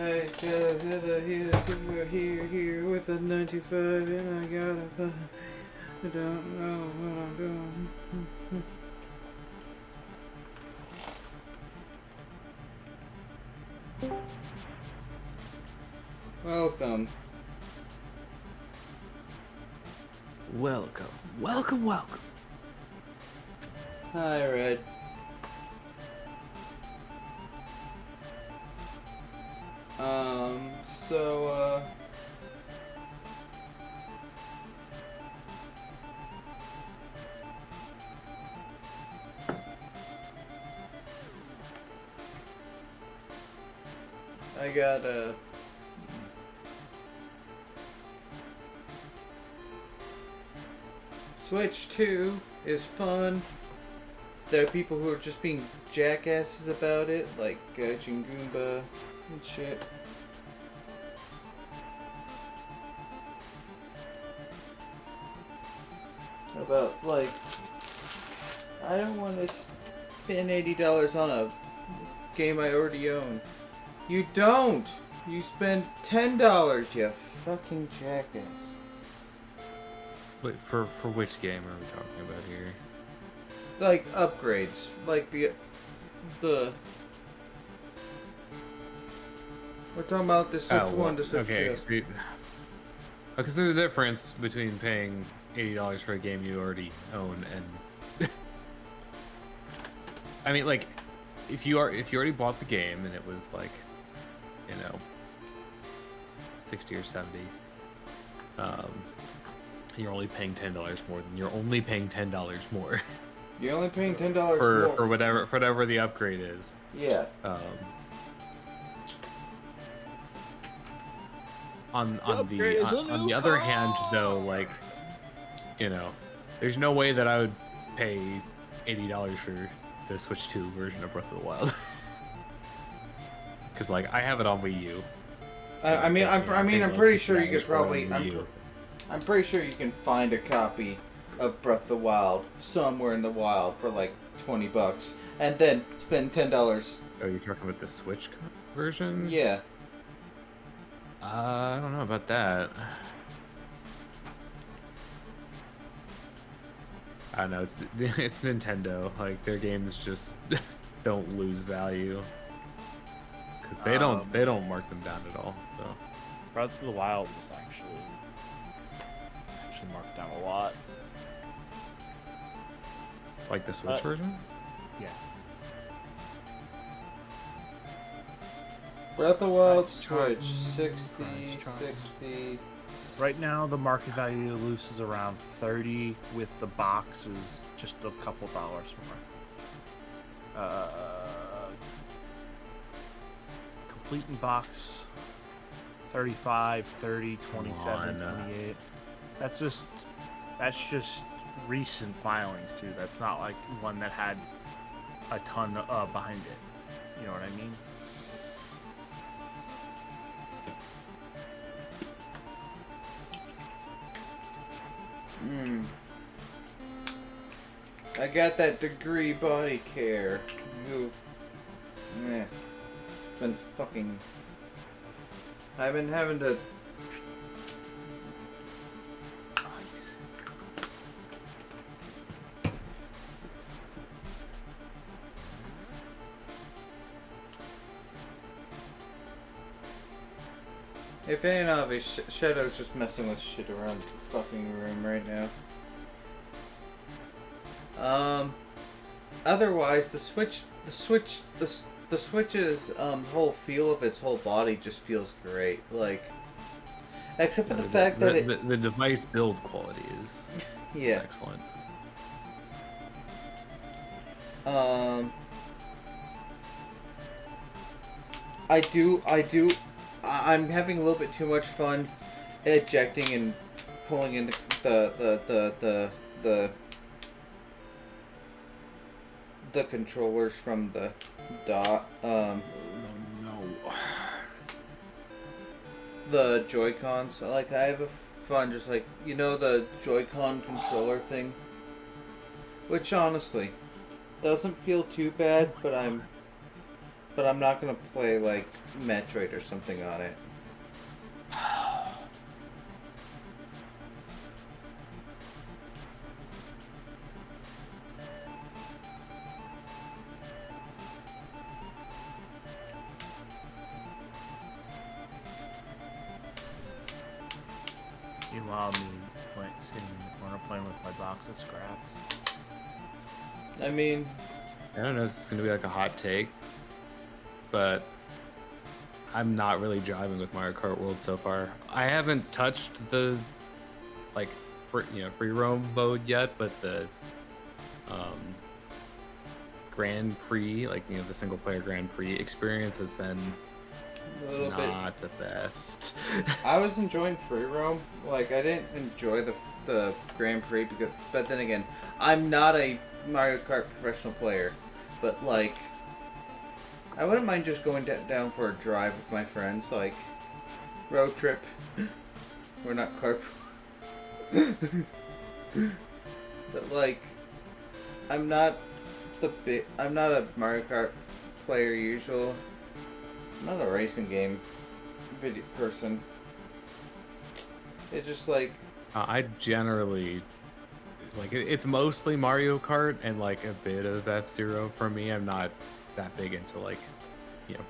Hey, here with a 95, and I I don't know what I'm doing. Welcome. Welcome. Hi, Red. So, I got a... Switch 2 is fun. There are people who are just being jackasses about it, like Jingoomba and shit. About, like, I don't want to spend $80 on a game I already own. You don't! You spend $10, you fucking jackass. Wait, for which game are we talking about here? Like, upgrades. Like, the... We're talking about the Switch 1 to Switch 2. Okay, because there's a difference between paying $80 for a game you already own and... I mean, like, if you already bought the game and it was like, you know, 60 or 70, you're only paying $10 more. Then you're only paying $10 more. You're only paying $10 more for whatever the upgrade is. Yeah. On the other hand, though, like, you know, there's no way that I would pay $80 for the Switch 2 version of Breath of the Wild. Because, like, I have it on Wii U. I'm pretty sure you could probably... I'm pretty sure you can find a copy of Breath of the Wild somewhere in the wild for like $20, and then spend $10. Oh, you're talking about the Switch version? Yeah. I don't know about that. I don't know, it's Nintendo. Like, their games just don't lose value because they don't mark them down at all. So Breath of the Wild was actually marked down a lot. Like the Switch version? Yeah. Breath of the Wild Switch 60. Right now, the market value of loose is around 30. With the box is just a couple dollars more. Complete in box 35, 30, 27, 28. That's just recent filings too. That's not like one that had a ton behind it. You know what I mean? I got that degree body care. Move. Been fucking... I've been having to... If any of his Shadow's just messing with shit around the fucking room right now. Otherwise, the Switch's whole feel of its whole body just feels great. Like, except for the fact that the device build quality is excellent. I'm having a little bit too much fun ejecting and pulling in the controllers from the dot. The Joy-Cons. Like, I have a fun just like, you know, the Joy-Con controller thing, which honestly doesn't feel too bad, but but I'm not gonna play like Metroid or something on it. Meanwhile, me sitting in the corner playing with my box of scraps. I mean, I don't know if it's gonna be like a hot take, but I'm not really jiving with Mario Kart World so far. I haven't touched the like free roam mode yet, but the Grand Prix, like the single player Grand Prix experience has been a little not the best. I was enjoying free roam. Like, I didn't enjoy the Grand Prix but then again, I'm not a Mario Kart professional player, but like, I wouldn't mind just going down for a drive with my friends, like road trip. We're not carp. But like, I'm not a Mario Kart player usual. I'm not a racing game video person. It's just like I generally like it's mostly Mario Kart and like a bit of F-Zero for me. I'm not that big into like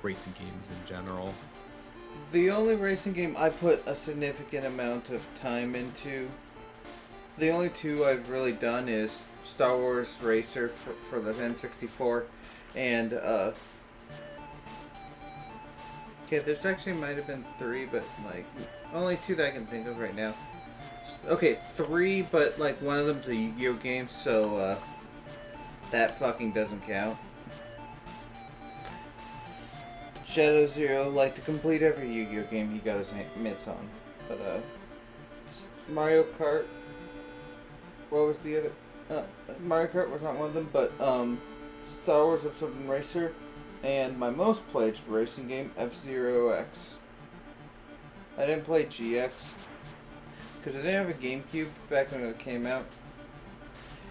racing games in general. the only racing game I put a significant amount of time into. The only two I've really done is Star Wars Racer for the N64, and okay, there's actually might have been three, but like only two that I can think of right now. Okay, three, but like one of them's a Yu-Gi-Oh game, so that fucking doesn't count. Shadow Zero, like to complete every Yu-Gi-Oh game he got his mitts on, but Mario Kart. What was the other? Mario Kart was not one of them, but Star Wars Episode 1 Racer, and my most played racing game, F-Zero X. I didn't play GX because I didn't have a GameCube back when it came out,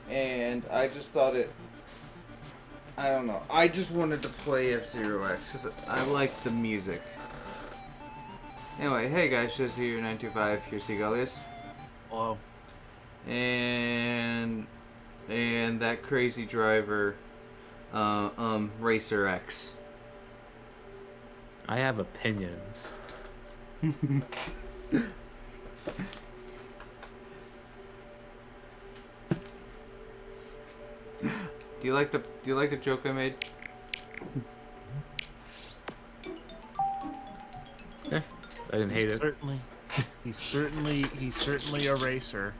and I just thought it. I don't know. I just wanted to play F-Zero X because I like the music. Anyway, hey guys, Shiz here, 925. Here's Seagullius. Hello. And that crazy driver, Racer X. I have opinions. Do you like the joke I made? I didn't hate it. He's certainly a racer.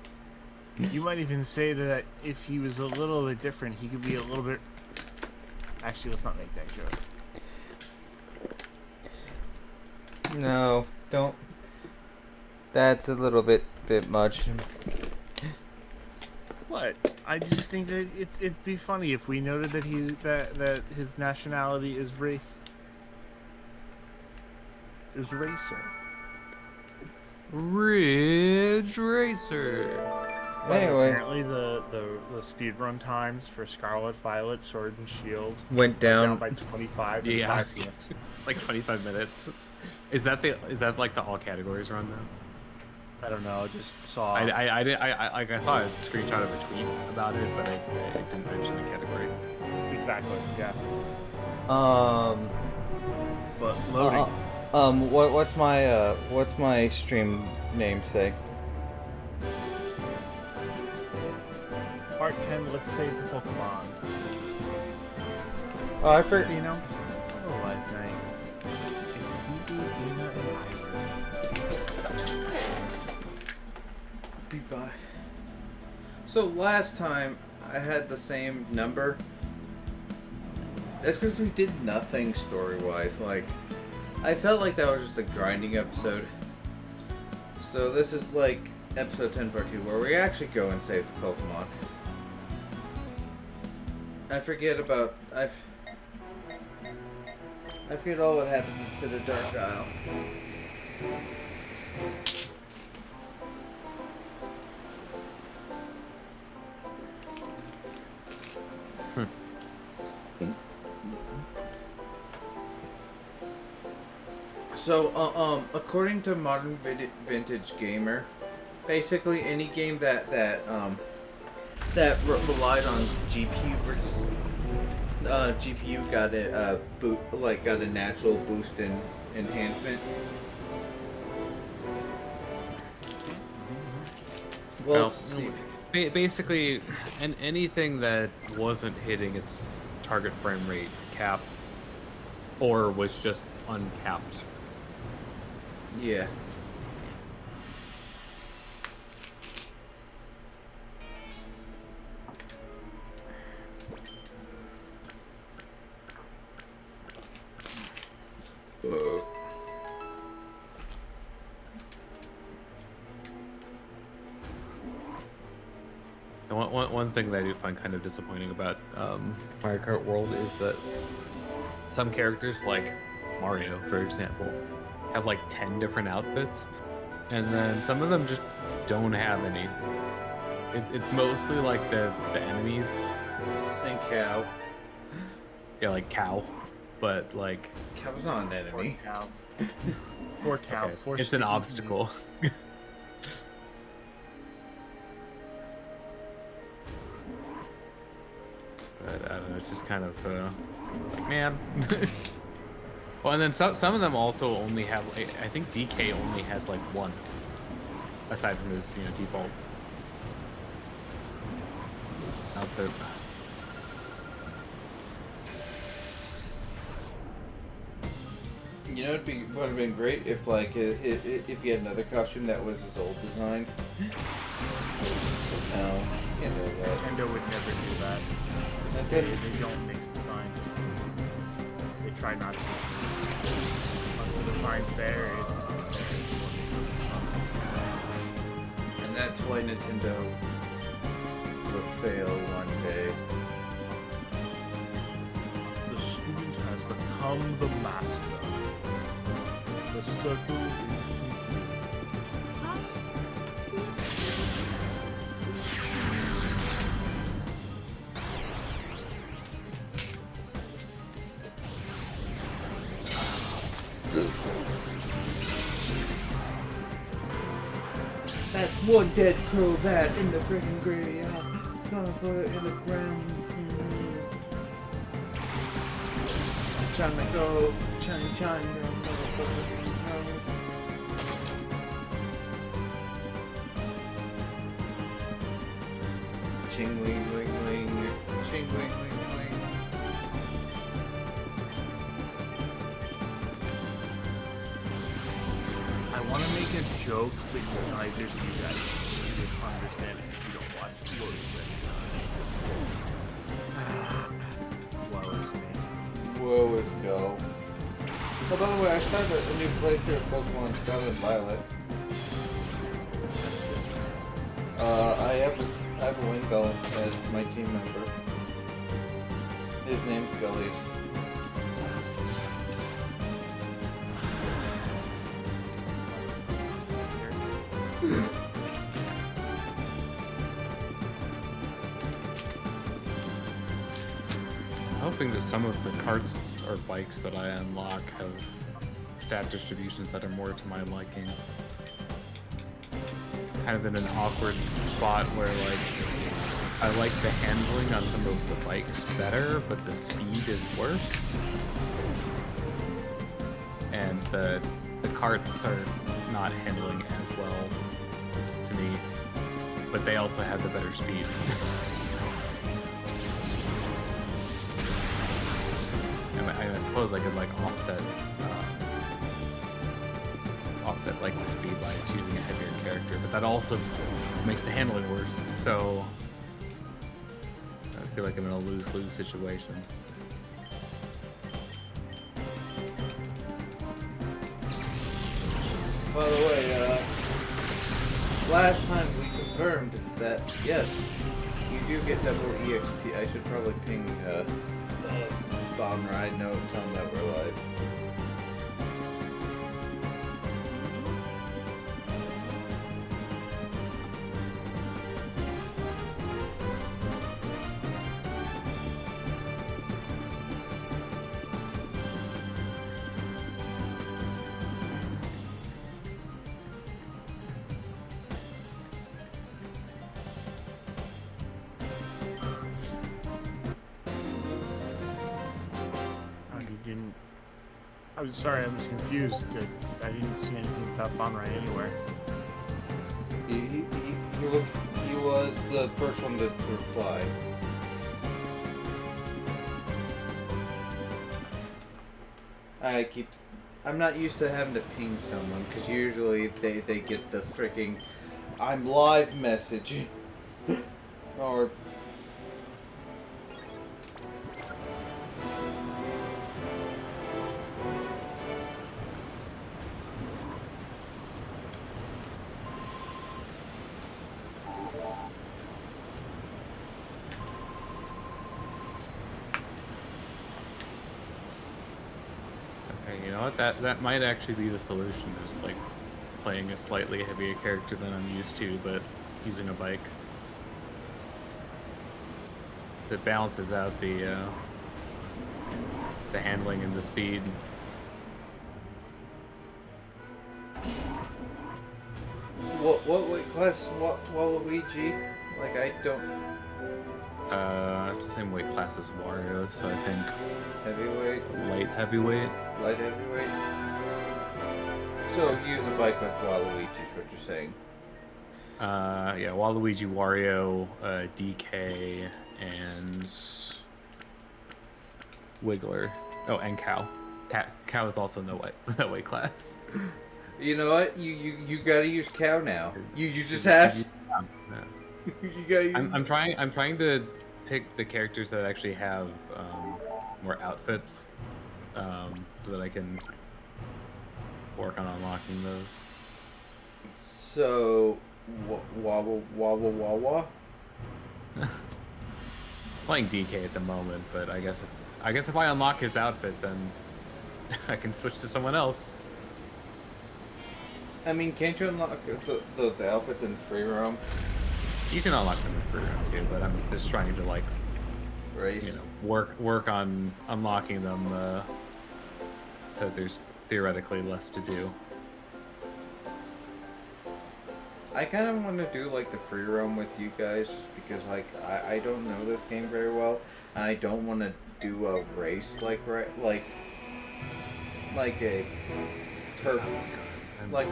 You might even say that if he was a little bit different, he could be a little bit. Actually, let's not make that joke. No, don't. That's a little bit much. What? I just think that it'd be funny if we noted that that his nationality is racer. Ridge Racer. Anyway, apparently the speedrun times for Scarlet Violet Sword and Shield went down by 25 Yeah. and 5 minutes. Like 25 minutes. Is that like the all categories run though? I don't know. Just saw. I saw a screenshot of a tweet about it, but it didn't mention the category. Exactly. Yeah. But loading. What's my stream name say? Part 10. Let's save the Pokemon. Oh, I forgot. The announcement. Oh, live night. It's Boo, Luna, and Iris. Bye. So last time I had the same number. That's because we did nothing story-wise. Like, I felt like that was just a grinding episode. So this is like episode 10 part 2, where we actually go and save the Pokemon. I forget all what happened in Citadel Dark Isle. So, according to Modern Vintage Gamer, basically any game that relied on GPU versus GPU got got a natural boost in enhancement. Well, see. Basically, and anything that wasn't hitting its target frame rate cap or was just uncapped. Yeah. And one thing that I do find kind of disappointing about Mario Kart World is that some characters, like Mario, for example, have like 10 different outfits, and then some of them just don't have any. It's mostly like the enemies. And Cow. Yeah, like Cow, but like Cow's not an enemy. Poor cow. Poor cow. okay, Forced it's an to eat obstacle. But I don't know, it's just kind of like, man. Well, and then some of them also only have, like, I think DK only has like one, aside from his default outfit. You know, would have been great if if he had another costume that was his old design. No, can't do that. Nintendo would never do that. They don't mix designs. They try not to. Once the design's there, it's there. And that's why Nintendo will fail one day. The student has become the master. The circle is complete. That's one dead crow bat in the friggin' graveyard. Gonna put it in the ground. Trying to go, trying to motherfucker. Ching wing wing wing, ching wing wing wing. I want to make a joke, but neither of you guys would understand it if you don't watch Woe is me. Whoa, let's go. Oh, by the way, I started a new playthrough of Pokemon Scarlet and Violet. I have a Wingull as my team member. His name's Gullies. I'm hoping that some of the carts or bikes that I unlock have stat distributions that are more to my liking. Kind of in an awkward spot where, like, I like the handling on some of the bikes better, but the speed is worse. And the carts are not handling as well to me, but they also have the better speed. I suppose I could like offset like the speed by choosing a heavier character, but that also makes the handling worse. So I feel like I'm in a lose-lose situation. By the way, last time we confirmed that, yes, you do get double EXP. I should probably ping Bomb Ride note, tell him that we're live. didn't. I was sorry. I was confused. I didn't see anything about Bonrai anywhere. He was the first one to reply. I'm not used to having to ping someone because usually they get the freaking I'm live message or Okay, you know what? That might actually be the solution. Is like playing a slightly heavier character than I'm used to, but using a bike. That balances out the handling and the speed. what weight class Waluigi? Like I don't It's the same weight class as Wario, so I think heavyweight, light heavyweight. light heavyweight. So use a bike with Waluigi is what you're saying. Yeah, Waluigi, Wario, DK, and Wiggler. Oh, and Cow. Cow is also no weight class. You know what? You gotta use cow now. You just have to. Yeah. You gotta use. I'm trying to pick the characters that actually have more outfits, so that I can work on unlocking those. So, wah. Playing DK at the moment, but I guess if I unlock his outfit, then I can switch to someone else. I mean, can't you unlock the outfits in free roam? You can unlock them in free roam too, but I'm just trying to like, Race. you know, work on unlocking them, so that there's theoretically less to do. I kind of want to do like the free roam with you guys just because like I don't know this game very well and I don't want to do a race like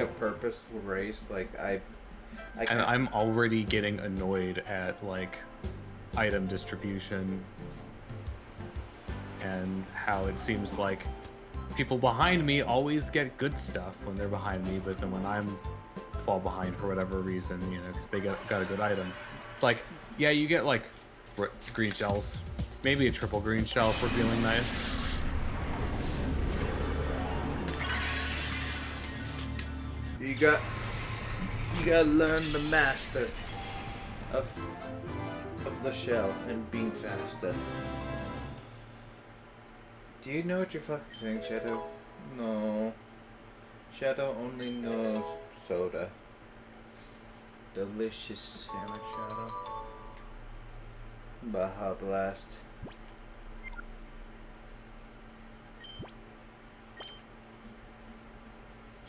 a purposeful race I'm already getting annoyed at like item distribution and how it seems like people behind me always get good stuff when they're behind me, but then when I'm fall behind for whatever reason, you know, because they got a good item, it's like, yeah, you get like green shells, maybe a triple green shell for feeling nice. You gotta learn the master of the shell and being faster. Do you know what you're fucking saying, Shadow? No. Shadow only knows soda. Delicious. Damn it, Shadow. Baja Blast.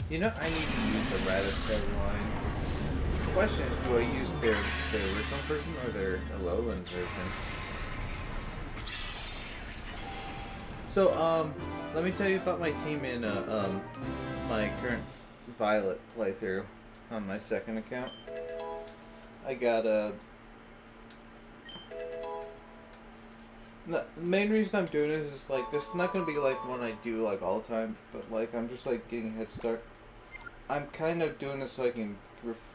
You know, I need to use the Rattata line. The question is, do I use their original version or their Alolan version? So, let me tell you about my team in, my current Violet playthrough on my second account. I got the main reason I'm doing this is like this is not gonna be like one I do like all the time, but like I'm just like getting a head start. I'm kind of doing this so I can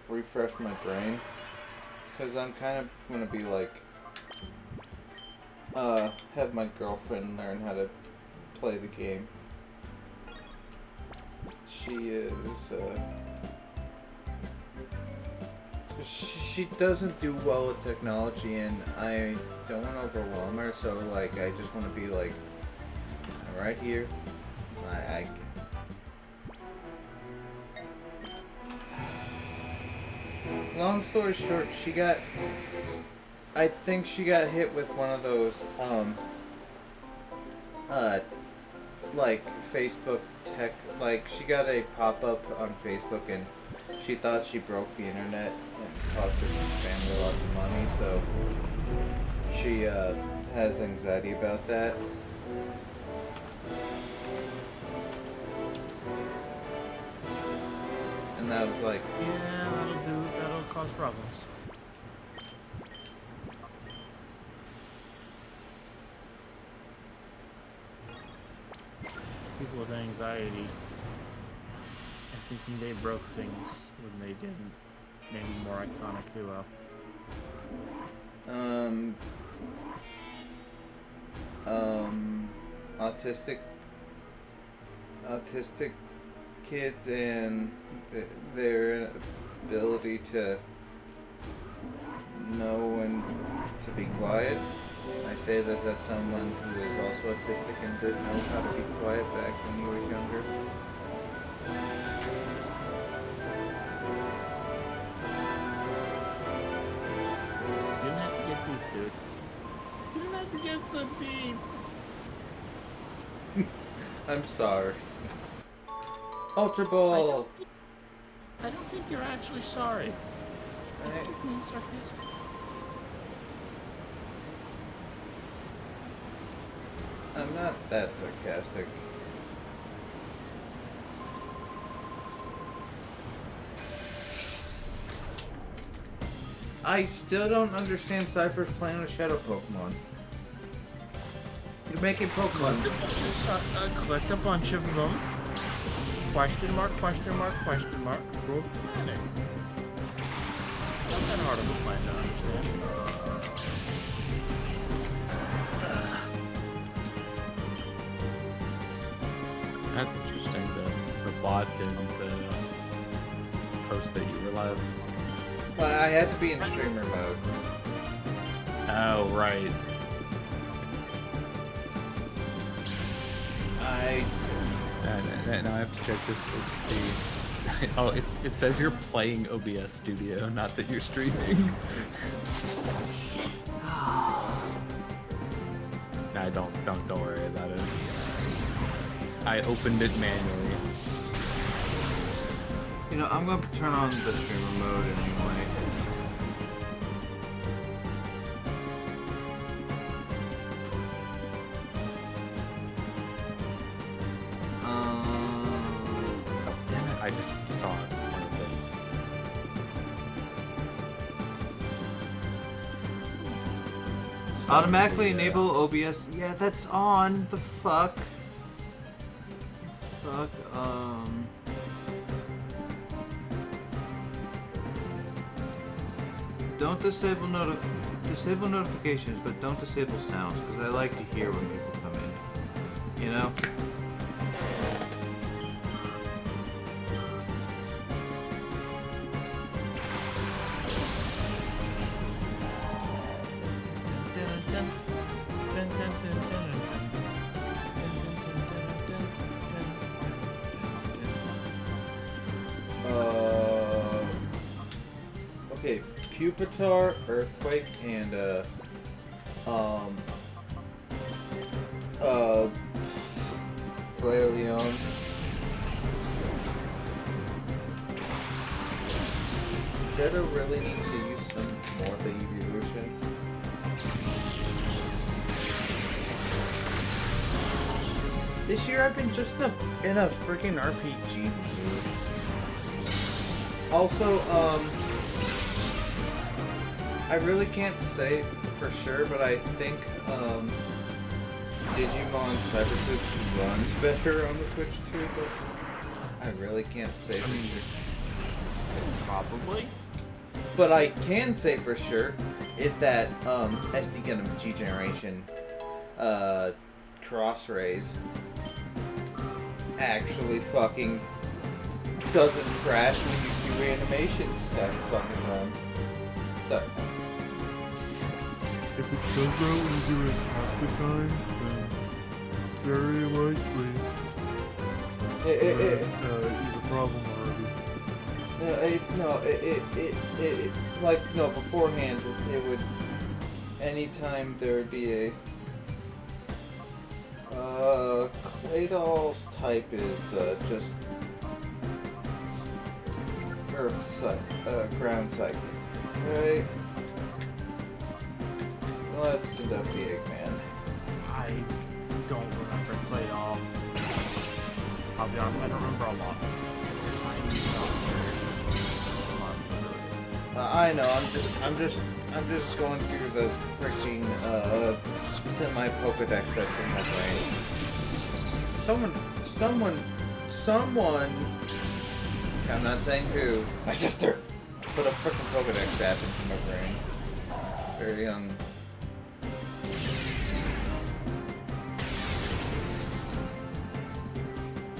refresh my brain, cause I'm kind of gonna be like have my girlfriend learn how to play the game. She is she doesn't do well with technology, and I don't want to overwhelm her, so like I just want to be like right here. I long story short, I think she got hit with one of those like Facebook tech, like she got a pop-up on Facebook and she thought she broke the internet and cost her family lots of money, so she has anxiety about that. I was like, Yeah, that'll cause problems. People with anxiety and thinking they broke things when they didn't. Maybe more iconic duo. Autistic kids and their ability to know when to be quiet. I say this as someone who is also autistic and didn't know how to be quiet back when he was younger. You didn't have to get deep, dude. You didn't have to get so deep. I'm sorry. Ultra Ball! I don't think you're actually sorry. I think you're being sarcastic. I'm not that sarcastic. I still don't understand Cypher's plan with Shadow Pokemon. You're making Pokemon. Collect a bunch of them. Question mark, question mark, question mark. Roll the planet. Not that hard of a plan to understand. That's interesting. The bot didn't post that you were live. Well, I had to be in streamer mode. Oh, right. Now I have to check this to see. Oh, it says you're playing OBS Studio, not that you're streaming. Nah, don't worry about it. I opened it manually. You know, I'm going to turn on the streamer mode anyway. Damn it, I just saw it. Automatically enable OBS. Yeah, that's on. The fuck? Fuck, don't disable notifications, but don't disable sounds, because I like to hear when people come in. You know? Okay, Pupitar, Earthquake, and Flareon. Shadow really needs to use some more of the evolutions. This year I've been just in a freaking RPG mood. Also, I really can't say for sure, but I think Digimon Cybersuit runs better on the Switch too, but I really can't say for sure. Probably. But I can say for sure is that SD Gundam G Generation Cross Rays actually fucking doesn't crash when you do animations that fucking run. So, If it does that when you do it half the time, then it's very likely that is a problem already. beforehand, it would, anytime there would be a, Claydol's type is, just ground psychic, right? Let's send up the Eggman. I don't remember Claydol. I'll be honest, I don't remember a lot. I know. I'm just going through the freaking semi Pokedex that's in my brain. Someone. I'm not saying who. My sister put a freaking Pokedex app into my brain. Very young.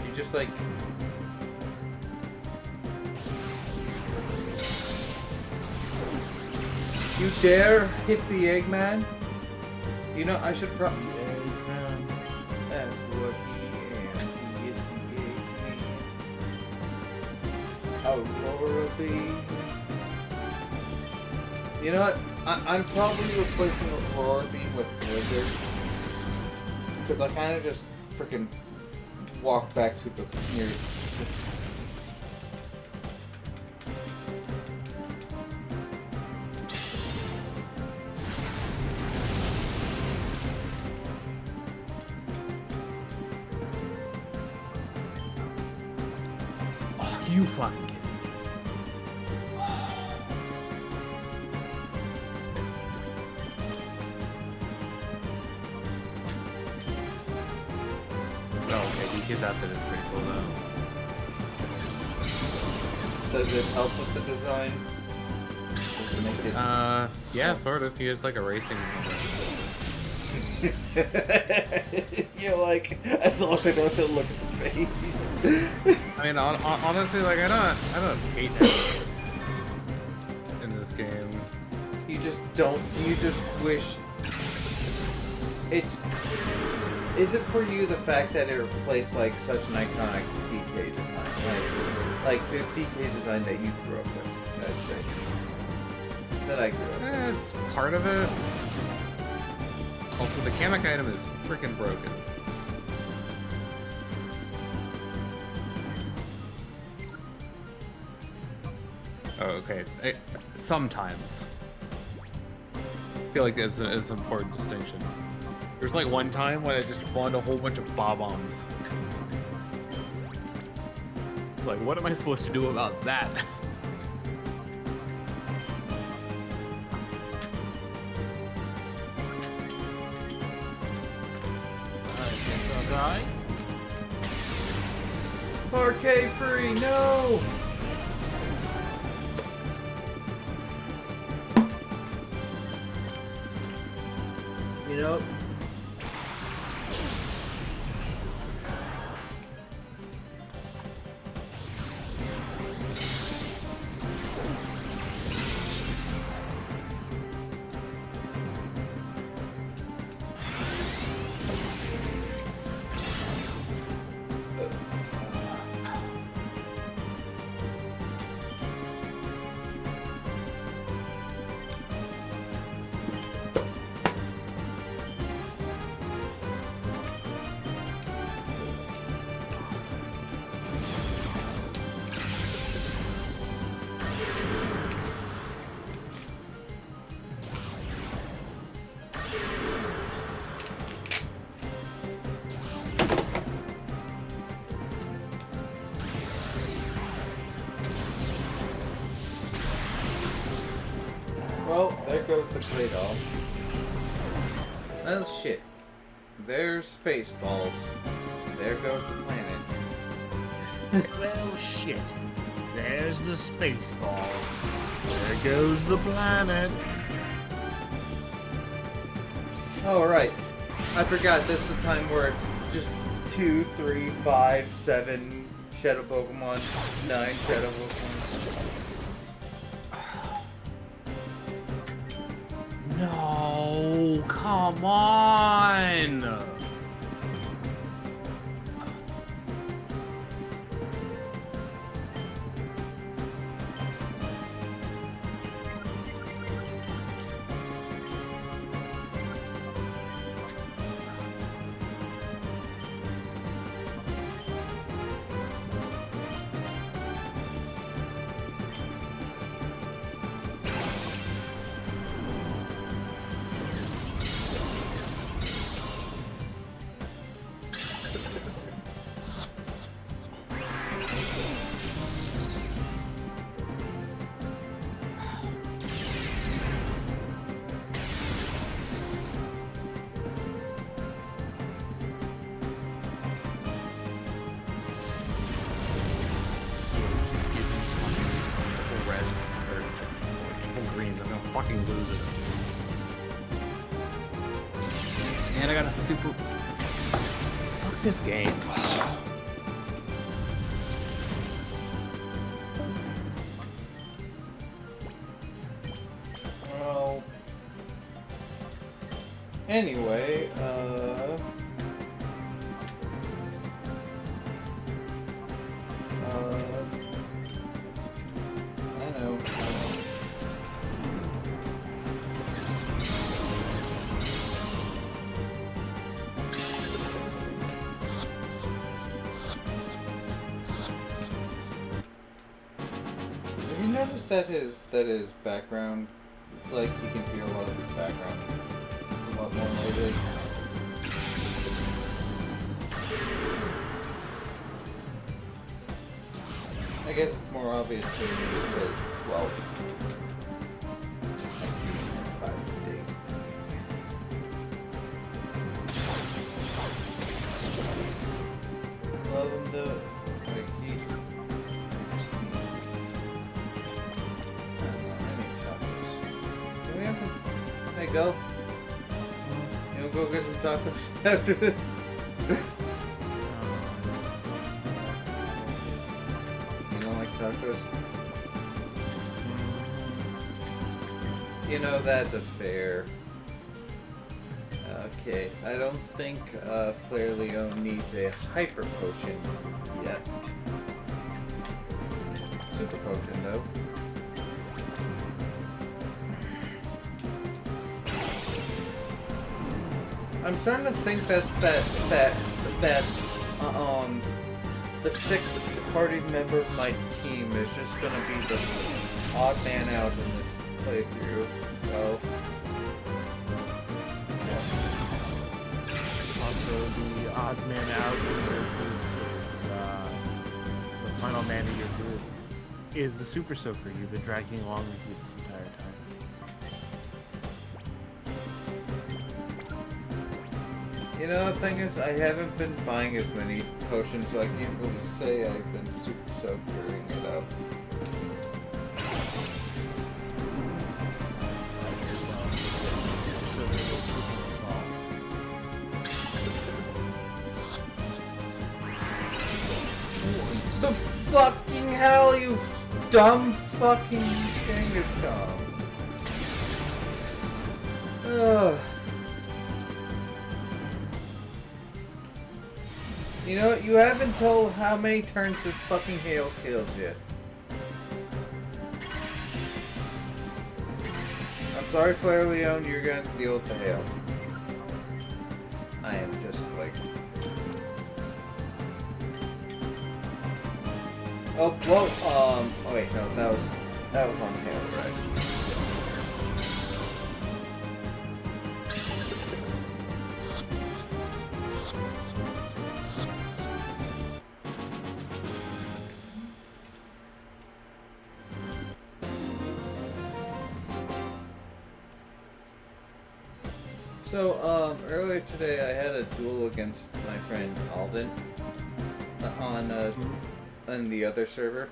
You just like. You dare hit the Eggman? You know, I should probably... Eggman. That's what he is. He is the Eggman. Aurora Beam. You know what? I'm probably replacing Aurora Beam with Blizzard. Because I kind of just freaking walked back to the nearest... You fucking kid. Oh, okay, DK's outfit is pretty cool though. Does it help with the design? Does it make it... Yeah, sort of. He is like a racing. You're like, as long as I don't have to look at the face. I mean, honestly, like I don't hate that in this game. You just don't. You just wish. It. Is it for you the fact that it replaced like such an iconic DK design, like the DK design that you grew up with? I'd say. That I grew up with. It's part of it. Also, the Kamek item is freaking broken. Oh, okay. Sometimes. I feel like it's an important distinction. There's like one time when I just spawned a whole bunch of bob-ombs. Like, what am I supposed to do about that? Die? Parquet free, no! You know. Well, there goes the clay doll. Well, shit. There's space balls. There goes the planet. Well, shit. There's the space balls. There goes the planet. Oh, right. I forgot this is the time where it's just 2, 3, 5, 7 Shadow Pokemon, 9 Shadow Pokemon. No, come on! fucking lose it. And I got a super... Fuck this game. Well... Anyway, I know. Have you noticed that his background, like, you can hear a lot of his background a lot more lately? I guess it's more obvious to me because, well, I see him in 5 days. Love him though. Like, he... I don't know, I need tacos. Can we have a... Hey, go. You wanna go get some tacos after this? You don't like tacos? You know, that's a fair. Okay, I don't think Flair Leone needs a hyper potion yet. Super potion though. I'm starting to think that the sixth party member of my team is just gonna be the odd man out in this playthrough. So Also, the odd man out in your group is the final man of your group is the Super Soaker you've been dragging along with you this entire time. you know, the thing is, I haven't been buying as many potions, so I can't really say I've been super soakering it up. The fucking hell, you dumb fucking Kangaskhan. Ugh. You know what? You haven't told how many turns this fucking hail kills yet. I'm sorry, Flair Leone, you're gonna have to deal with the hail. I am just like... Oh, well, oh wait, no, that was on hail, right? So, earlier today I had a duel against my friend Alden on the other server.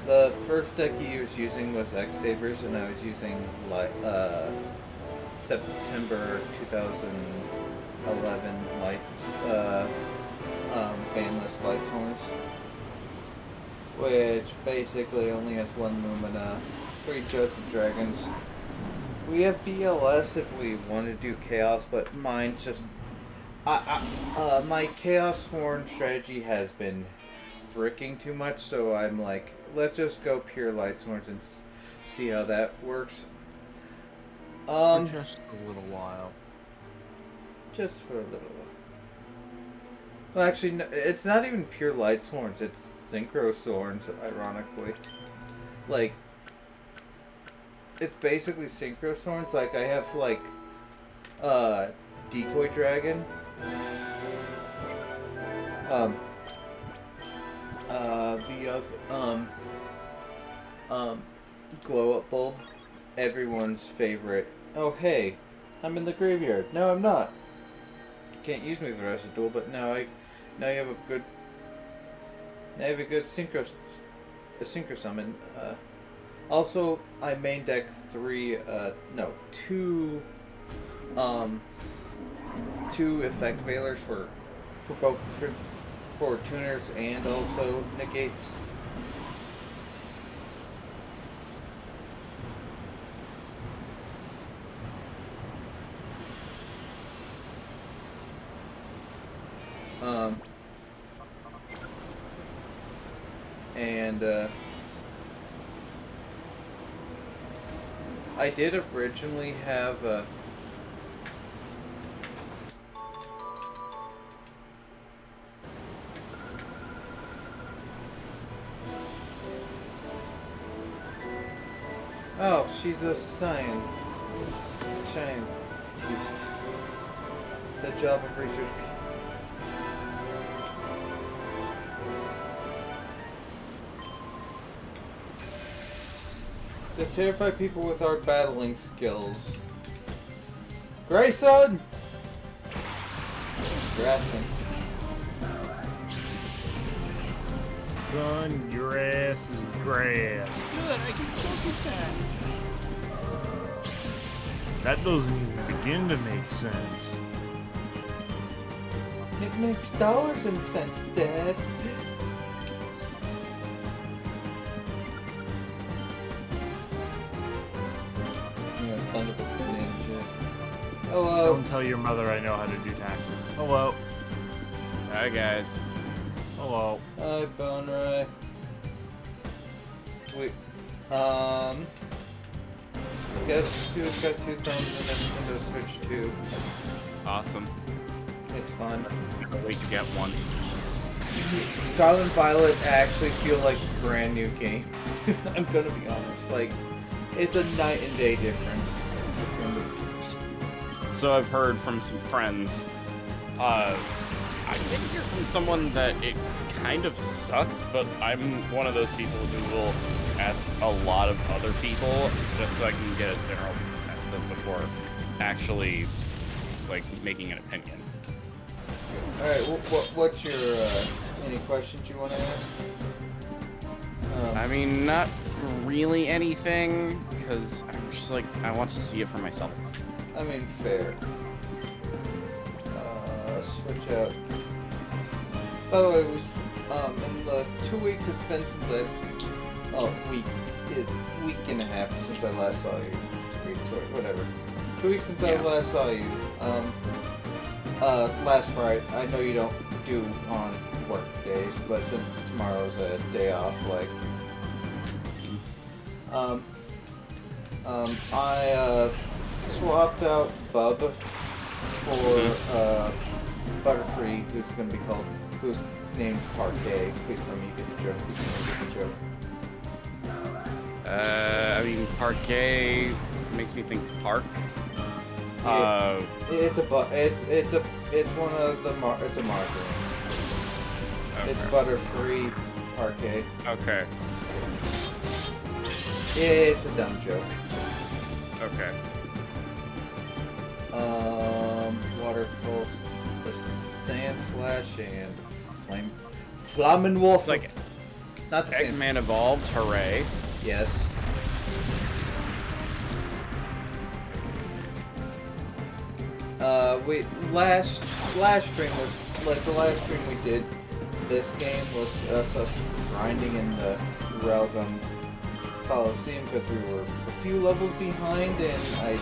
The first deck he was using was X Sabers, and I was using September 2011 lights, banless light horns, which basically only has one Lumina. 3 Judgment Dragons. We have BLS if we want to do Chaos, but mine's just... my Chaos Horn strategy has been bricking too much, so I'm like, let's just go pure Light Sworns and see how that works. For just a little while. Just for a little while. Well, actually, no, it's not even pure Light Sworns, it's Synchro Sworns, ironically. Like, it's basically Synchro Swords. Like, I have, like, Decoy Dragon. Glow Up Bulb. Everyone's favorite. Oh, hey, I'm in the graveyard. No, I'm not. You can't use me for the rest of the duel, but now you have a good... Now you have a good Synchro a synchro summon. Also, I main deck two effect veilers for both for tuners and also negates. And I did originally have oh, she's a scientist. The job of research. To terrify people with our battling skills. Grayson! Grassing. Son, your ass is grass. Good, I can smoke with that. That doesn't even begin to make sense. It makes dollars and cents, Dad. Yeah, Thunderbolt Ninja. Hello. Don't tell your mother I know how to do taxes. Hello. Hi guys. Hello. Hi, Bone Ray. Wait. Guess who's got 2 thumbs and Nintendo Switch 2? Awesome. It's fun. Can't wait to get one. Scarlet and Violet actually feel like brand new games. I'm gonna be honest. Like, it's a night and day difference. So I've heard from some friends. I did hear from someone that it kind of sucks, but I'm one of those people who will ask a lot of other people just so I can get a general consensus before actually, like, making an opinion. Alright, what's your, any questions you want to ask? I mean, not really anything, because I'm just like, I want to see it for myself. I mean, fair. Switch out. By the way, in the 2 weeks it's been since week and a half since I last saw you. 2 weeks or whatever. 2 weeks since I last saw you. Last Friday. I know you don't do on work days, but since tomorrow's a day off, like, I swapped out Bub for Butterfree, who's named Parquet. Please tell me you get the joke. I mean, Parquet makes me think park. It's one of the it's a margarine. Okay. It's Butterfree Parquet. Okay. It's a dumb joke. Okay. Water Pulse, the Sand Slash, and Flamin' Wolf. It's like not the same. Eggman evolved, hooray. Yes. Last stream was like the last stream we did. This game was us grinding in the Railgun Coliseum because we were a few levels behind, and I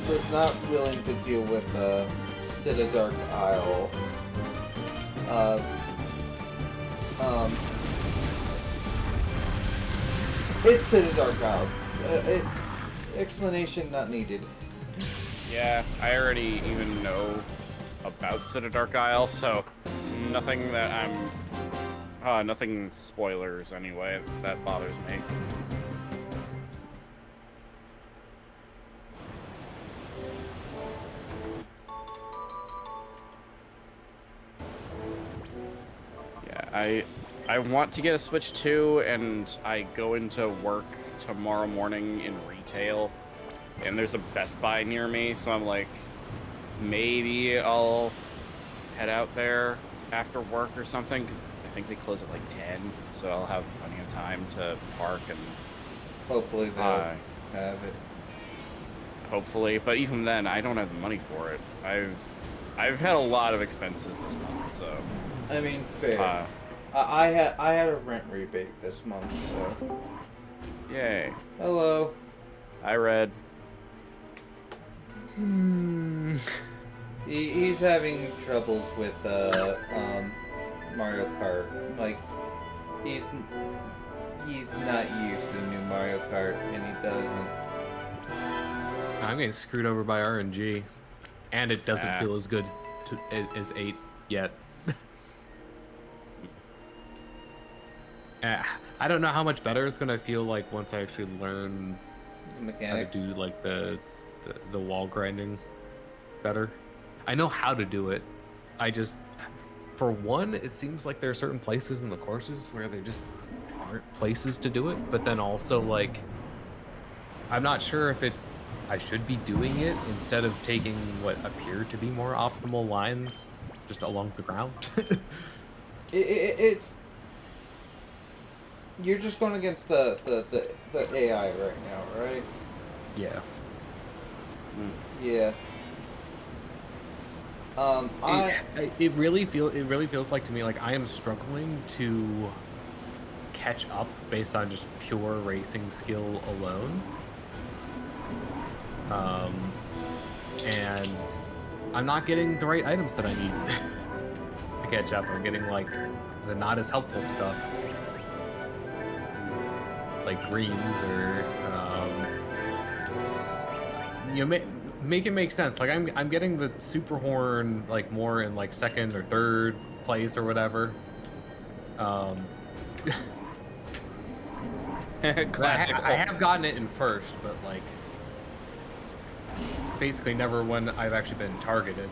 was not willing to deal with Citadark Isle. It's Citadark Isle. Explanation not needed. Yeah, I already even know about Citadark Isle, so nothing that nothing spoilers anyway, that bothers me. Yeah, I want to get a Switch 2, and I go into work tomorrow morning in retail, and there's a Best Buy near me, so I'm like, maybe I'll head out there after work or something, because I think they close at like 10, so I'll have plenty of time to park and Hopefully they'll have it. hopefully. But even then, I don't have the money for it. I've had a lot of expenses this month, so. I mean, fair. I had a rent rebate this month, so. Yay. Hello. I read. He's having troubles with Mario Kart. Like, he's not used to new Mario Kart, and he doesn't. I'm getting screwed over by RNG, and it doesn't feel as good as 8 yet. I don't know how much better it's gonna feel like once I actually learn The mechanics. how to do like the wall grinding better. I know how to do it. I just, for one, it seems like there are certain places in the courses where there just aren't places to do it. But then also, like, I'm not sure if I should be doing it instead of taking what appear to be more optimal lines just along the ground. It's you're just going against the AI right now, right? Yeah. Yeah. It really feels like to me like I am struggling to catch up based on just pure racing skill alone. And I'm not getting the right items that I need to catch up. I'm getting like the not as helpful stuff, like greens or make it make sense. Like I'm getting the super horn like more in like second or third place or whatever. Classic. I have gotten it in first, but like basically never when I've actually been targeted.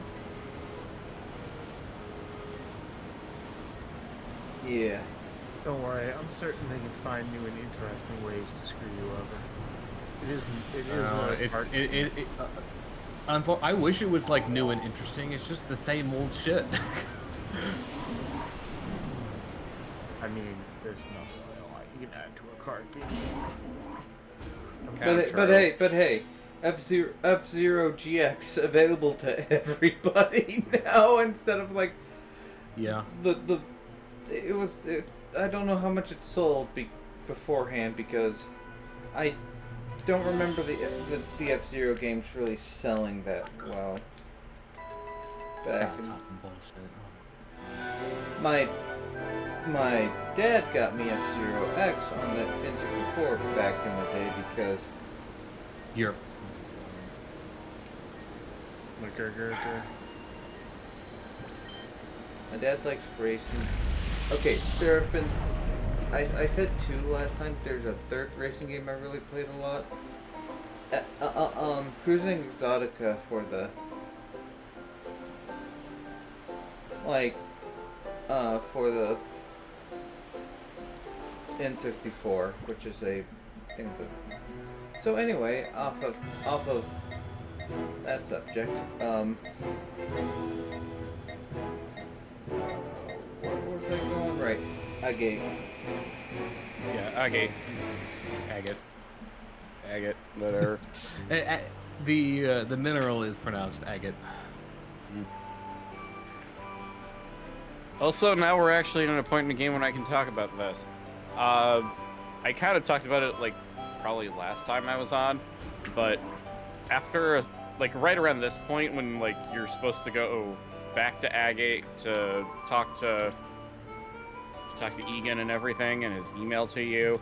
Yeah. Don't worry, I'm certain they can find new and interesting ways to screw you over. I wish it was like new and interesting. It's just the same old shit. I mean, there's nothing really like you can add to a card game. But hey, F-Zero GX available to everybody now instead of like Yeah. I don't know how much it sold beforehand because I don't remember the F-Zero games really selling that well. That's fucking bullshit. My dad got me F-Zero X on the N64 back in the day because You're my dad likes racing. Okay, there have been. I said 2 last time. There's a third racing game I really played a lot. Cruising Exotica for the for the N64, which is a thing that. So anyway, off of that subject, where was I going? Right, agate. Yeah, agate. Agate, whatever. the mineral is pronounced agate. Also, now we're actually at a point in the game when I can talk about this. I kind of talked about it like probably last time I was on, but after like right around this point when like you're supposed to go back to Agate to talk to Egan and everything and his email to you,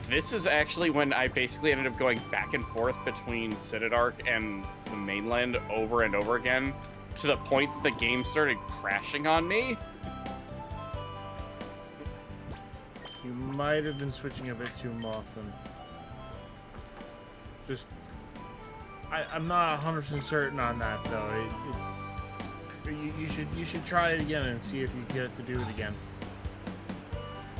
this is actually when I basically ended up going back and forth between Citadark and the mainland over and over again, to the point that the game started crashing on me. You might have been switching a bit too often. Just, I'm not 100% certain on that though. You should try it again and see if you get it to do it again.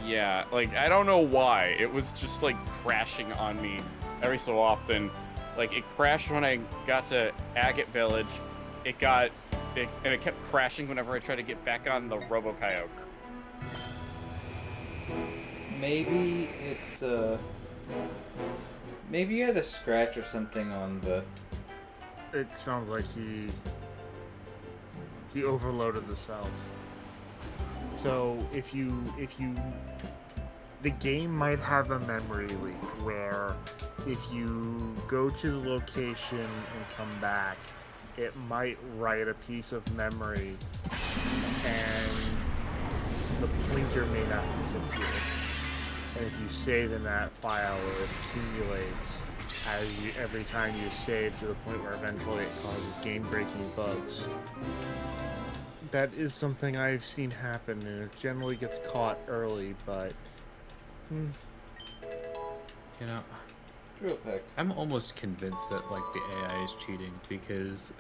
Yeah, like, I don't know why. It was just, like, crashing on me every so often. Like, it crashed when I got to Agate Village. And it kept crashing whenever I tried to get back on the Robo Kyogre. Maybe it's maybe you had a scratch or something on the. It sounds like he overloaded the cells. So if you the game might have a memory leak where if you go to the location and come back, it might write a piece of memory and the pointer may not disappear. And if you save in that file, it accumulates every time you save, to the point where eventually it causes game-breaking bugs. That is something I've seen happen, and it generally gets caught early, but... You know, Real quick. I'm almost convinced that like the AI is cheating, because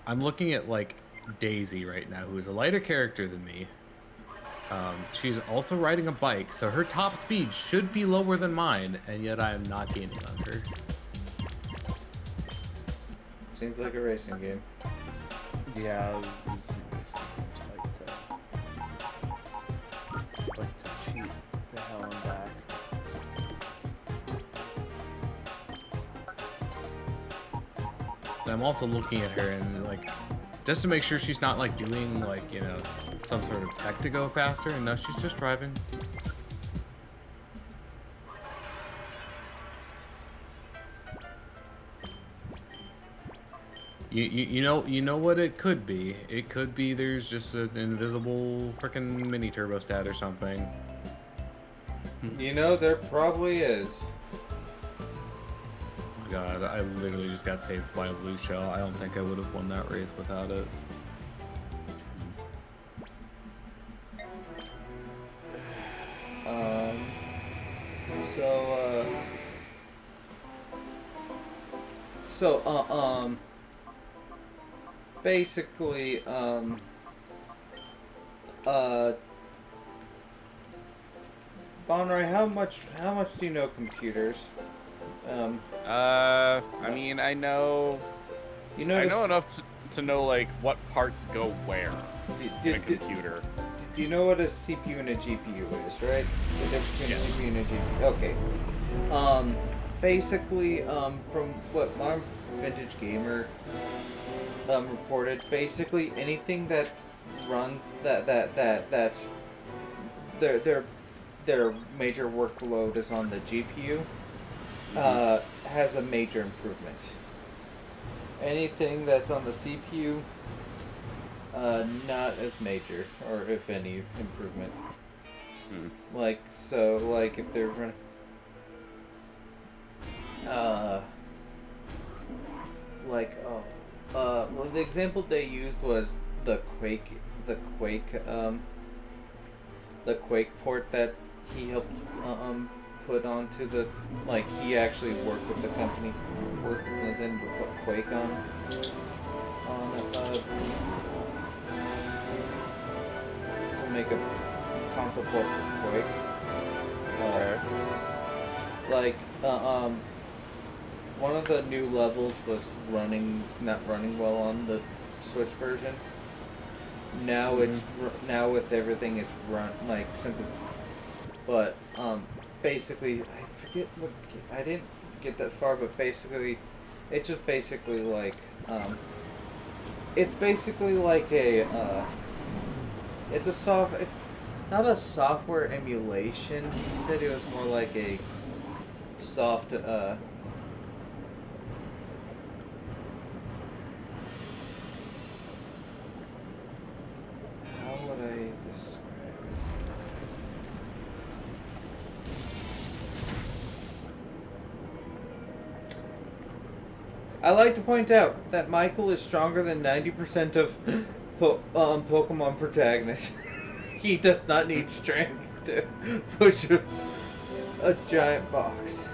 I'm looking at like Daisy right now, who is a lighter character than me. She's also riding a bike, so her top speed should be lower than mine, and yet I am not gaining on her. Seems like a racing game. Yeah, these like to cheat the hell and back. And I'm also looking at her and like, just to make sure she's not like doing like, you know, some sort of tech to go faster, and no, she's just driving. You know what it could be. It could be there's just an invisible freaking mini turbostat or something. You know, there probably is. Oh God, I literally just got saved by a blue shell. I don't think I would have won that race without it. Basically, Bonroy, how much do you know computers? I mean, I know enough to know like what parts go where in a computer. Do you know what a CPU and a GPU is, right? The difference between a CPU and a GPU. Okay. Basically, from what Modern Vintage Gamer reported, basically anything that their major workload is on the GPU has a major improvement. Anything that's on the CPU, not as major, or if any improvement. Like if they're running, well, the example they used was the Quake port that he helped put onto the, like, he actually worked with the company, worked with Nintendo to put Quake on to make a console port for Quake. One of the new levels was not running well on the Switch version. Now now with everything it's basically, I forget what, I didn't get that far, but basically it's just basically like it's basically like a it's not a software emulation. He said it was more like a soft how would I describe it? I like to point out that Michael is stronger than 90% of Pokemon protagonists. He does not need strength to push a giant box.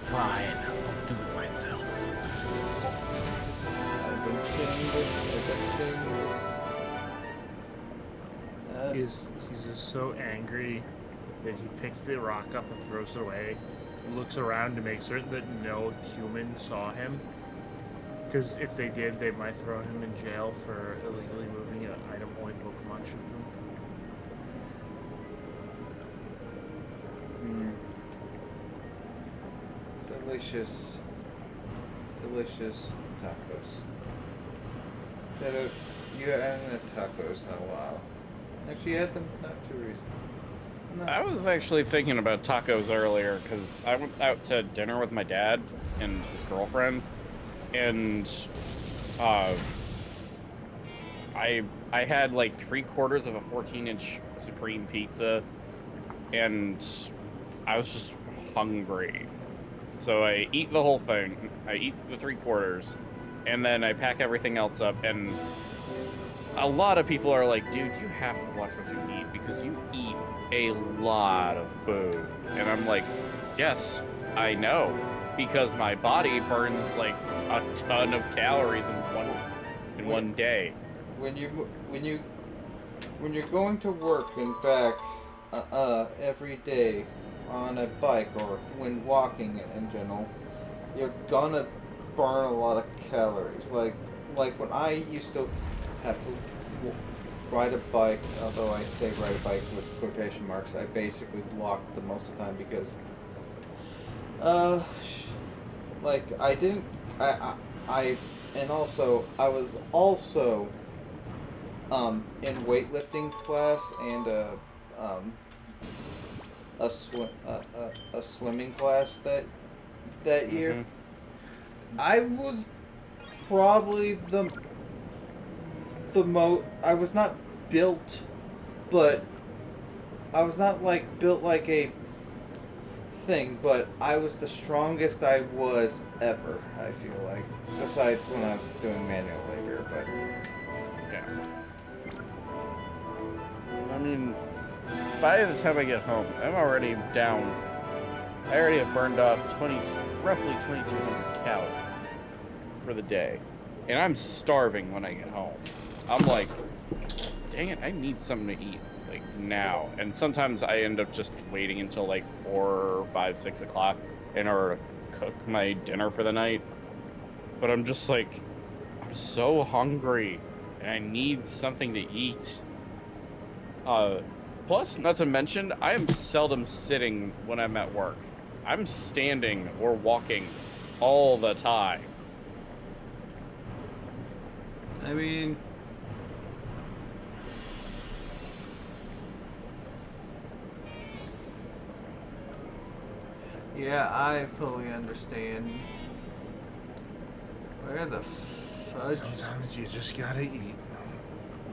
Fine, I'll do it myself. I've been pinged. He's just so angry that he picks the rock up and throws it away, looks around to make certain that no human saw him, Because if they did, they might throw him in jail for illegally moving an item only Pokemon should move. Delicious. Delicious tacos. Shadow, you haven't had tacos in a while. Actually, you had them not too recently. No. I was actually thinking about tacos earlier because I went out to dinner with my dad and his girlfriend, and I had like 3/4 of a 14-inch supreme pizza, and I was just hungry. So I eat the whole thing. I eat the 3/4, and then I pack everything else up. And a lot of people are like, "Dude, you have to watch what you eat because you eat a lot of food." And I'm like, "Yes, I know, because my body burns like a ton of calories in one day." When you're going to work and back every day on a bike or when walking in general, you're gonna burn a lot of calories. Like when I used to have to ride a bike, although I say ride a bike with quotation marks, I basically walked the most of the time because like I didn't I and also I was also in weightlifting class and a swimming class that year. I was probably the I was not built, but I was not like built like a thing, but I was the strongest I was ever, I feel like, besides when I was doing manual labor. But yeah, I mean, by the time I get home, I'm already down. I already have burned off roughly 2,200 calories for the day, and I'm starving when I get home. I'm like, dang it, I need something to eat like now. And sometimes I end up just waiting until like 4, 5, 6 o'clock in order to cook my dinner for the night. But I'm just like, I'm so hungry and I need something to eat. Plus, not to mention, I am seldom sitting when I'm at work. I'm standing or walking all the time. I mean, yeah, I fully understand. Where the fudge? Sometimes you just gotta eat.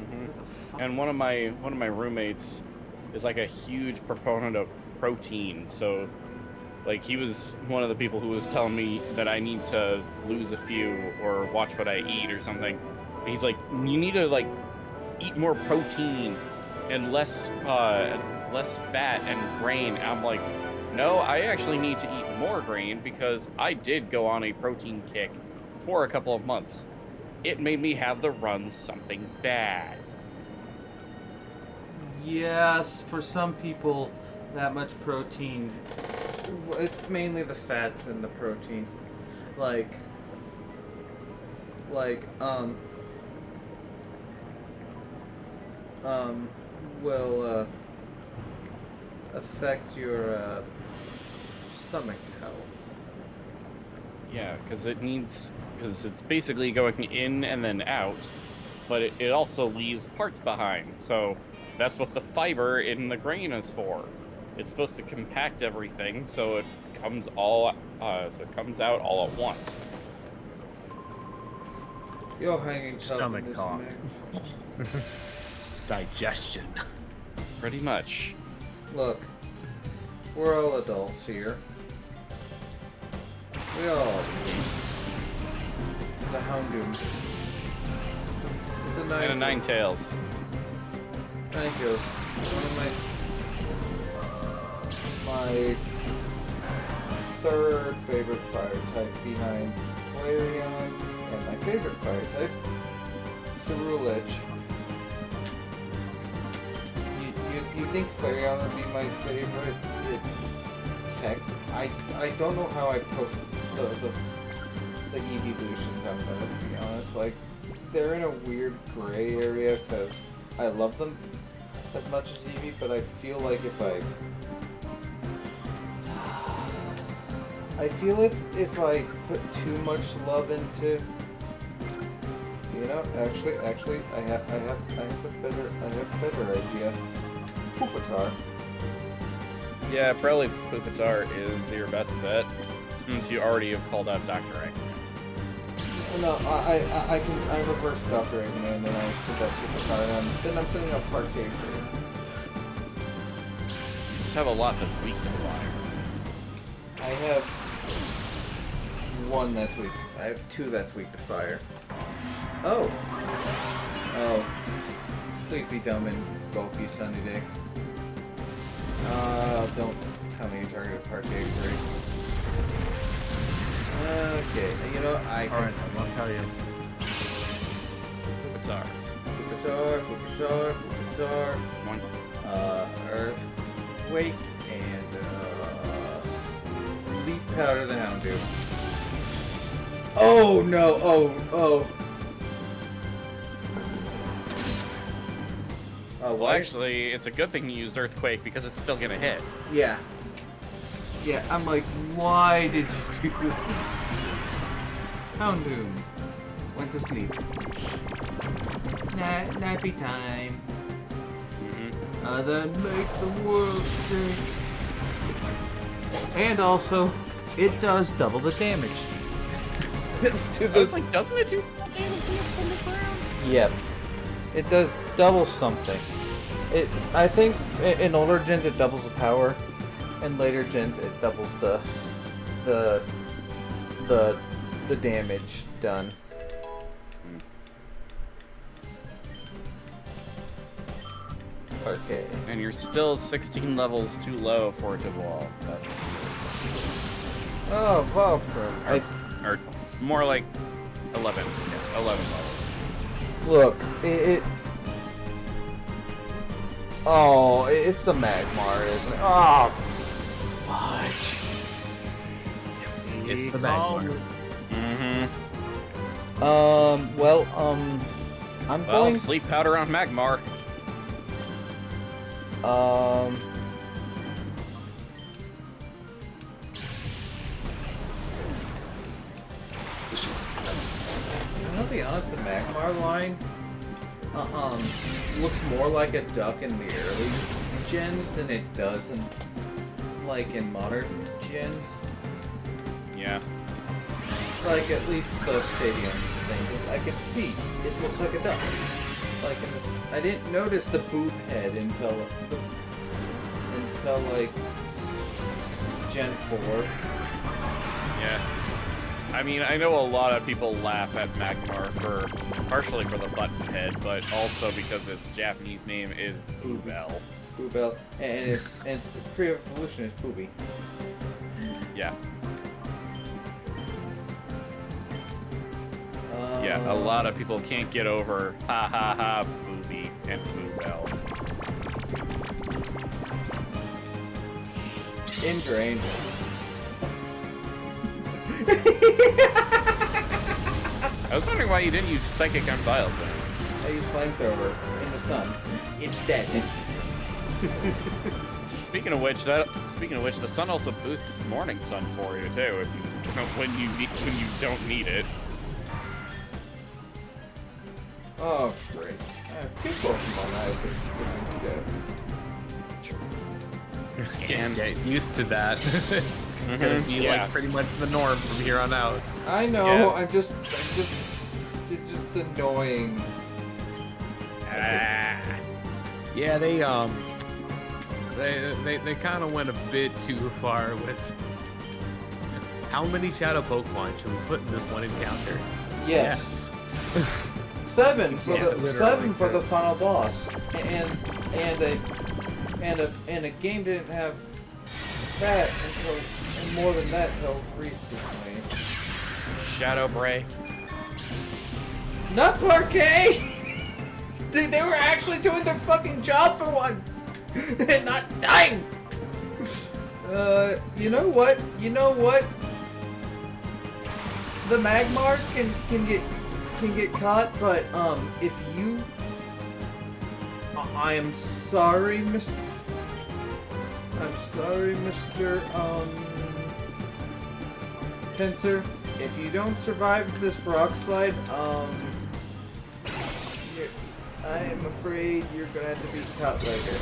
Mm-hmm. And one of my roommates is like a huge proponent of protein. So, like, he was one of the people who was telling me that I need to lose a few or watch what I eat or something. And he's like, you need to like eat more protein and less fat and grain. And I'm like, no, I actually need to eat more grain because I did go on a protein kick for a couple of months. It made me have the runs something bad. Yes, for some people, that much protein. It's mainly the fats in the protein. Will affect your stomach health. Yeah, because it's basically going in and then out, but it also leaves parts behind. So that's what the fiber in the grain is for. It's supposed to compact everything so it comes out all at once. You're hanging tough Stomach in this, talk. man. Digestion. Pretty much. Look, we're all adults here. We all. It's a Houndoom. It's a And a Ninetales. Ninetales. One of my third favorite fire type behind Flareon, and my favorite fire type, Ceruledge. You think Flareon would be my favorite tech? I don't know how I post the evolutions on them, to be honest. Like, they're in a weird gray area because I love them as much as Eevee, but I feel like if if I put too much love into, you know, actually, I have a better idea. Pupitar. Yeah, probably Pupitar is your best bet, since you already have called out Dr. Eggman. No, I reverse Dr. Eggman and then I set that Pupitar and then I'm setting up Parquet for you. You just have a lot that's weak to fire. I have one that's weak. I have two that's weak to fire. Oh. Oh. Please be dumb and both you sunny day. Don't tell me you targeted Parquet 3. Okay, you know, I can... Alright, I won't tell you. Pupitar. Pupitar. One. Earthquake and, Sleep Powder the Houndoom. Oh no, oh. Oh, Well, actually, it's a good thing you used Earthquake because it's still gonna hit. Yeah. Yeah, I'm like, why did you do that? Houndoom went to sleep. Nappy time. Then make the world shake. And also, it does double the damage. I was like, doesn't it do damage when it's on the ground? Yep. It does double something. I think in older gens it doubles the power. In later gens it doubles the damage done. Okay. And you're still 16 levels too low for it to wall. Oh, Valkyrie. Or more like 11. Yeah, 11 levels. Look, it's the Magmar, isn't it? Oh, fudge. It's the Magmar. I'm Well, going... sleep powder on Magmar. I'll be honest, the Magmar line, looks more like a duck in the early gens than it does in, like, in modern gens. Yeah. Like, at least the stadium thing, 'cause I can see it looks like a duck. Like, I didn't notice the boob head until like, Gen 4. Yeah. I mean, I know a lot of people laugh at Magmar partially for the button head, but also because its Japanese name is Boobel. Boobel, and its pre-evolution is Booby. Yeah. Yeah, a lot of people can't get over ha ha ha Booby and Boobel. Indrain. I was wondering why you didn't use Psychic on Biogen. I use Flamethrower in the sun. It's dead. Speaking of which, the sun also boosts Morning Sun for you too, if you when you don't need it. Oh, great. I have two Pokemon I have to Can't get used to that. It's gonna be like pretty much the norm from here on out. I know, Yeah. it's just annoying. Yeah, they kind of went a bit too far with how many shadow Pokemon should we put in this one encounter? Yes. 7 for the final boss, and a game didn't have that until, and more than that until recently. Shadow Break. Not Parquet! Dude, they were actually doing their fucking job for once! And not dying! You know what? the Magmar can get caught, but if you, I am sorry, Mr. Pincer. If you don't survive this rock slide, I am afraid you're gonna have to be caught later.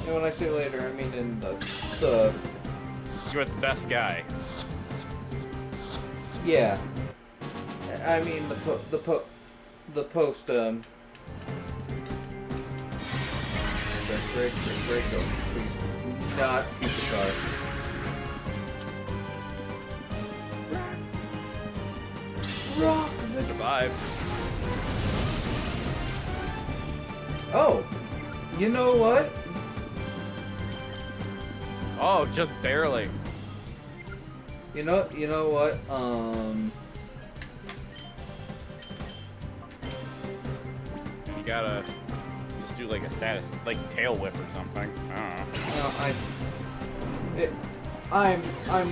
And when I say later, I mean in the You're the best guy. yeah. I mean the post break, please not beat the car. Rock. Survive. Oh, you know what? Oh, just barely. You know what? You gotta just do like a status, like tail whip or something. I don't know. No, I'm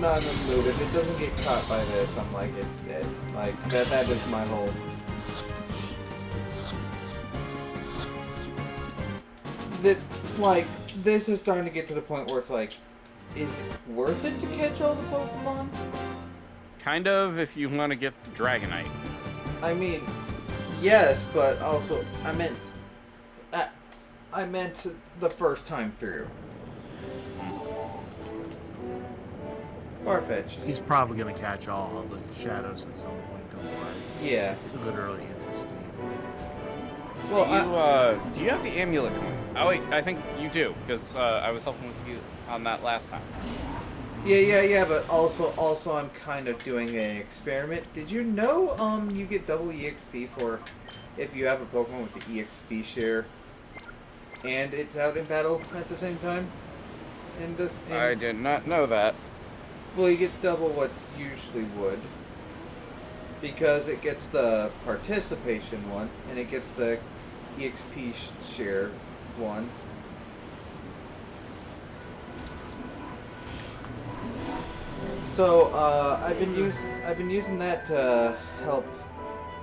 not in the mood. If it doesn't get caught by this, I'm like, it's dead. Like, that is my whole... this is starting to get to the point where it's like, is it worth it to catch all the Pokemon? Kind of, if you want to get the Dragonite. I mean, yes, but also, I meant the first time through. Far-fetched. He's probably gonna catch all of the shadows at some point. Don't worry. Yeah. It's literally in his name. Well, do you have the amulet coin? Oh wait, I think you do, because I was helping with you on that last time. Yeah, but also I'm kind of doing an experiment. Did you know you get double EXP for if you have a Pokemon with the EXP share and it's out in battle at the same time? I did not know that. Well, you get double what you usually would. Because it gets the participation one, and it gets the EXP share one. So I've been using that to help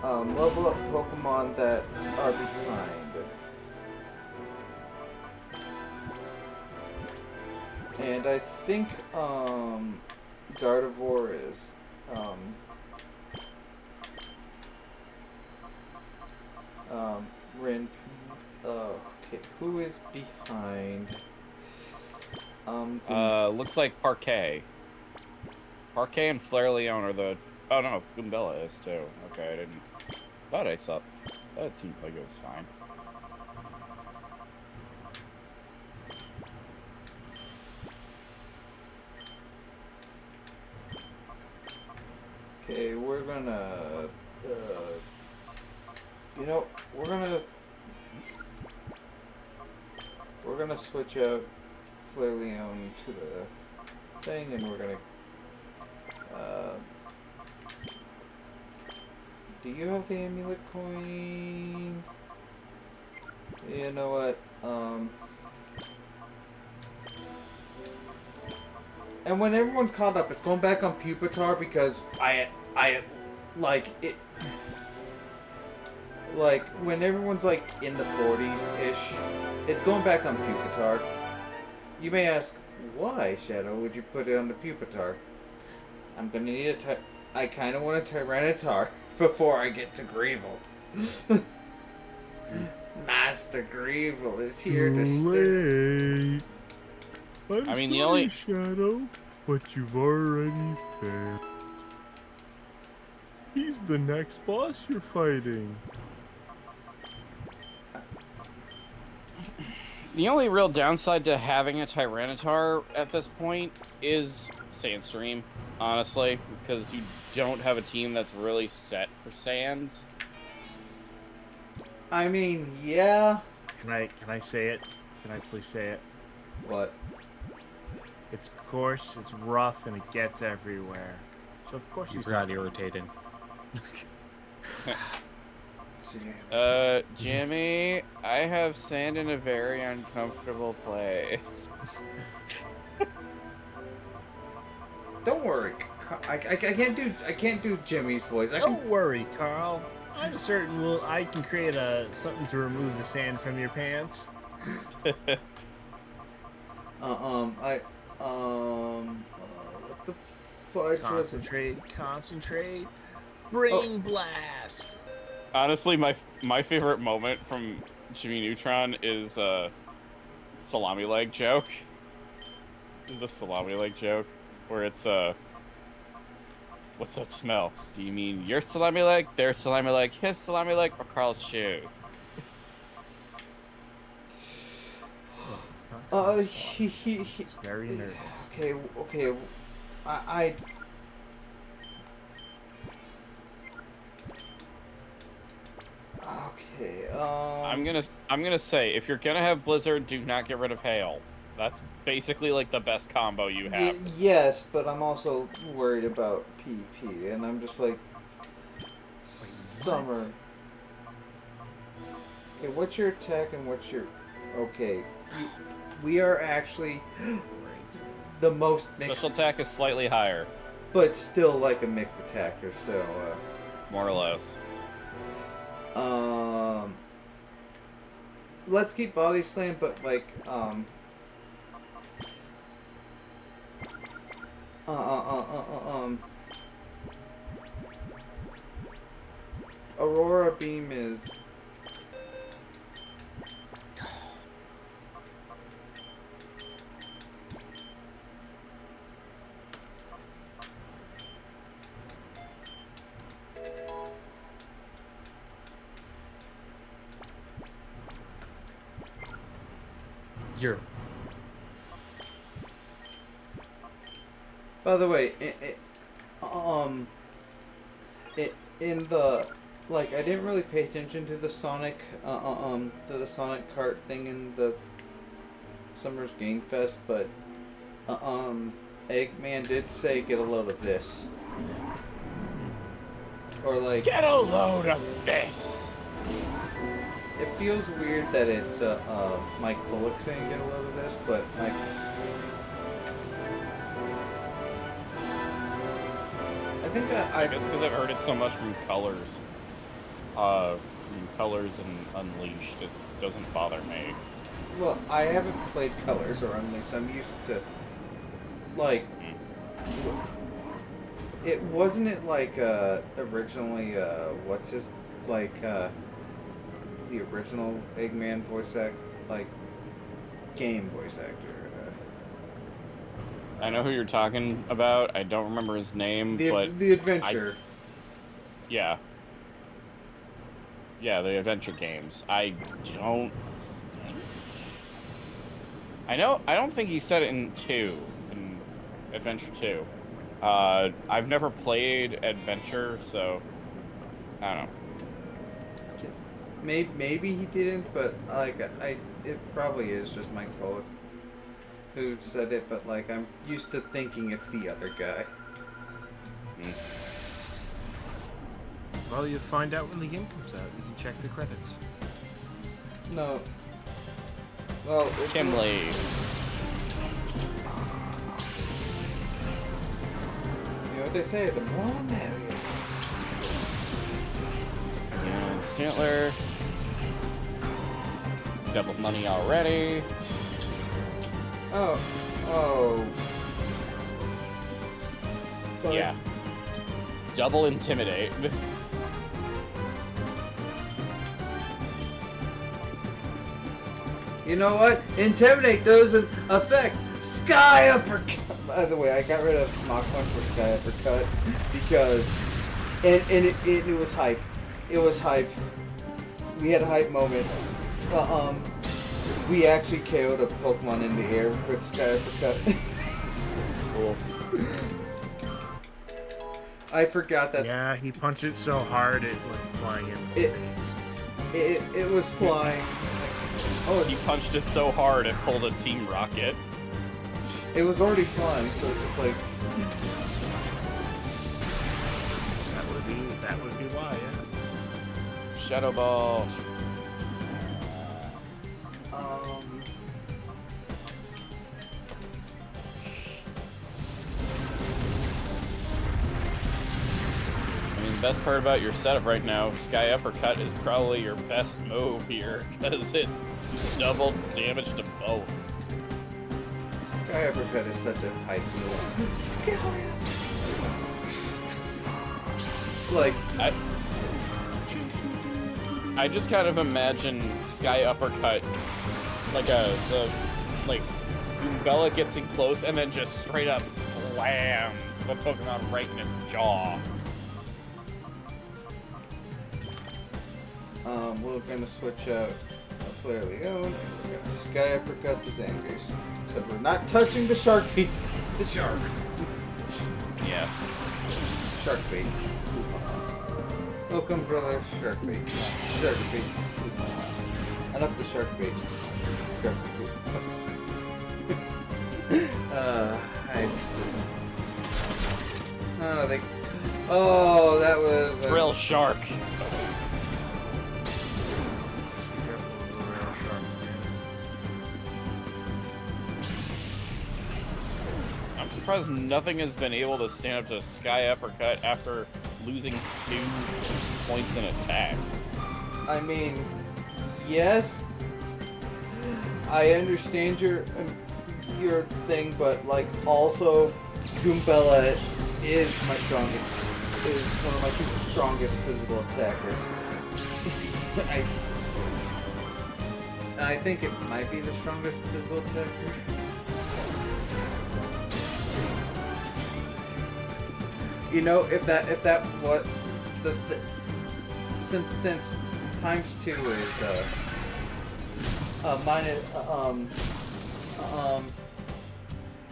level up Pokemon that are behind. And I think Gardevoir is Rin. Okay, who is behind? Looks like Parquet. Parquet and Flareon are the... Oh no, Goombella is too. Okay, I didn't... Thought I saw... That seemed like it was fine. Okay, we're gonna... we're gonna switch out Flareon to the thing, and we're gonna... do you have the amulet coin? You know what? And when everyone's caught up, it's going back on Pupitar because I like it. Like when everyone's like in the 40s-ish, it's going back on Pupitar. You may ask, why, Shadow, would you put it on the Pupitar? I'm gonna need I kind of want a Tyranitar before I get to Greevil. Master Greevil is here to stay. I'm I mean, sorry, the only... Shadow, but you've already failed. He's the next boss you're fighting. The only real downside to having a Tyranitar at this point is Sandstream, honestly, because you don't have a team that's really set for sand. I mean, yeah. Can I say it? Can I please say it? What? It's coarse, it's rough, and it gets everywhere. So of course You he's got not. irritated. Jimmy, I have sand in a very uncomfortable place. Don't worry, I can't do Jimmy's voice. I can. Don't worry, Carl. I'm certain I can create something to remove the sand from your pants. What the fudge was it? Concentrate. Brain blast. Honestly, my favorite moment from Jimmy Neutron is salami leg joke. The salami leg joke, where it's what's that smell? Do you mean your salami leg, their salami leg, his salami leg, or Carl's shoes? It's not He's very nervous. Okay, I okay, I'm gonna say, if you're gonna have Blizzard, do not get rid of Hail. That's basically like the best combo you have. Yes, but I'm also worried about PP, and I'm just like, Summer. Okay, what's your attack and what's your... Okay, we are actually the most mixed... Special attack is slightly higher. But still like a mixed attacker, so... More or less. Let's keep body slam, but like, Aurora Beam is... You're By the way, in the, like, I didn't really pay attention to the Sonic, to the Sonic cart thing in the Summer's Game Fest, but, Eggman did say get a load of this. Or like... Get a load of this! It feels weird that it's, Mike Bullock saying get a load of this, but, like... I think I guess because I've heard it so much from Colors. From Colors and Unleashed, it doesn't bother me. Well, I haven't played Colors or Unleashed. I'm used to, like, it wasn't it like originally what's his like the original Eggman voice act like game voice actor. I know who you're talking about. I don't remember his name, but the adventure. Yeah. Yeah, the adventure games. I don't think he said it in 2, in Adventure 2. I've never played Adventure, so I don't know. Maybe he didn't, but like it probably is just Mike Bullock who said it, but like I'm used to thinking it's the other guy. Well, you'll find out when the game comes out. You can check the credits. No. Well, Kim Lee. You know what they say, the more the merrier. And Stantler. Double money already. Oh. Sorry. Yeah. Double intimidate. You know what? Intimidate those in effect. Sky uppercut. By the way, I got rid of Mach Punch for Sky uppercut because, and it was hype. It was hype. We had a hype moment. We actually KO'd a Pokemon in the air with Sky uppercut. Cool. I forgot that. Yeah, he punched it so hard it went flying in space. It was flying. Oh, He punched it so hard it pulled a Team Rocket. it was already flying, so it's just like. That would be why, yeah. Shadow Ball. best part about your setup right now, Sky Uppercut is probably your best move here, because it doubled damage to both. Sky Uppercut is such a hype move. Sky Like, I just kind of imagine Sky Uppercut like like Goombella gets in close and then just straight up slams the Pokemon right in its jaw. We're gonna switch out a Flare Leone and we're gonna Sky Uppercut the Zangoose. Because we're not touching the Shark Feet. The shark. Yeah. Shark Feet. Welcome, brother. Shark Feet. Shark Feet. Enough the Shark Feet. Shark Feet. Oh, that was Real shark. I'm surprised nothing has been able to stand up to Sky Uppercut after losing 2 points in attack. I mean, yes, I understand your thing, but like also, Goombella is one of my 2 strongest physical attackers. I think it might be the strongest physical attacker. You know, if that what the since times 2 is minus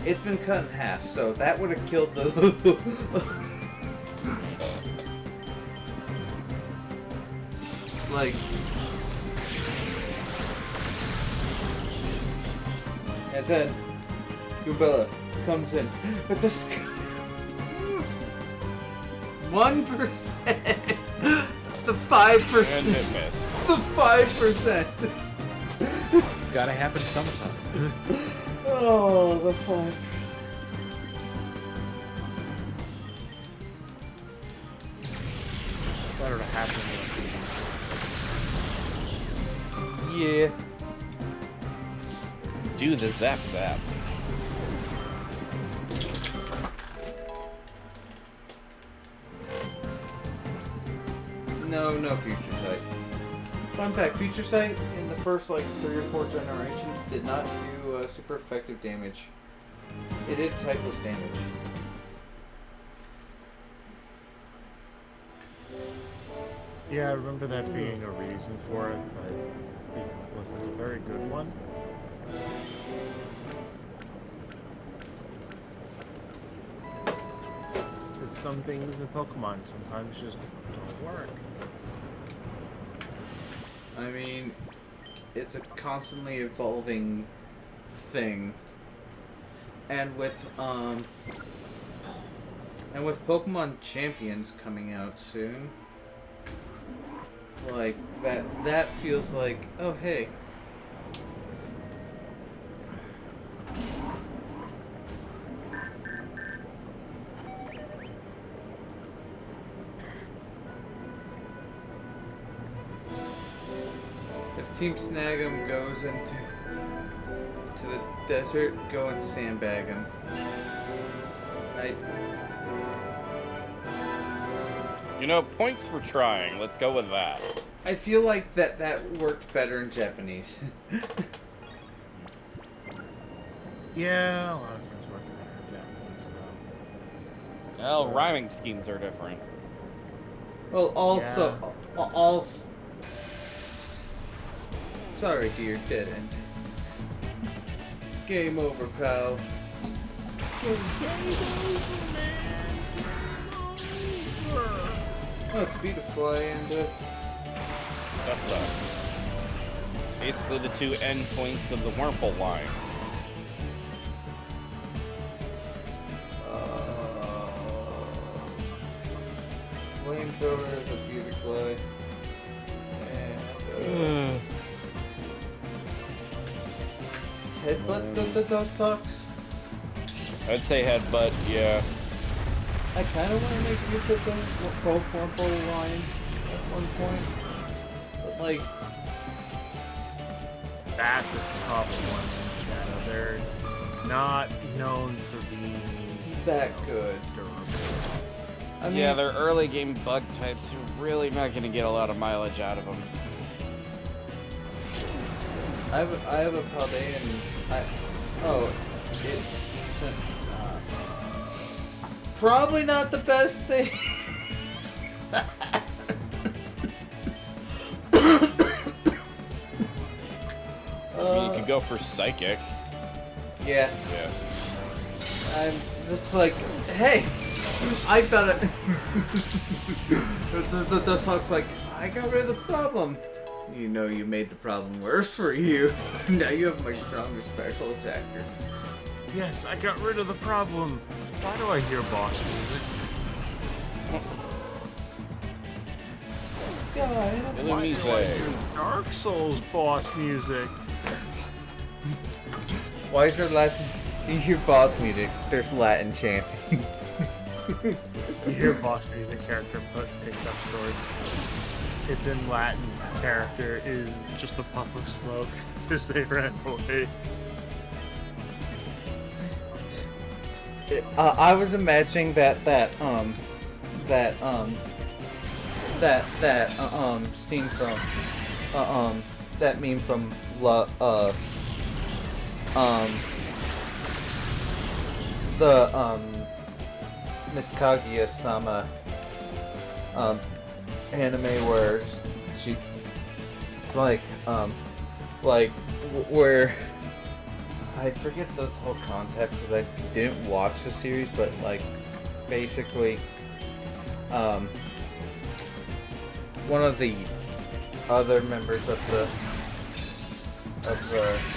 it's been cut in half, so that would have killed the like. And then Goombella comes in with the 1%. The 5%. And it missed. The 5%. Gotta happen sometime. Oh, the 5%. Better to happen. Yeah. Do the zap zap. No Future Sight. Fun fact, Future Sight in the first like 3 or 4 generations did not do super effective damage. It did typeless damage. Yeah, I remember that being a reason for it, but it wasn't a very good one. Because some things in Pokemon sometimes just don't work. I mean, it's a constantly evolving thing. And with Pokemon Champions coming out soon, like that feels like, oh hey. If Team Snag'em goes into the desert, go and sandbag him. You know, points for trying. Let's go with that. I feel like that worked better in Japanese. Yeah, a lot of things work better in Japanese, though. Well, rhyming schemes are different. Well, also, sorry, dear, dead end. Game over, pal. Game over, man. Oh, it's beautiful, and That's us. Basically the 2 endpoints of the Wurmple line. Flamethrower is a beautiful. And headbutt the Dust Talks. I'd say headbutt, yeah. I kind of want to make use of the both Wumpo lines at one point, but like, That's a tough one, Shadow. They're not known for being that good. durable. I mean, Yeah, their early game bug types are really not going to get a lot of mileage out of them. I have a Paldean. It's probably not the best thing. I mean, you could go for psychic. Yeah, Yeah. I'm just like, hey, I got it. The song's like, I got rid of the problem. You know you made the problem worse for you. Now you have my strongest special attacker. Yes, I got rid of the problem. Why do I hear boss music? God, Let Why me do I say. hear Dark Souls boss music? why is there Latin? You hear boss music, there's Latin chanting. You hear boss music, character picks up swords. It's in Latin. Character is just a puff of smoke as they ran away. I was imagining that scene from that meme from the Miss Kaguya-sama anime where it's like where I forget the whole context because I didn't watch the series, but like basically one of the other members of the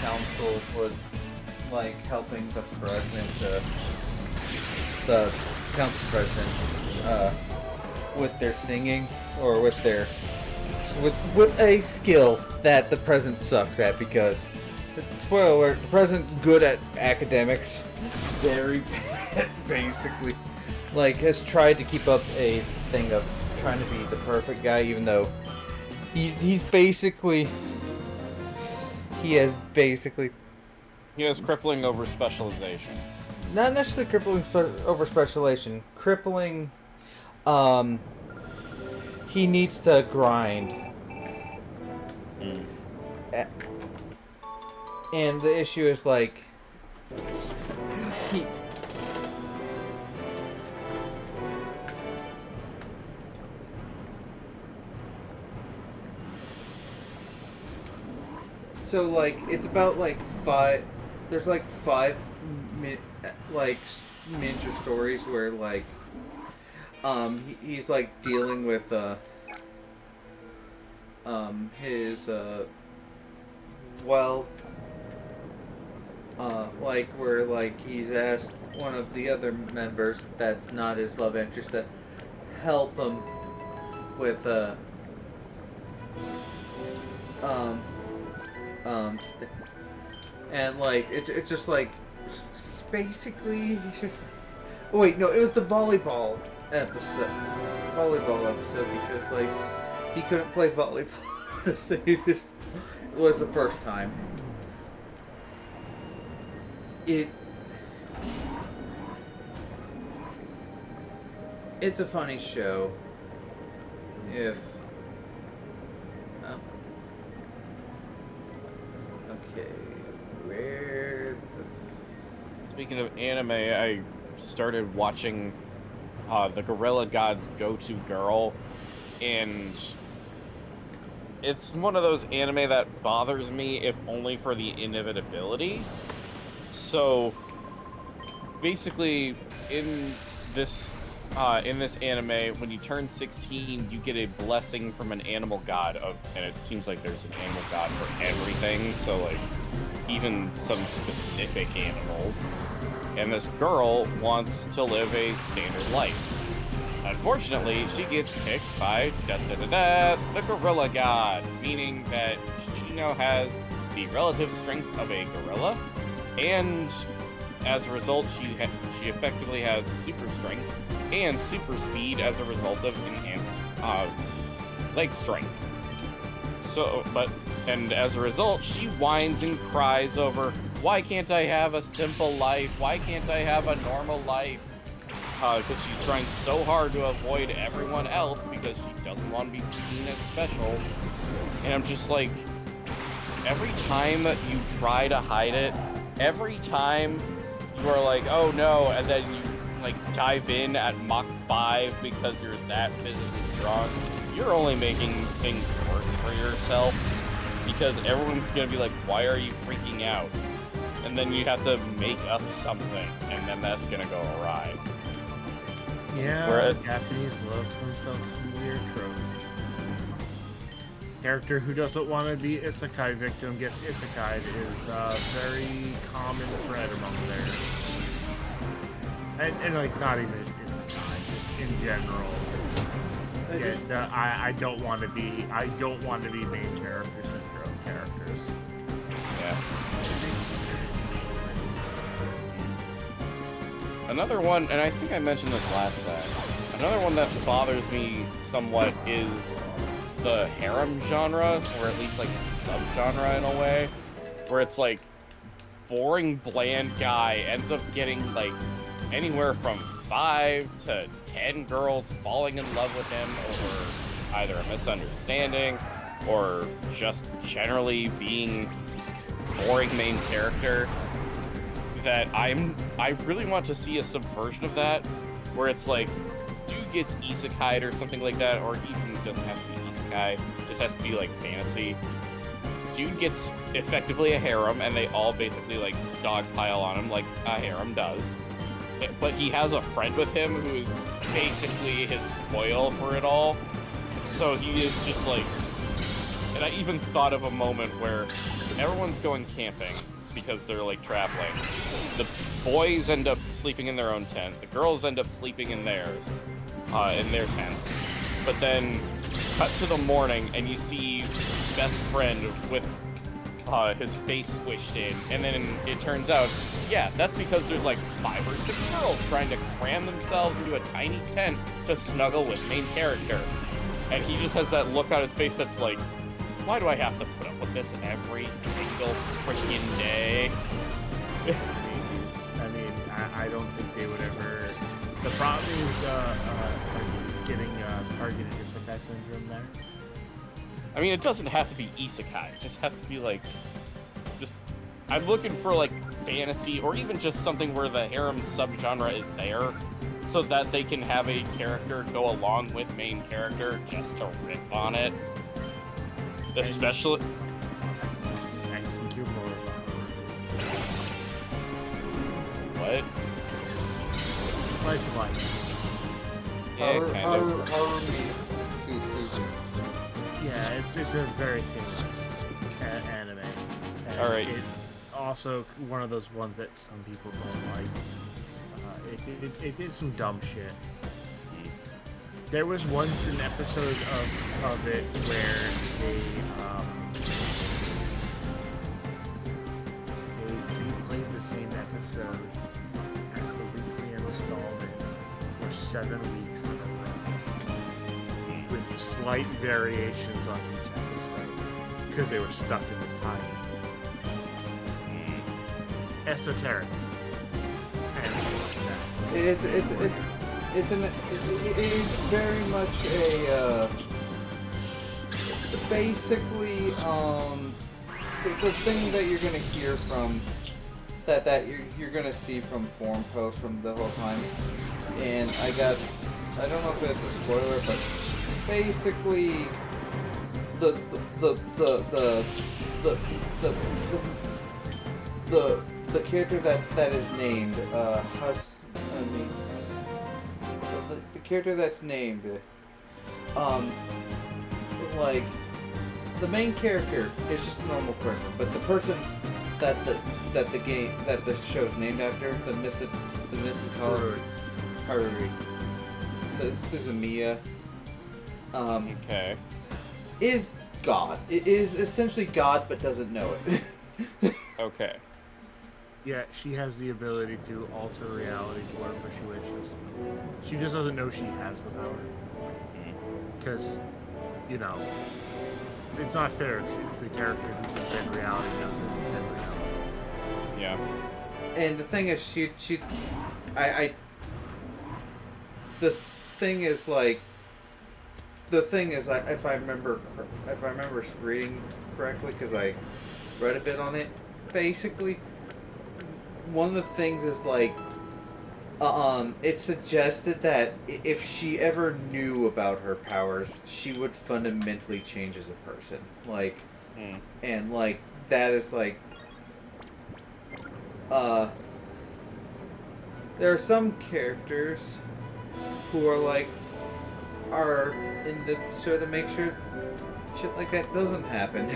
council was like helping the president the council president with their singing or with their with a skill that the president sucks at because spoiler alert, the president's good at academics, very bad basically, like has tried to keep up a thing of trying to be the perfect guy even though he's basically he has crippling over specialization. not necessarily crippling over specialization, crippling he needs to grind. And the issue is like he so like it's about like there's like five ninja stories where like he's like dealing with his like where like he's asked one of the other members that's not his love interest to help him with and like it's just like basically he's just oh wait no it was the volleyball episode because like he couldn't play volleyball to save his it was the first time it's a funny show if okay where the Speaking of anime, I started watching the Gorilla God's Go-To Girl, and it's one of those anime that bothers me, if only for the inevitability. So, basically, in this anime, when you turn 16, you get a blessing from an animal god and it seems like there's an animal god for everything. So, like, even some specific animals. And this girl wants to live a standard life. Unfortunately, she gets picked by the gorilla god, meaning that she now has the relative strength of a gorilla, and as a result, she effectively has super strength and super speed as a result of enhanced leg strength. And as a result, she whines and cries over, why can't I have a simple life? Why can't I have a normal life? Because she's trying so hard to avoid everyone else because she doesn't want to be seen as special. And I'm just like, every time you try to hide it, every time you are like, oh no, and then you like dive in at Mach 5 because you're that physically strong, you're only making things worse for yourself because everyone's gonna be like, why are you freaking out? And then you have to make up something, and then that's gonna go awry. Yeah, Whereas- Japanese love themselves some weird tropes. Character who doesn't want to be isekai victim gets isekai'd is a very common thread among theirs. And like, not even isekai, in general. I don't want to be main character syndrome characters. Yeah. Another one, and I think I mentioned this last time, another one that bothers me somewhat is the harem genre, or at least like subgenre in a way, where it's like boring, bland guy ends up getting like anywhere from 5 to 10 girls falling in love with him over either a misunderstanding or just generally being boring main character. That I really want to see a subversion of that, where it's like, dude gets isekai'd or something like that, or even doesn't have to be isekai, just has to be like fantasy. Dude gets effectively a harem, and they all basically like dogpile on him like a harem does. But he has a friend with him who is basically his foil for it all. So he is just like, and I even thought of a moment where everyone's going camping because they're like traveling. The boys end up sleeping in their own tent. The girls end up sleeping in theirs, in their tents. But then cut to the morning and you see best friend with his face squished in, and then it turns out, yeah, that's because there's like 5 or 6 girls trying to cram themselves into a tiny tent to snuggle with main character. And he just has that look on his face that's like, why do I have to put up with this every single freaking day? I don't think they would ever. The problem is getting targeted isekai syndrome there. I mean, it doesn't have to be isekai. It just has to be like, I'm looking for like fantasy, or even just something where the harem subgenre is there, so that they can have a character go along with main character just to riff on it. Especially. I think you're more of What? Slice of life. Yeah, kind of. Suzuki. Yeah, it's a very famous anime. And All right. It's also one of those ones that some people don't like. It did some dumb shit. There was once an episode of it where they replayed the same episode as the weekly installment for 7 weeks in a row, with slight variations on each episode because they were stuck in the time. Esoteric. And It is very much a basically the thing that you're gonna hear from that you're gonna see from forum posts from the whole time, and I don't know if it's a spoiler, but basically the character that is named the character that's named, like, the main character is just a normal person, but the person that the show's named after, the missing color, Haruri, Suzumiya, Okay. is God. It is essentially God, but doesn't know it. Okay. Yeah, she has the ability to alter reality to whatever she wishes. She just doesn't know she has the power. Because, you know, it's not fair if the character who can bend reality knows that can bend reality. Yeah. And the thing is, I the thing is like, if I remember reading correctly, because I read a bit on it, basically, one of the things is like, it suggested that if she ever knew about her powers, she would fundamentally change as a person. Like, and like that is like, there are some characters who are in the show to make sure shit like that doesn't happen.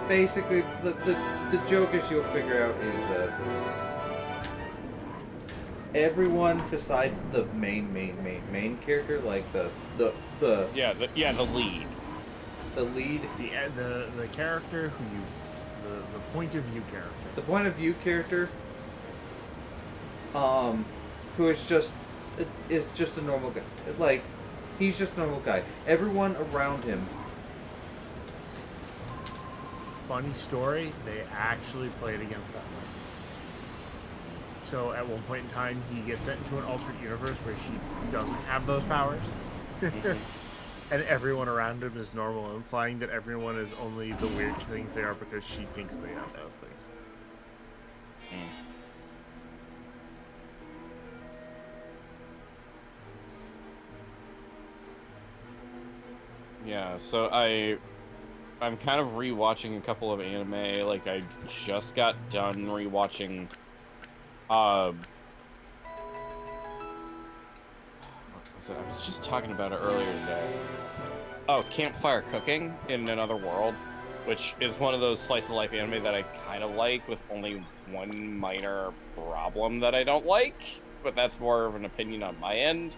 Basically, the joke, as you'll figure out, is that everyone besides the main character, like the the lead. The lead, the character who you, the point of view character. The point of view character, who is just a normal guy. Like, he's just a normal guy. Everyone around him. Funny story, they actually played against that once. So at one point in time, he gets sent into an alternate universe where she doesn't have those powers. And everyone around him is normal, implying that everyone is only the weird things they are because she thinks they have those things. Yeah, so I'm kind of rewatching a couple of anime. Like, I just got done rewatching what was it? I was just talking about it earlier today. Oh, Campfire Cooking in Another World, which is one of those slice of life anime that I kind of like, with only one minor problem that I don't like, but that's more of an opinion on my end.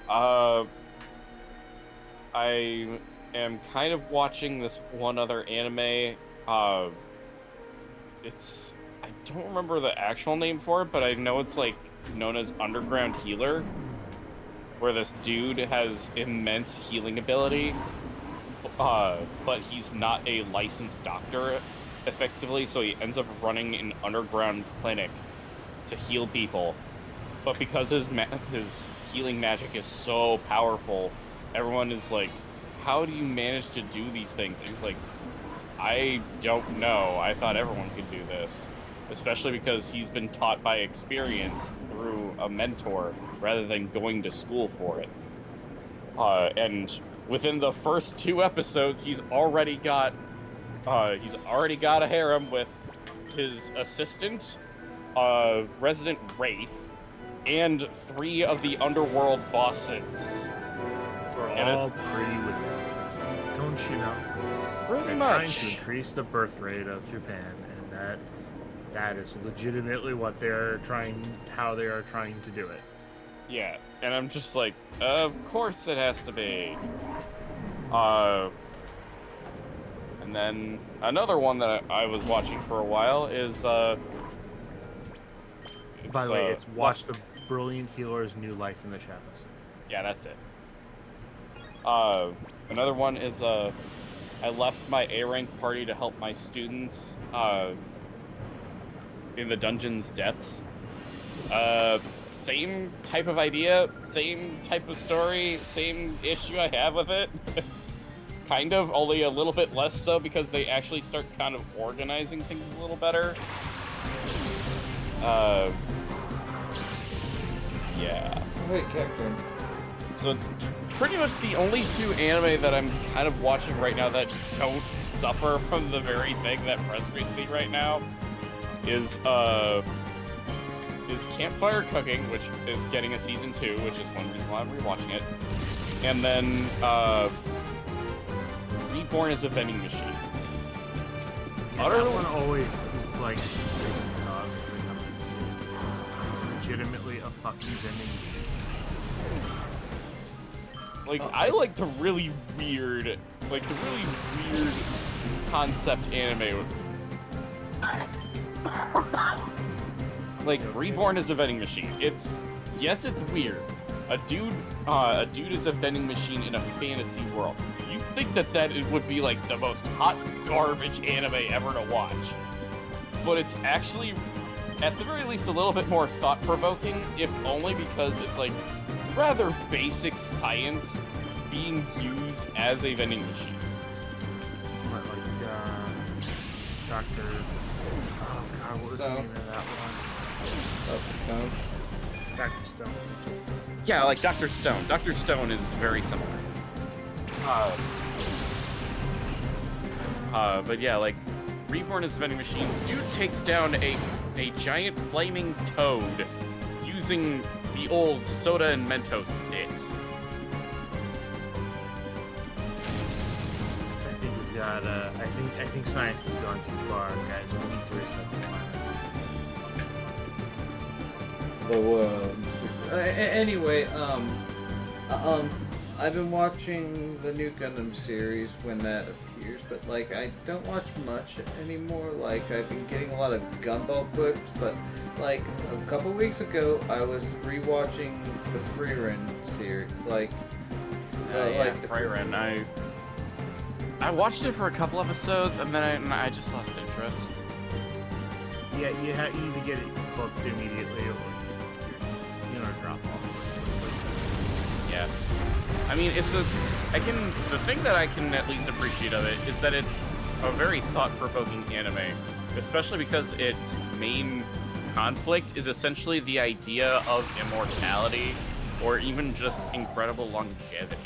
I am kind of watching this one other anime. It's, I don't remember the actual name for it, but I know it's like known as Underground Healer, where this dude has immense healing ability, but he's not a licensed doctor, effectively, so he ends up running an underground clinic to heal people. But because his healing magic is so powerful, everyone is like, how do you manage to do these things? And he's like, I don't know. I thought everyone could do this. Especially because he's been taught by experience through a mentor rather than going to school for it. And within the first 2 episodes, he's already got a harem with his assistant, resident wraith, and 3 of the underworld bosses. We're all pretty witnesses, don't you know? Pretty They're much. trying to increase the birth rate of Japan, and that is legitimately how they are trying to do it. Yeah, and I'm just like, of course it has to be. And then another one that I was watching for a while is By the way, it's Watch the Brilliant Healer's New Life in the Shadows. Yeah, that's it. Another one is I left my A-rank party to help my students in the dungeon's deaths. Same type of idea, same type of story, same issue I have with it. Kind of, only a little bit less so because they actually start kind of organizing things a little better. Yeah. Wait, Captain. So it's pretty much the only 2 anime that I'm kind of watching right now that don't suffer from the very thing that frustrates me right now. Is Campfire Cooking, which is getting a season 2, which is one reason why I'm rewatching it. And then Reborn as a Vending Machine. Yeah, that one always is like, it's legitimately a fucking vending machine. Like, I like the really weird concept anime. Like, Reborn is a vending machine. Yes, it's weird. A dude is a vending machine in a fantasy world. You'd think that it would be like the most hot garbage anime ever to watch. But it's actually, at the very least, a little bit more thought-provoking, if only because it's like rather basic science being used as a vending machine. What, like, Dr. Oh god, what was the name of that one? Stone. Dr. Stone. Yeah, like Dr. Stone. Dr. Stone is very similar. But yeah, like, Reborn is a vending machine. Dude takes down a giant flaming toad using the old soda and Mentos bits. I think we've got, I think science has gone too far, guys. We need to reset the planet. The world. Anyway, I've been watching the new Gundam series when that appears, but like I don't watch much anymore. Like I've been getting a lot of Gumball clips, but like a couple weeks ago I was rewatching the Freerun series. Like, Yeah, Freerun. I watched it for a couple episodes and then I just lost interest. Yeah, you either get it hooked immediately or you're gonna drop off. Yeah. I mean, the thing that I can at least appreciate of it is that it's a very thought-provoking anime, especially because its main conflict is essentially the idea of immortality or even just incredible longevity.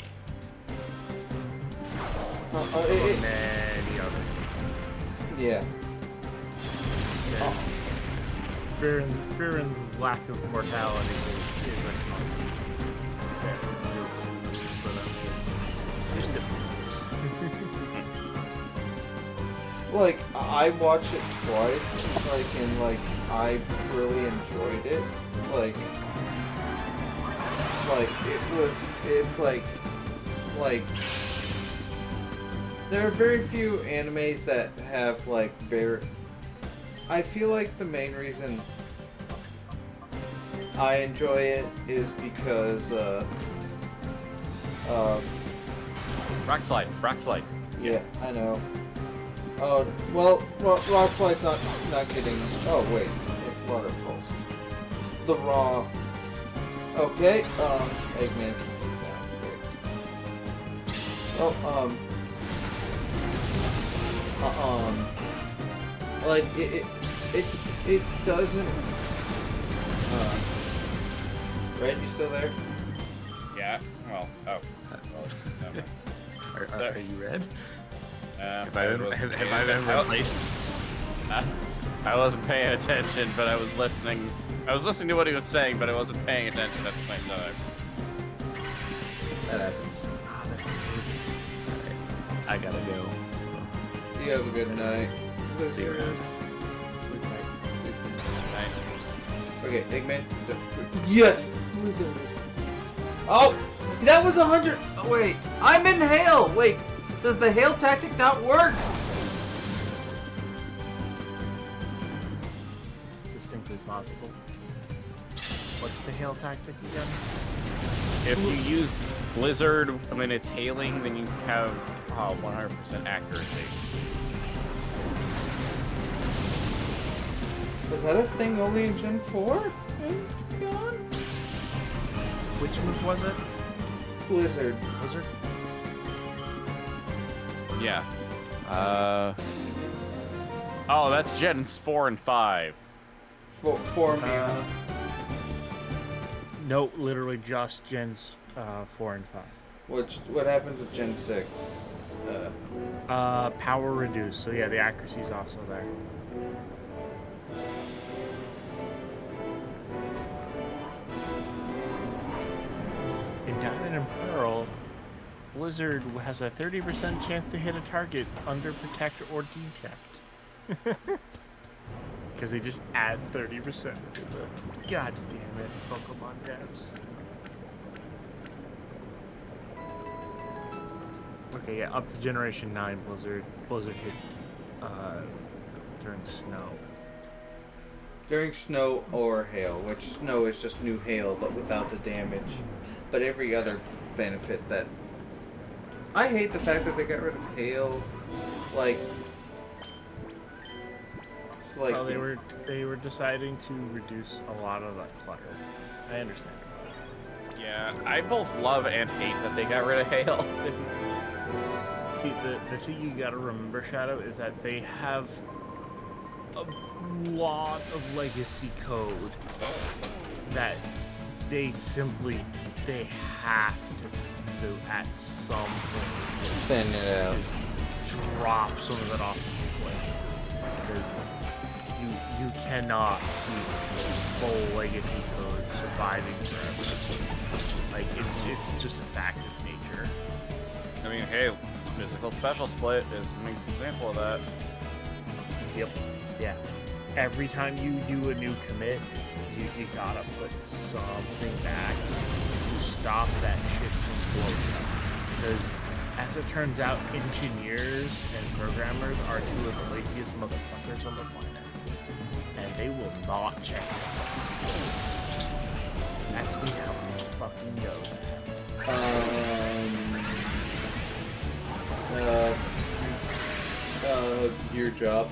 Many other things. yeah. Farron's lack of mortality is a constant. There's difference. Like I watched it twice, like and like I really enjoyed it. Like it's like there are very few animes that have like I feel like the main reason I enjoy it is because Rock slide. yeah, I know. Oh, well, Rock Slide's not getting... Oh, wait. It's Water Pulse. The Raw... Okay, Eggman's confused now. Great. Like, it doesn't... Red, you still there? Yeah? Well, oh. Never. Are you red? Have I I been replaced? I wasn't paying attention, but I was listening. I was listening to what he was saying, but I wasn't paying attention at the same time. That happens. Ah, that's amazing. I gotta go. You have a good night. See you around. Sleep tight. Okay, Eggman. Yes! Blizzard. Oh! That was 100! Oh, wait. I'm in hail! Wait, does the hail tactic not work? Distinctly possible. What's the hail tactic again? If you use Blizzard when it's hailing, then you have 100% accuracy. Was that a thing only in Gen 4? And beyond? Which move was it? Blizzard. Blizzard? Yeah. Oh, that's Gens 4 and 5. For me. No, literally just Gens 4 and 5. What happens with Gen 6? Power reduced, so yeah, the accuracy's also there. In Diamond and Pearl, Blizzard has a 30% chance to hit a target under Protect or Detect. Because they just add 30% to the... God damn it, Pokemon devs. Okay, yeah, up to Generation 9, Blizzard hit during snow. During snow or hail, which snow is just new hail, but without the damage. But every other benefit that... I hate the fact that they got rid of hail. Like... It's like... Well, they were deciding to reduce a lot of that clutter. I understand. Yeah, I both love and hate that they got rid of hail. See, the thing you gotta remember, Shadow, is that they have a lot of legacy code that they have to at some point Thin it out. drop some of it off the cliff, because you cannot keep full legacy code surviving forever. Like it's just a fact of nature. I mean, hey, physical special split is an example of that. Yep. Yeah. Every time you do a new commit, you gotta put something back to stop that shit from blowing up. Because as it turns out, engineers and programmers are two of the laziest motherfuckers on the planet. And they will not check it. Ask me how I fucking know that. Your job.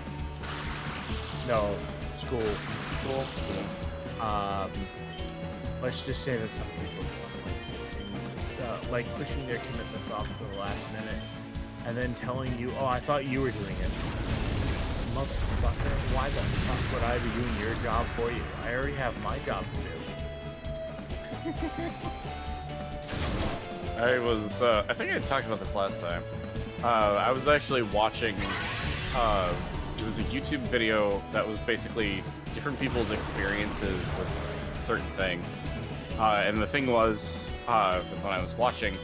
No, school. Let's just say that some people like pushing their commitments off to the last minute, and then telling you, "Oh, I thought you were doing it." Motherfucker, why the fuck would I be doing your job for you? I already have my job to do. I think I talked about this last time. I was actually watching, it was a YouTube video that was basically different people's experiences with certain things. And the thing was, when I was watching,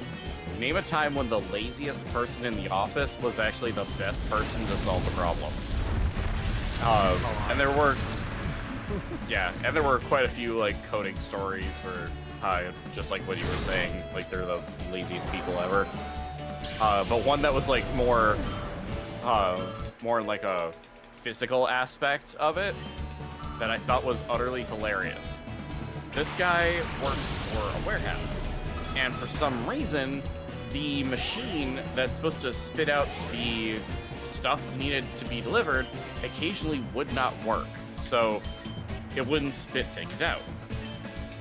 name a time when the laziest person in the office was actually the best person to solve the problem. And there were, yeah, and there were quite a few like coding stories where, just like what you were saying, like they're the laziest people ever. But one that was like more like a physical aspect of it that I thought was utterly hilarious. This guy worked for a warehouse, and for some reason, the machine that's supposed to spit out the stuff needed to be delivered occasionally would not work, so it wouldn't spit things out.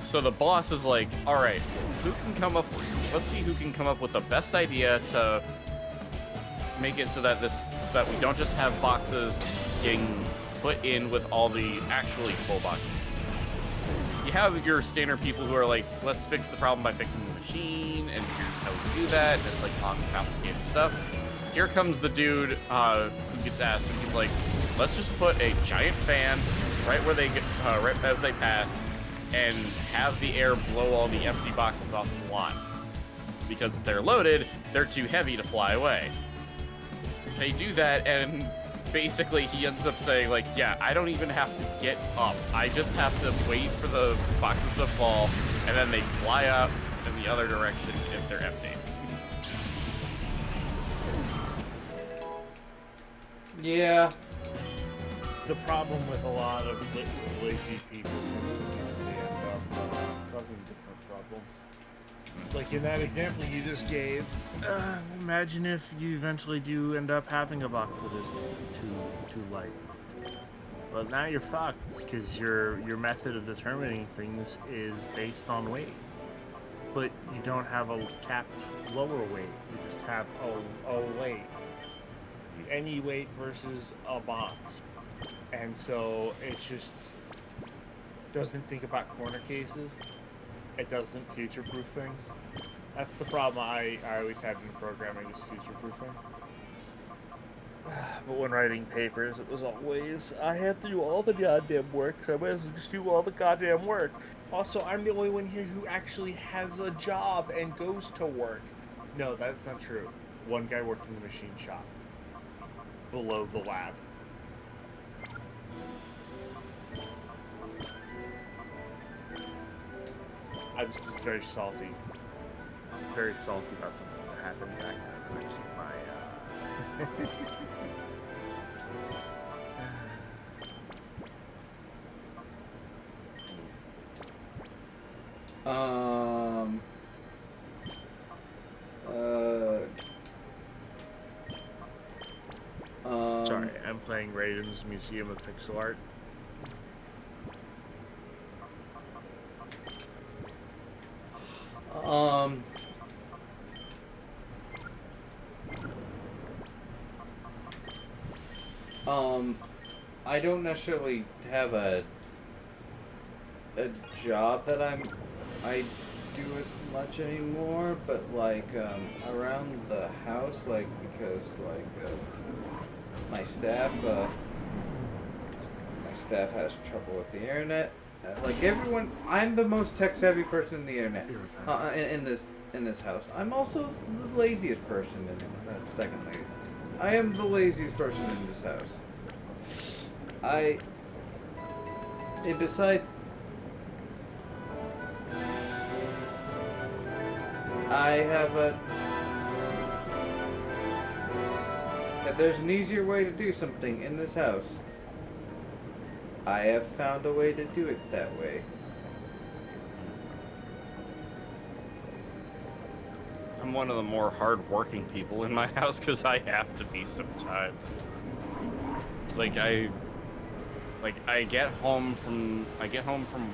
So the boss is like, all right, let's see who can come up with the best idea to make it so that we don't just have boxes getting put in with all the actually full boxes. You have your standard people who are like, let's fix the problem by fixing the machine, and here's how we do that, and it's like complicated stuff. Here comes the dude who gets asked, and he's like, let's just put a giant fan right where they get, right as they pass, and have the air blow all the empty boxes off the lot. Because if they're loaded, they're too heavy to fly away. They do that, and basically he ends up saying, like, yeah, I don't even have to get up. I just have to wait for the boxes to fall, and then they fly up in the other direction if they're empty. Yeah. The problem with a lot of lazy people is they end up causing different problems. Like in that example you just gave, imagine if you eventually do end up having a box that is too light. Well, now you're fucked because your method of determining things is based on weight. But you don't have a capped lower weight. You just have a weight. Any weight versus a box. And so it just doesn't think about corner cases. It doesn't future-proof things. That's the problem I always had in programming, is future-proofing. But when writing papers, it was always, I have to do all the goddamn work, so I might as well just do all the goddamn work. Also, I'm the only one here who actually has a job and goes to work. No, that's not true. One guy worked in the machine shop. Below the lab. I'm just very salty. Very salty about something that happened back then. I'm gonna keep my Sorry, I'm playing Raiden's Museum of Pixel Art. I don't necessarily have a job that I do as much anymore, but like around the house, like because like my staff has trouble with the internet. Like everyone, I'm the most tech savvy person in the internet in this house. I'm also the laziest person in that second lady. I am the laziest person in this house. And besides, I have if there's an easier way to do something in this house, I have found a way to do it that way. I'm one of the more hard-working people in my house because I have to be sometimes. It's like I get home from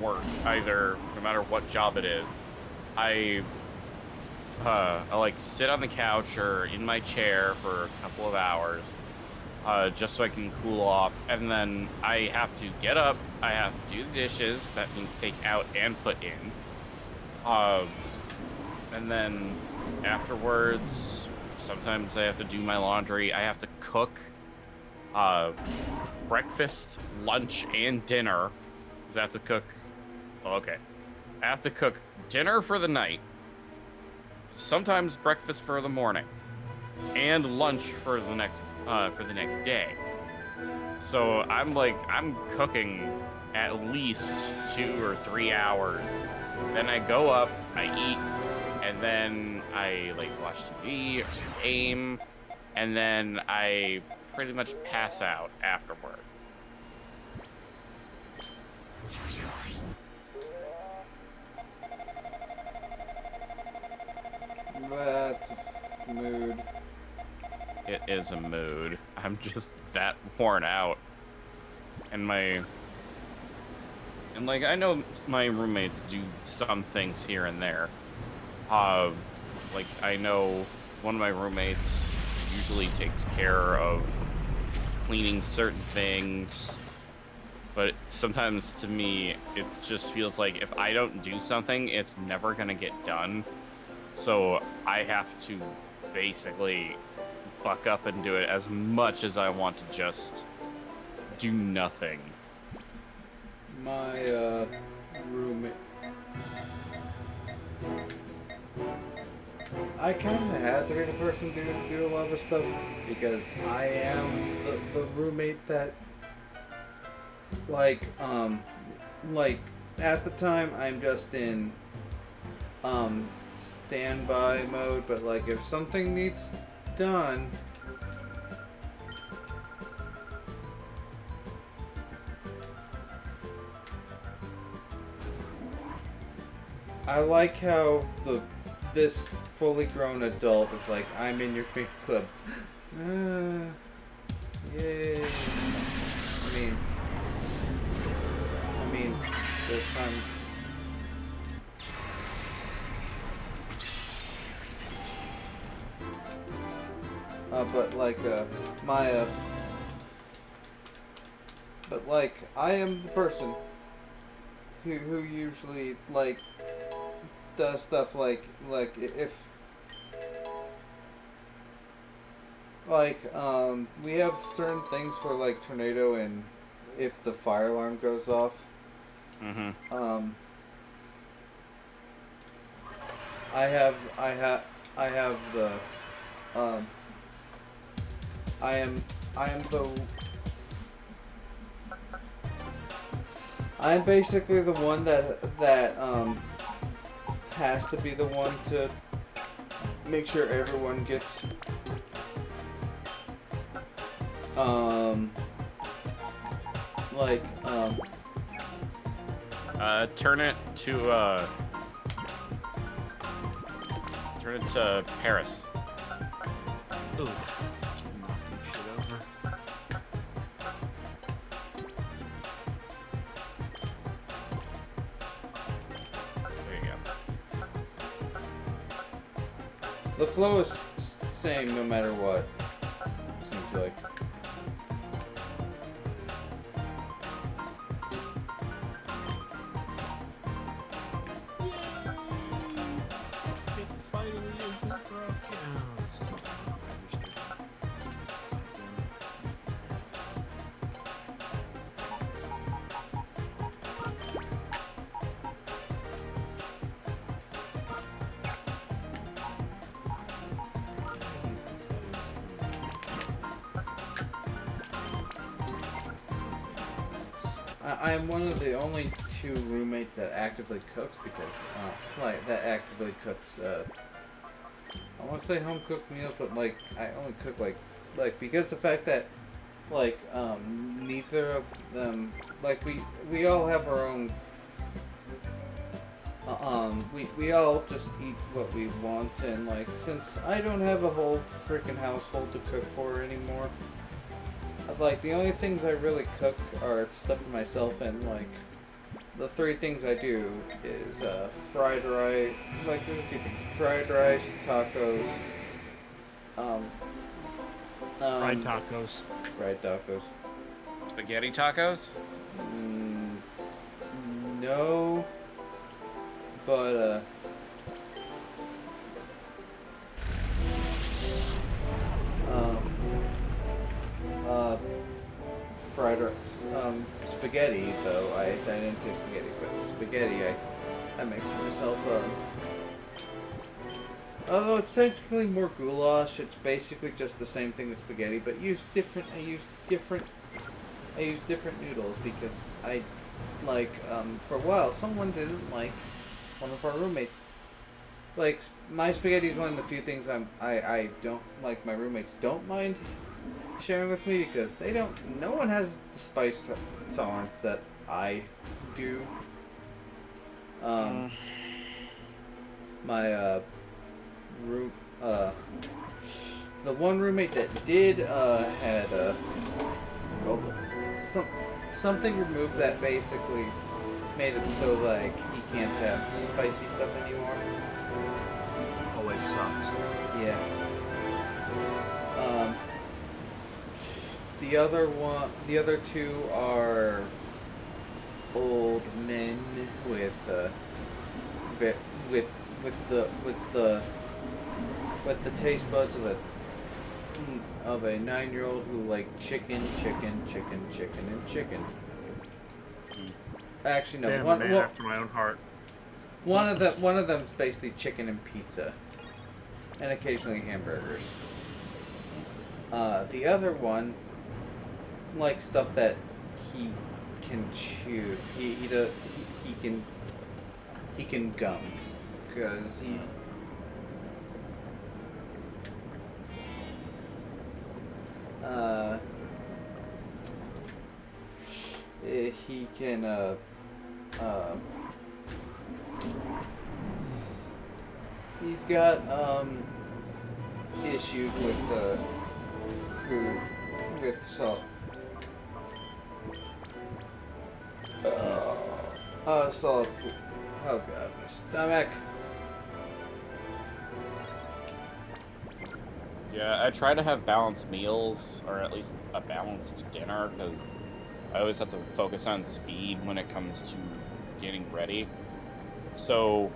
work, either no matter what job it is. I like sit on the couch or in my chair for a couple of hours, just so I can cool off, and then I have to get up. I have to do the dishes. That means take out and put in. And then afterwards, sometimes I have to do my laundry. I have to cook breakfast, lunch, and dinner. Because I have to cook. Oh, okay. I have to cook dinner for the night. Sometimes breakfast for the morning, and lunch for the next day. So I'm cooking at least 2 or 3 hours. Then I go up, I eat, and then I like watch TV or game, and then I pretty much pass out afterward. That's a mood. It is a mood. I'm just that worn out. And like I know my roommates do some things here and there. Like I know one of my roommates usually takes care of cleaning certain things, but sometimes to me it just feels like if I don't do something, it's never gonna get done. So I have to basically buck up and do it as much as I want to just do nothing. My roommate, I kind of had to be the person to do a lot of this stuff because I am the roommate that like at the time I'm just in standby mode, but like if something needs done, I like how this fully grown adult is like, I'm in your fan club. Yay. I mean, there's time. But like, but like, I am the person who usually like does stuff like if like we have certain things for like tornado and if the fire alarm goes off. I have the I am basically the one that has to be the one to make sure everyone gets turn it to Paris. Oof. Knocking shit over. There you go. the flow is same no matter what. Seems like. It finally isn't broken. Oh, it's still not. I understand. I am one of the only 2 roommates that actively cooks because, that actively cooks, I want to say home cooked meals, but, like, I only cook, like, because the fact that, like, neither of them, like, we all have our own, we all just eat what we want, and, like, since I don't have a whole freaking household to cook for anymore, like, the only things I really cook are stuff for myself, and, like, the 3 things I do is, fried rice, like, there's a few things, fried rice, tacos, Fried tacos. fried tacos, Spaghetti tacos? no, but, fried rice, spaghetti, though, I didn't say spaghetti, but spaghetti, I make for myself, although it's technically more goulash, it's basically just the same thing as spaghetti, but I use different noodles because for a while, someone didn't like one of our roommates. Like, my spaghetti is one of the few things I don't like, my roommates don't mind sharing with me because no one has the spice tolerance that I do. My, the one roommate that did, had, something removed that basically made it so, like, he can't have spicy stuff anymore. Always sucks. Yeah. The other 2 are old men with the taste buds of a 9-year-old who like chicken. Actually, no. Damn, man after my own heart. One of them's basically chicken and pizza, and occasionally hamburgers. The other one likes stuff that he can chew. He can gum, because he can he's got issues with food, with salt. Solid food. Oh god, my stomach. Yeah, I try to have balanced meals, or at least a balanced dinner, because I always have to focus on speed when it comes to getting ready. So,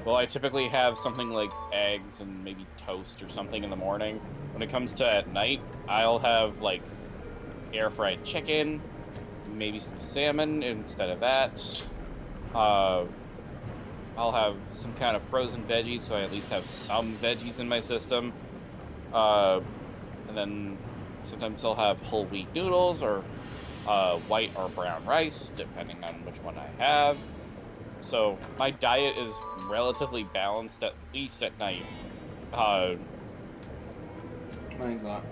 well, I typically have something like eggs and maybe toast or something in the morning. When it comes to at night, I'll have, like, air-fried chicken, maybe some salmon instead of that. I'll have some kind of frozen veggies, so I at least have some veggies in my system. And then sometimes I'll have whole wheat noodles or white or brown rice, depending on which one I have. So my diet is relatively balanced, at least at night. Mine's not.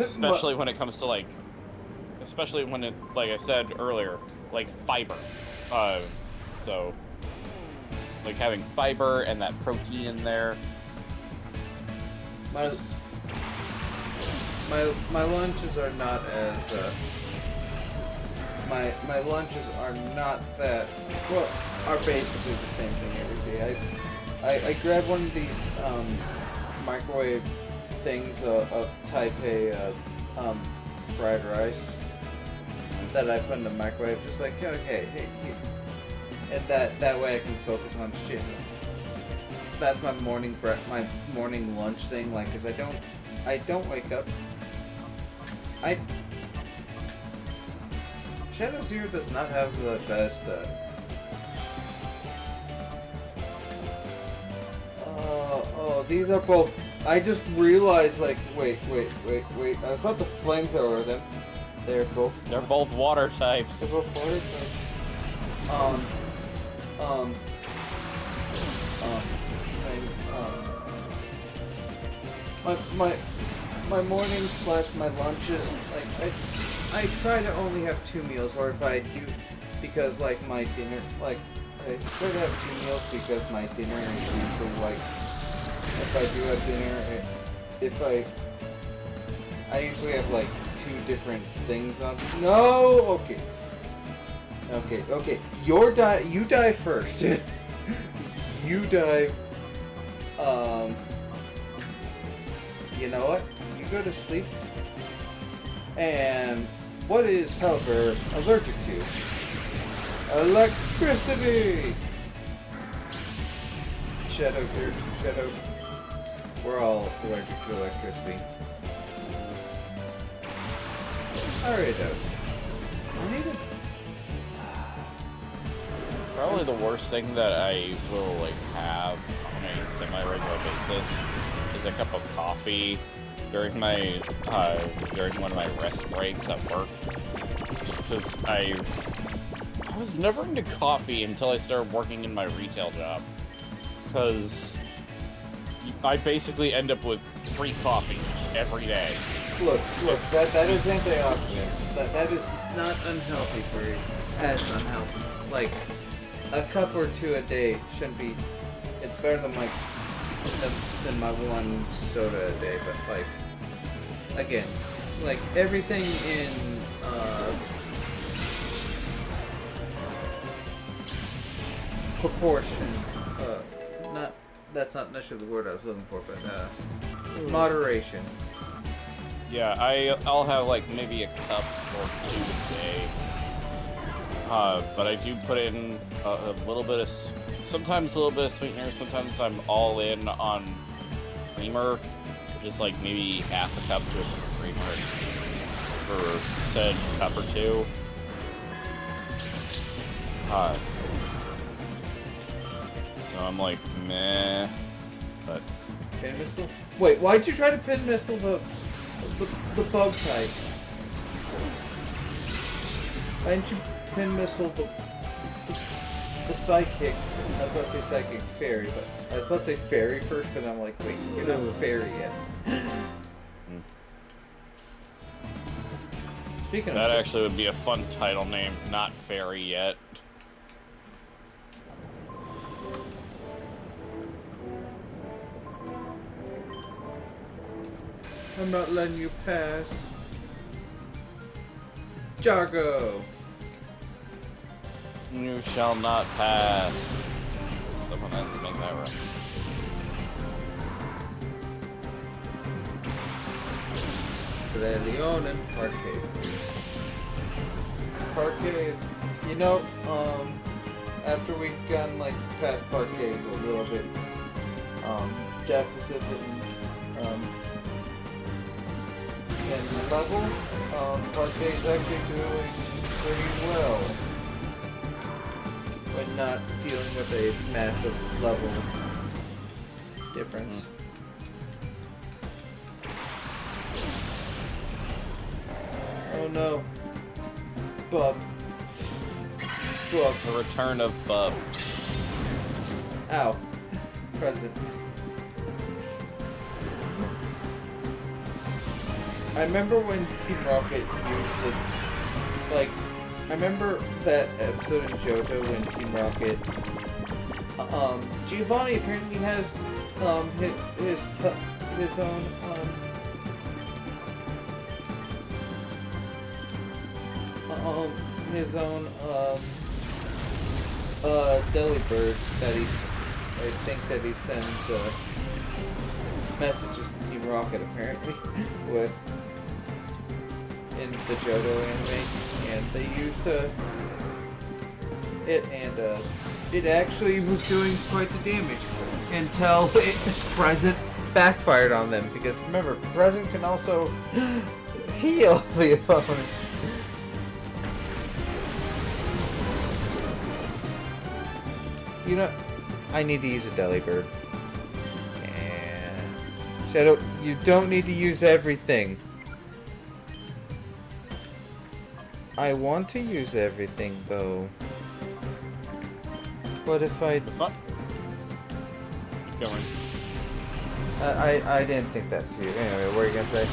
especially when it comes to like, especially when it, like I said earlier, like fiber. So like having fiber and that protein in there. It's My- just- My lunches are not as my lunches are not that well, are basically the same thing every day. I grab one of these microwave things of Taipei fried rice that I put in the microwave, just like okay, hey, and that way I can focus on shit. That's my morning my morning lunch thing, like, 'cause I don't wake up. Shadow Zero does not have the best. These are both. I just realized, like, wait. I was about to flamethrower them. They're both water types. They're both water types. My morning / my lunches, like I try to only have 2 meals, or if I do, because like my dinner, like I try to have 2 meals because my dinner is usually like, if I do have dinner, I usually have like 2 different things on. No, okay. You die first. You die. You know what? You go to sleep. And what is Pelipper allergic to? Electricity! Shadow. We're all allergic to electricity. Alright, I need it. Probably the worst thing that I will like have on a semi-regular basis is a cup of coffee during my during one of my rest breaks at work. Just because I was never into coffee until I started working in my retail job. Because I basically end up with free coffee every day. Look, that is antioxidants. That is not unhealthy for you. As unhealthy. Like, a cup or 2 a day shouldn't be. It's better than my 1 soda a day. But like, again, like everything in proportion. That's not necessarily the word I was looking for, but moderation. Yeah, I'll have like maybe a cup or 2 a day. But I do put in a little bit of, sometimes a little bit of sweetener, sometimes I'm all in on creamer, which is like maybe half a cup to a cup of creamer for said cup or 2. So I'm like, meh, but... Pin missile? Wait, why'd you try to pin missile the bug type? Why didn't you pin missile the psychic? I was about to say psychic fairy, but I was about to say fairy first, but I'm like, wait, you're not fairy yet. Speaking That of actually would be a fun title name, not fairy yet. I'm not letting you pass. Jargo! You shall not pass. Someone has to make that right. Leon and Parquet. Parquet is, you know, after we've gotten like past Parquet a little bit deficit in levels, Parquet is actually doing pretty well when not dealing with a massive level difference. Oh no. Bub. The return of Bub. Ow. Present. I remember when Team Rocket used the, like, I remember that episode in Johto when Team Rocket, Giovanni apparently has, his own, Delibird that I think that he sends, messages to Team Rocket apparently with in the Johto anime, and they used it, and it actually was doing quite the damage until Present backfired on them, because remember, Present can also heal the opponent. You know, I need to use a Delibird. And Shadow, you don't need to use everything. I want to use everything though. What if I... The fuck? Keep going. I didn't think that through. Anyway, what are you gonna say?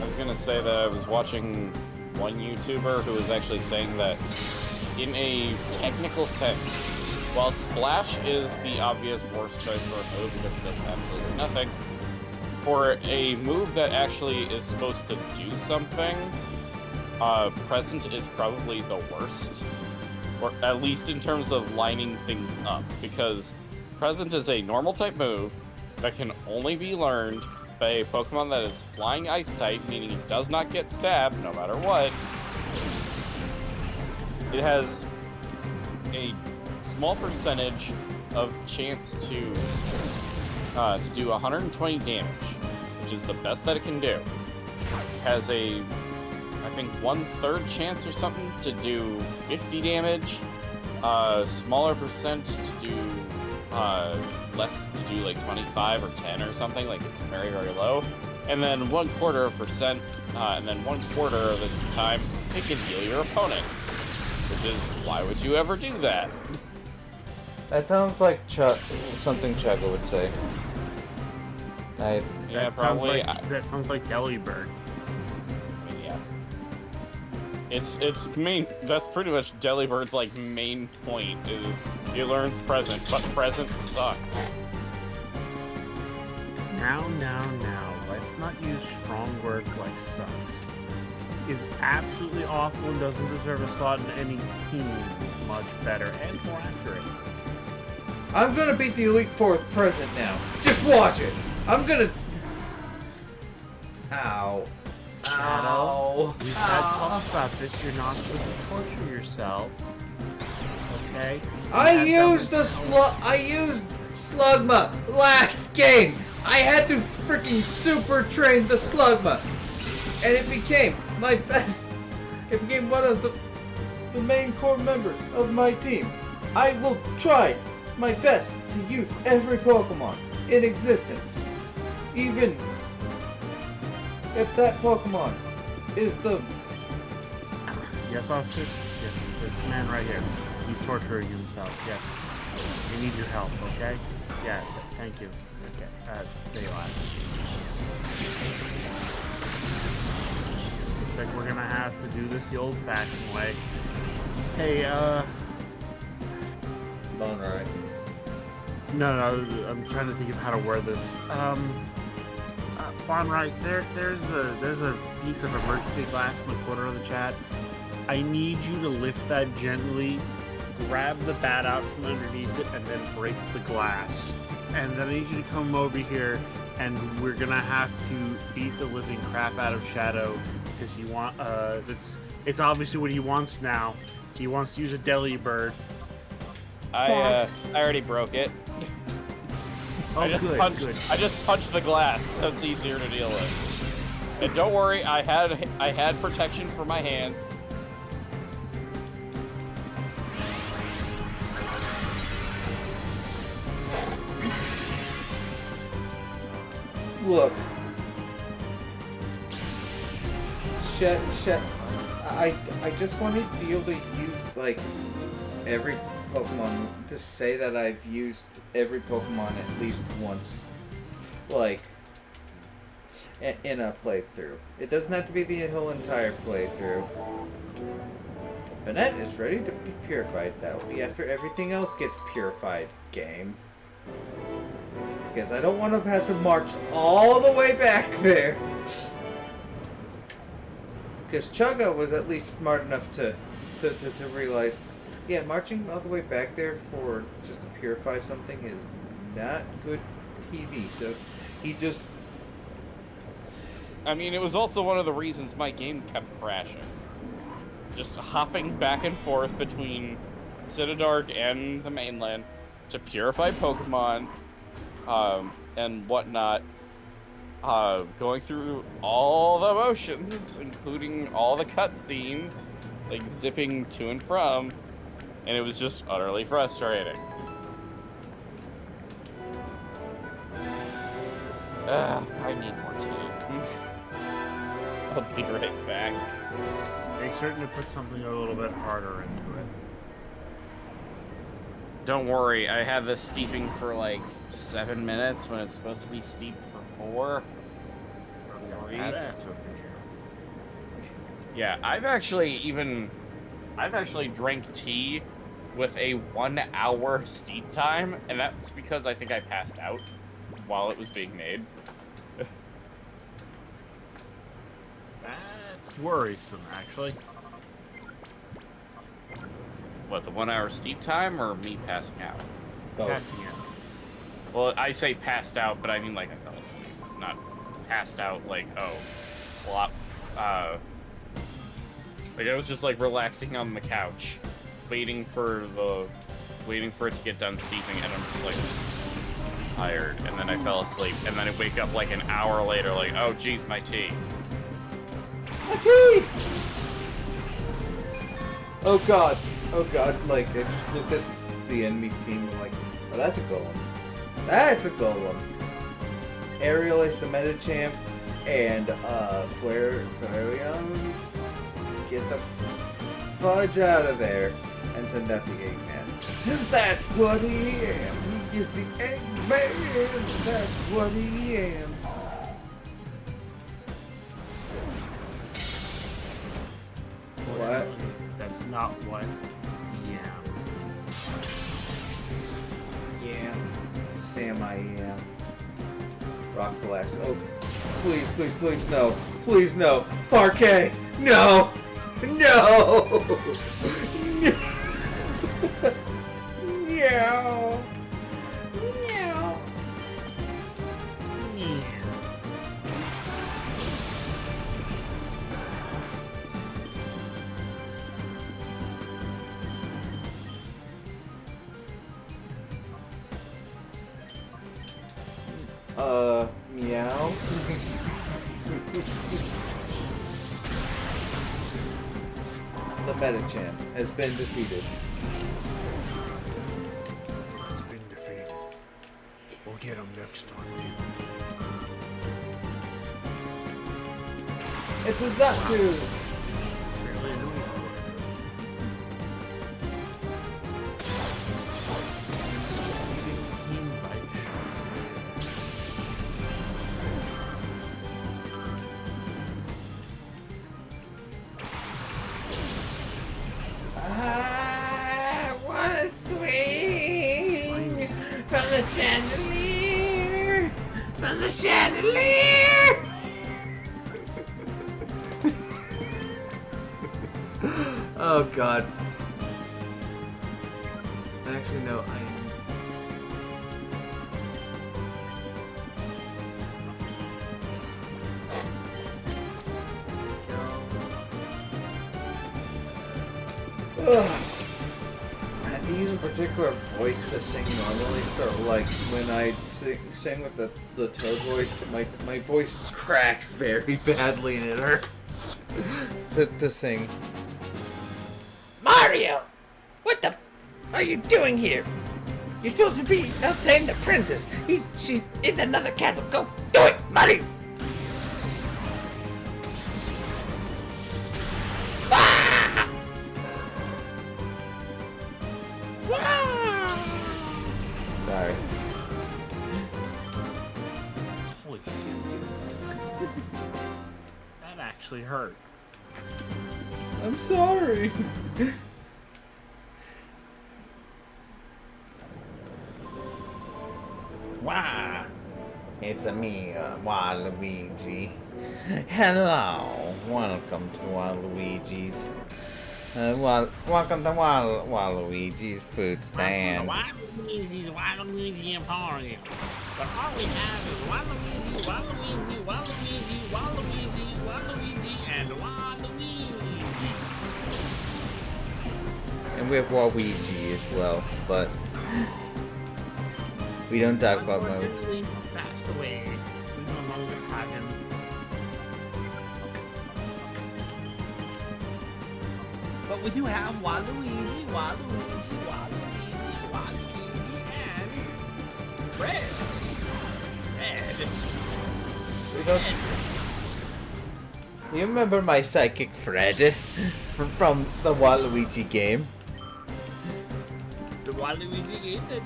I was gonna say that I was watching one YouTuber who was actually saying that in a technical sense, while Splash is the obvious worst choice for a move because it does absolutely nothing, for a move that actually is supposed to do something, Present is probably the worst. Or at least in terms of lining things up, because Present is a normal type move that can only be learned by a Pokemon that is flying ice type, meaning it does not get stabbed no matter what. It has a small percentage of chance to do 120 damage, which is the best that it can do. It has a, I think, 1/3 chance or something to do 50 damage, smaller percent to do less, to do like 25 or 10 or something, like it's very, very low. And then 1/4%, and then 1/4 of the time it can heal your opponent. Which is, why would you ever do that? That sounds like something Chugga would say. Yeah, probably. That sounds like Delibird. Yeah. It's main. That's pretty much Delibird's like main point is he learns Present, but Present sucks. Now. Let's not use strong words like sucks. Is absolutely awful and doesn't deserve a slot in any team is much better and more accurate. I'm gonna beat the Elite Four with Present now. Just watch it. I'm gonna. Ow. Ow. We've had talks about this. You're not supposed to torture yourself. Okay? I used Slugma last game. I had to freaking super train the Slugma, and it became my best. It became one of the main core members of my team. I will try my best to use every Pokemon in existence, even if that Pokemon is the... Yes, officer? Yes, this man right here. He's torturing himself. Yes. We need your help, okay? Yeah, thank you. Okay, there you are. Looks like we're gonna have to do this the old-fashioned way. Hey, Bone right. No, I'm trying to think of how to word this. Bonright, there's a piece of emergency glass in the corner of the chat. I need you to lift that gently, grab the bat out from underneath it, and then break the glass. And then I need you to come over here, and we're gonna have to beat the living crap out of Shadow, because he it's obviously what he wants now. He wants to use a Delibird. I already broke it. Oh, I just punched the glass. That's easier to deal with. And don't worry, I had protection for my hands. Look. I just wanted to be able to use, like, every Pokemon, to say that I've used every Pokemon at least once. Like, in a playthrough. It doesn't have to be the whole entire playthrough. Bennett is ready to be purified. That will be after everything else gets purified, game. Because I don't want to have to march all the way back there. Because Chugga was at least smart enough to realize, yeah, marching all the way back there for just to purify something is not good TV. So he just... I mean, it was also one of the reasons my game kept crashing. Just hopping back and forth between Citadark and the mainland to purify Pokemon and whatnot. Going through all the motions, including all the cutscenes, like zipping to and from, and it was just utterly frustrating. I need more tea. I'll be right back. They certainly put something a little bit harder into it. Don't worry, I have this steeping for like 7 minutes when it's supposed to be steeped for 4. We got badass over here. Yeah, I've actually drank tea with a 1 hour steep time, and that's because I think I passed out while it was being made. That's worrisome, actually. What, the 1 hour steep time or me passing out? Passing out. Well, I say passed out, but I mean like I fell asleep, not passed out like, oh, flop. Like I was just like relaxing on the couch, waiting for it to get done steeping, and I'm just like tired, and then I fell asleep, and then I wake up like an hour later, like, oh geez, my tea. My tea! Oh god, like I just looked at the enemy team and like, oh, that's a golem. That's a golem. Aerial is the meta champ, and Flareon, get the fudge out of there and send out the Eggman. That's what he is. He is the Eggman. That's what he is. What? That's not what. Yeah. Yeah. Sam, I am. Rock Blast. Oh, please, please, please, no. Please, no. Parquet! No! No! No! No! Meow. The Metachamp has been defeated. It's been defeated. We'll get him next time. It's a Zatu! Really annoying for this. Team bite. I wanna swing from the chandelier! From the chandelier! Oh god. Actually, no, I am. Ugh. These in particular voice to sing normally, so like when I sing with the toad voice, my voice cracks very badly and it hurts to sing. Mario! What the f are you doing here? You're supposed to be out saving the princess. She's in another castle. Go do it, Mario! Ah! Ah! Sorry. Holy shit. actually hurt. I'm sorry. Wow. It's me, Waluigi. Hello. Welcome to Waluigi's. Welcome to Waluigi's food stand. Waluigi's Waluigi Emporium. But all we have is Waluigi, Waluigi, Waluigi, Waluigi, Waluigi, and Waluigi. And we have Waluigi as well, but we don't talk about Mo. Unfortunately, passed away. We no longer have him. But we do have Waluigi, Waluigi, Waluigi, Waluigi, and Fred. We don't. You remember my psychic Fred from the Waluigi game? The Waluigi game that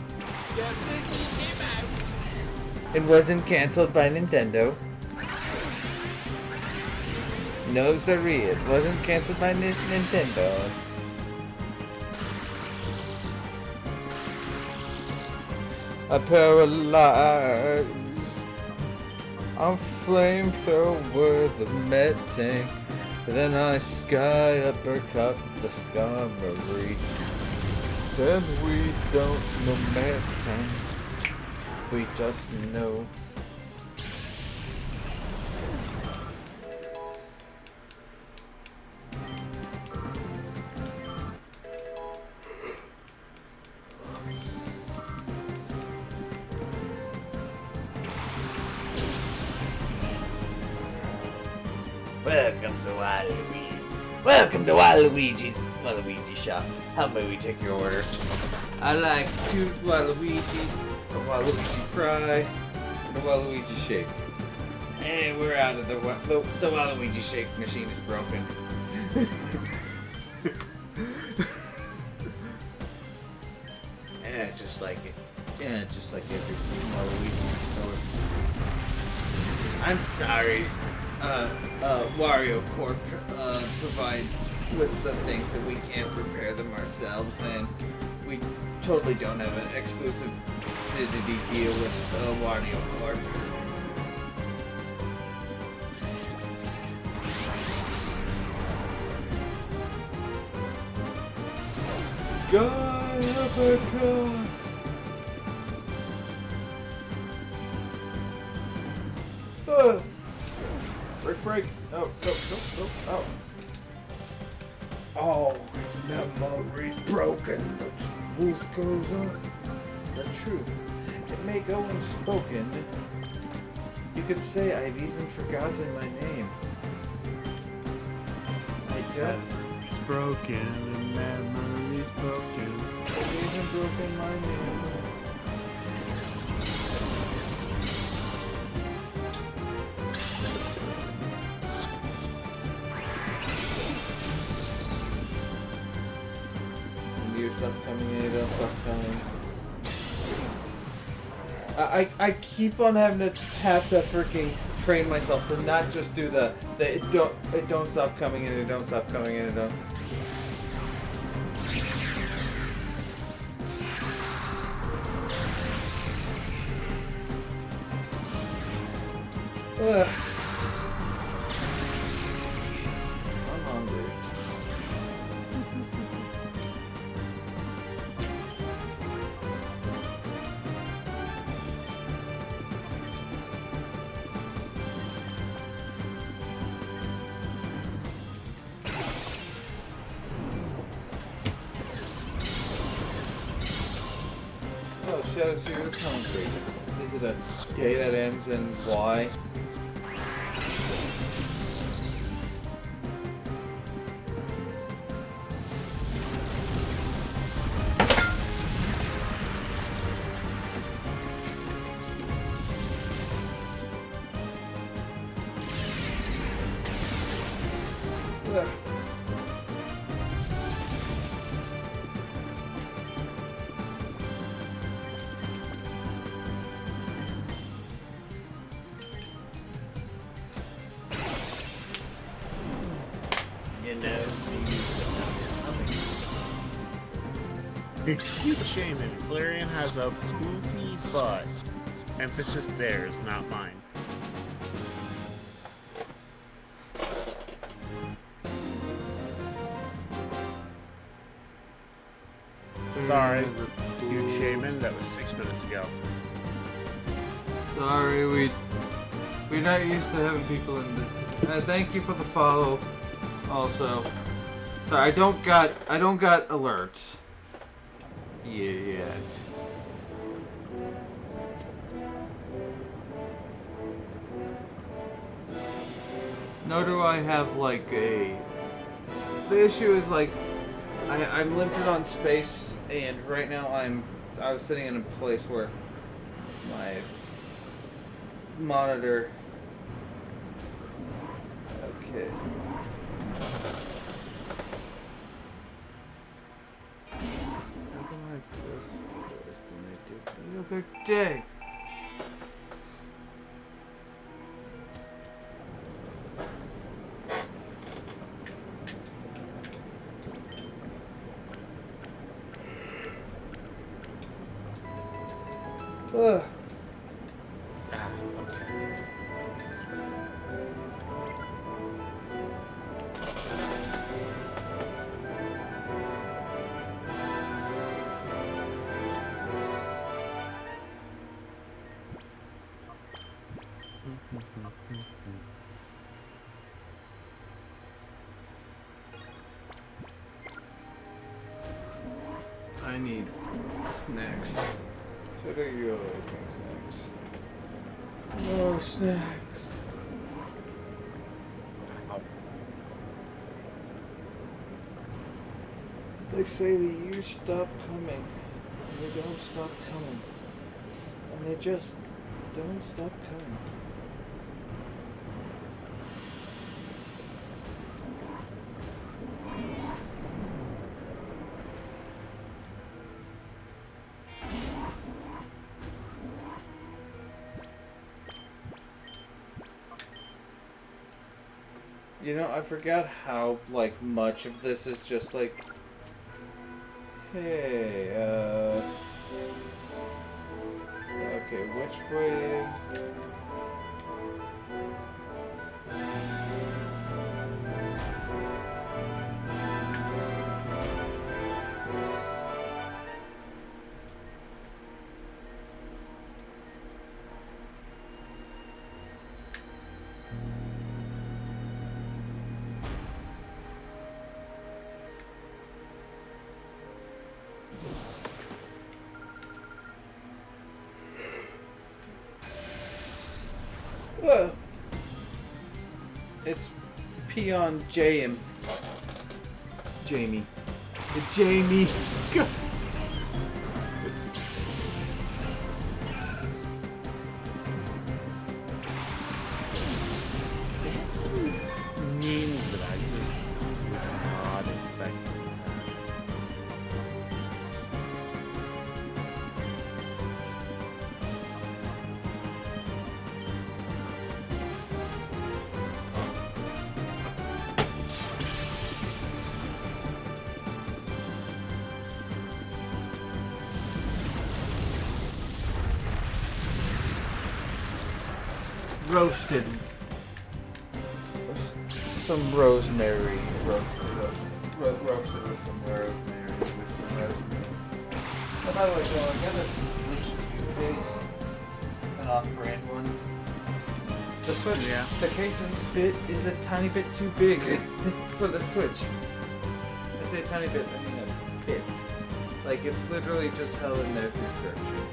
definitely came out. It wasn't cancelled by Nintendo. No, sirree, it wasn't cancelled by Nintendo. I paralyzed. I'm flamethrower, the med tank. Then I sky uppercut the Skarmory. Then we don't know med tank. We just know. Welcome to Waluigi. Welcome to Waluigi shop. How may we take your order? I like 2 Waluigis, a Waluigi fry, and a Waluigi shake. And we're out of the Waluigi shake machine is broken. Yeah, just like it. Yeah, just like every Waluigi store. I'm sorry. Wario Corp provides with the things that we can't repair them ourselves, and we totally don't have an exclusivity deal with Wario Corp. Sky uppercut. Break. Oh, no. Oh. Oh, his memory's broken. The truth goes on. The truth. It may go unspoken. You could say I've even forgotten my name. I don't. It's broken, the memory's broken. I've even broken my name. Stuff coming in, don't stop coming. I keep on having to freaking train myself to not just do the it don't stop coming in, it don't stop coming in, it don't. Ugh. I'm hungry. Oh, Shadow Zero is hungry. Is it a day that ends in Y? Ugh. Cute shaman. Clarion has a poopy butt. Emphasis theirs, not mine. Sorry, cute shaman. That was 6 minutes ago. Sorry, we're not used to having people in the. Thank you for the follow. Also, sorry, I don't got alerts yet. Nor do I have like a. The issue is like, I'm limited on space, and right now I was sitting in a place where my monitor. Okay. How come I forced worse than I did the other day? Ugh. Ah, okay. I need snacks. What are you always getting snacks? No snacks. They say the years stop coming, and they don't stop coming, and they just don't stop coming. You know, I forgot how, like, much of this is just like, hey, okay, which way is... Well, it's Peon Jamie. Jamie. Memes that I just was not expecting. Roasted. Some rosemary. Roasted with some rosemary. Oh, by the way, Joe, I got a Switch 2 case. An off-brand one. The Switch, Yeah. the case is a tiny bit too big for the Switch. I say a tiny bit, I mean a bit. Like, it's literally just held in there through friction.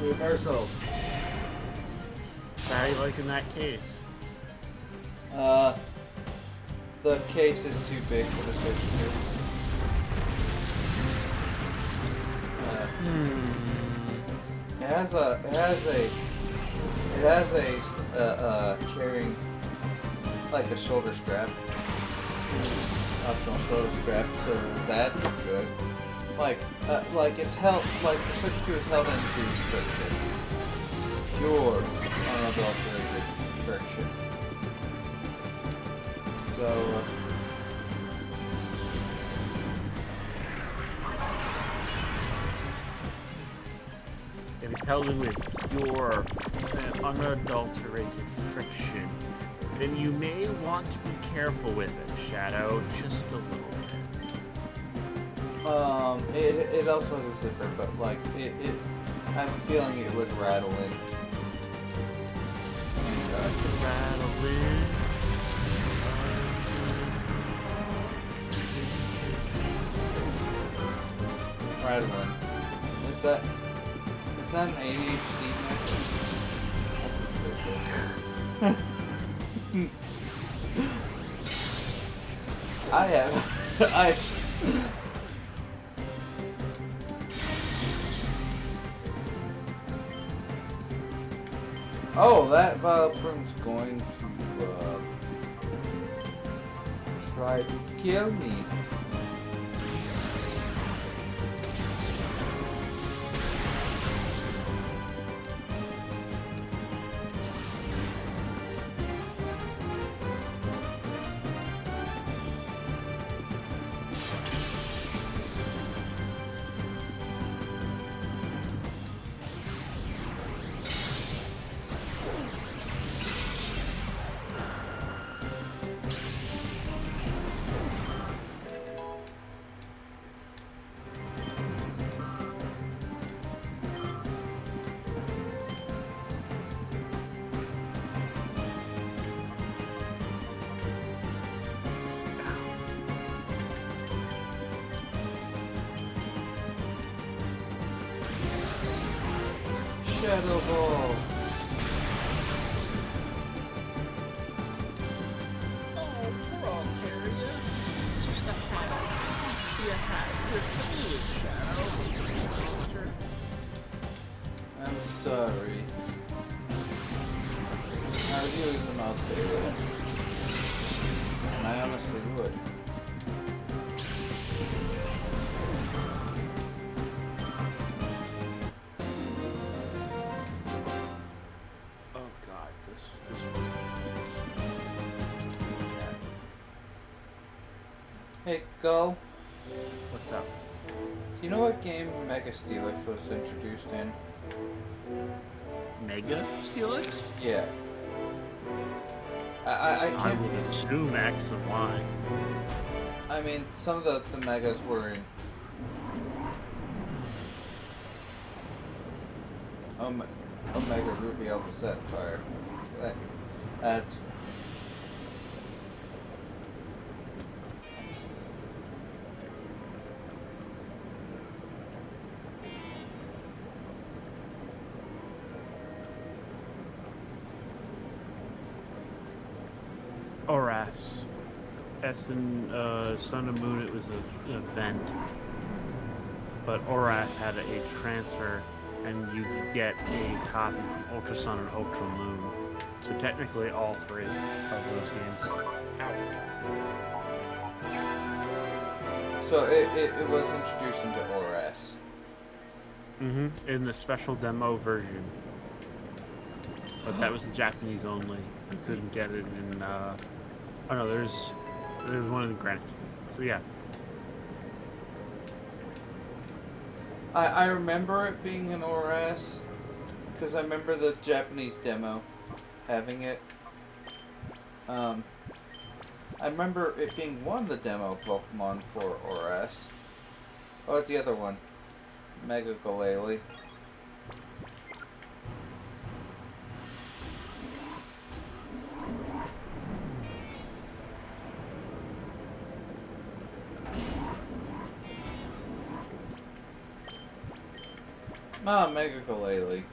Reversal. How do you like in that case? The case is too big for the Switch 2. It has a carrying, like a shoulder strap, optional shoulder strap, so that's good. Like it's held, like the Switch 2 is held into friction. Pure, unadulterated friction. So, If it's held with pure and unadulterated friction, then you may want to be careful with it, Shadow, just a little bit. it also has a zipper, but like it I have a feeling it would rattle in. And, Rattling. rattling. Is that an ADHD method? I have Oh, that Vileprune's going to try to kill me. Shadow Ball. Oh, poor old Terrier. It's just a hat. It used to be a hat. You're killing it, Shadow. Monster. I'm sorry. I would use them out there. And I honestly would. Oh god, this one's gonna Hey, Gull. What's up? Do you know what game Mega Steelix was introduced in? Mega Steelix? Yeah. I I can't. would assume X and Y. I mean, some of the megas were in. Omega Ruby Alpha Sapphire. That's. Oras. S and Sun and Moon, it was an event. But Oras had a transfer, and you could get a copy from Ultra Sun and Ultra Moon. So technically all three of those games. So it was introduced into ORS. In the special demo version. But that was the Japanese only. You couldn't get it in oh no, there's one in Granite. So yeah. I remember it being an ORS because I remember the Japanese demo having it. I remember it being one of the demo Pokemon for ORS. Oh, it's the other one. Mega Galele. Ah, Mega Galele.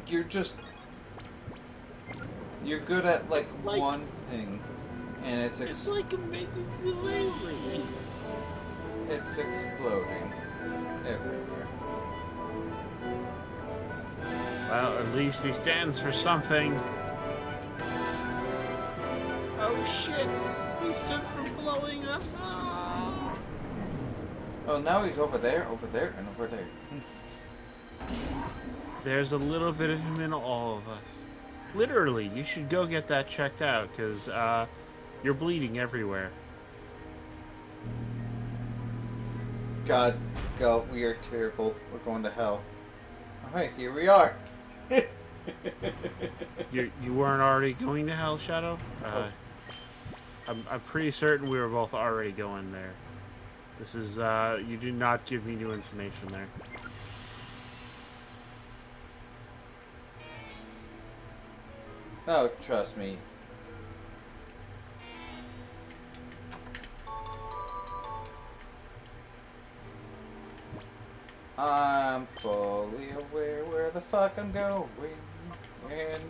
You're just... You're good at, like one thing. And it's like a Mega Galele. It's exploding everywhere. Well, at least he stands for something. Oh shit! He stood for blowing us up! Oh, now he's over there, and over there. There's a little bit of him in all of us. Literally, you should go get that checked out, because you're bleeding everywhere. God, God, we are terrible. We're going to hell. Alright, here we are. You weren't already going to hell, Shadow? I'm pretty certain we were both already going there. This is, you do not give me new information there. Oh, trust me. I'm fully aware where the fuck I'm going. And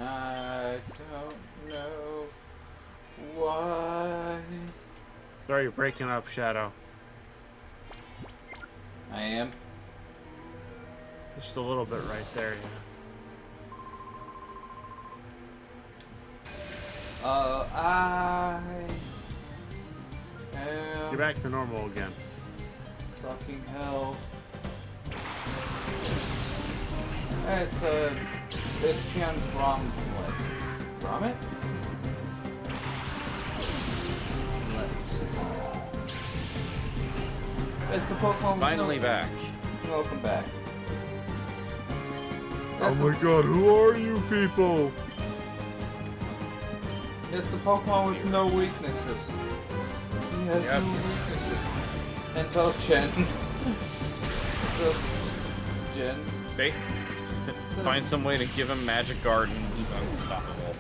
I don't know why. Sorry, you're breaking up, Shadow. I am. Just a little bit right there, yeah. I am You're back to normal again. fucking hell. It's Kian Gromit? It's the Pokemon. Finally back. Welcome back. Oh my god, who are you people? It's the Pokemon with no weaknesses. He has Yep. no weaknesses. Until Jen. Until Jen. They find some way to give him Magic Guard and he's unstoppable.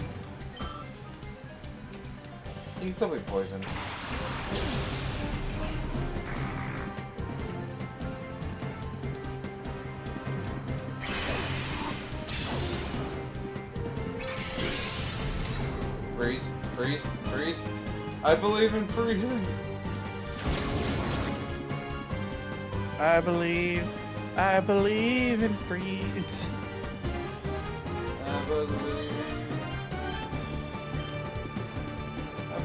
He can still be poisoned. Freeze, freeze, freeze. I believe in freezing. I believe in freeze. I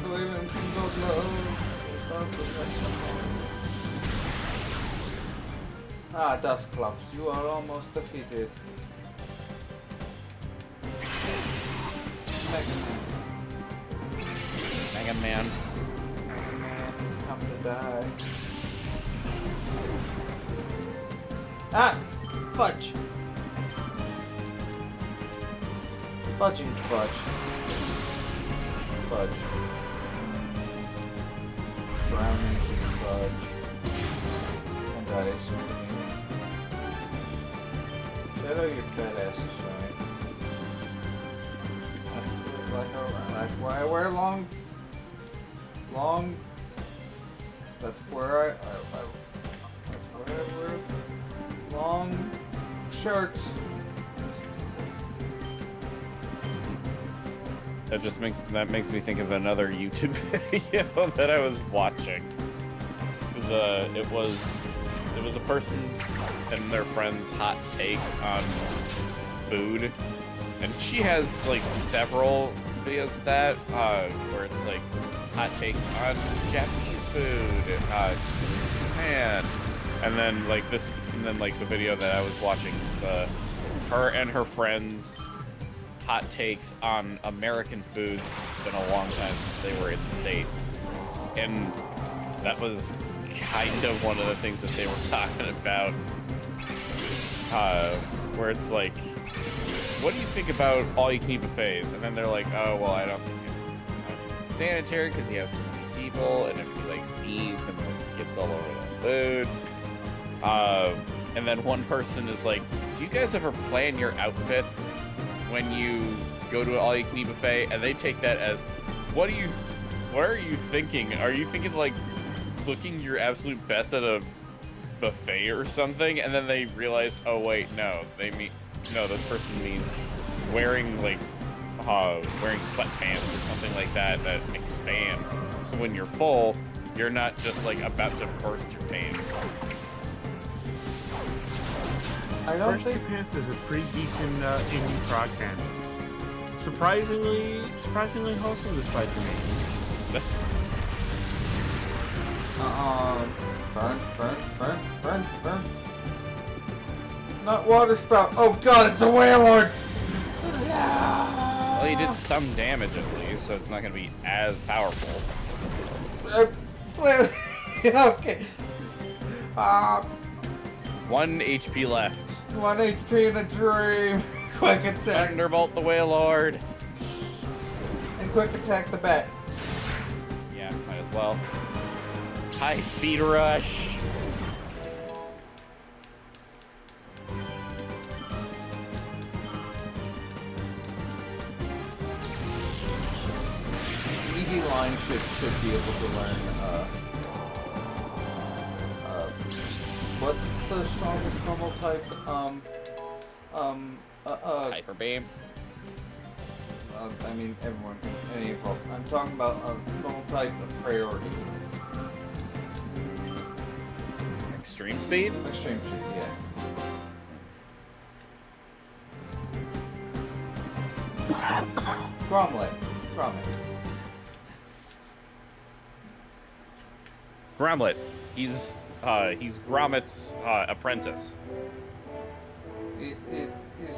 believe in single love. Ah, Dustclops, you are almost defeated. Mega Man. Mega Man has come to die. Ah! Fudge! Fudging fudge. Fudge. Brownies with fudge. And ice cream. Shadow, your fat ass is showing. That's why I wear long. That's where I wear long shirts. That makes me think of another YouTube video that I was watching. It was a person's and their friends' hot takes on food, and she has like several videos of that where it's like hot takes on Japanese food, Japan, and then like the video that I was watching was her and her friends' hot takes on American foods. It's been a long time since they were in the States, and that was kind of one of the things that they were talking about, where it's like, what do you think about all-you-can-eat buffets? And then they're like, oh, well, I don't think it's sanitary because you have so many people, and if you like sneeze, then gets all over the food. And then one person is like, do you guys ever plan your outfits when you go to an all-you-can-eat buffet? And they take that as, what are you thinking? Are you thinking like looking your absolute best at a buffet or something? And then they realize, oh wait, no, this person means wearing like wearing sweatpants or something like that expand. So when you're full, you're not just like about to burst your pants. I don't Burst think. Your Pants is a pretty decent indie prog band. Surprisingly wholesome despite the name. Burn. Not water spout. Oh god, it's a Wailord! Well, you did some damage at least, so it's not going to be as powerful. Okay. 1 HP left. 1 HP in a dream. Quick attack. Thunderbolt the Wailord. And quick attack the bat. Yeah, might as well. High speed rush. Easy line should be able to learn. What's the strongest normal type? Hyper beam. I mean, everyone can. Any evolve. I'm talking about a normal type of priority. Extreme speed? Extreme speed, yeah. Gromlet. Gromlet. He's Gromit's apprentice. He's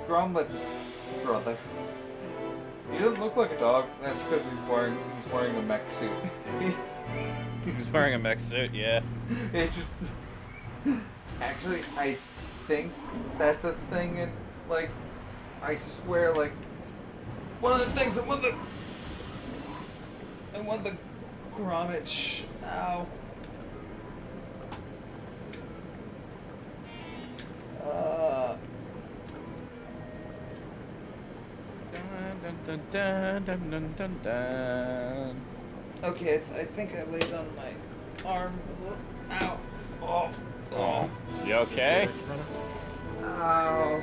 Gromlet's brother. He doesn't look like a dog. That's because he's wearing a mech suit. He's wearing a mech suit, yeah. It's just actually, I think that's a thing in like, I swear, like one of the things in one of the Gromit. Ow. Dun, dun, dun, dun, dun, dun. Okay, I think I laid on my arm a little. Ow. Oh. Oh, you okay? Ow.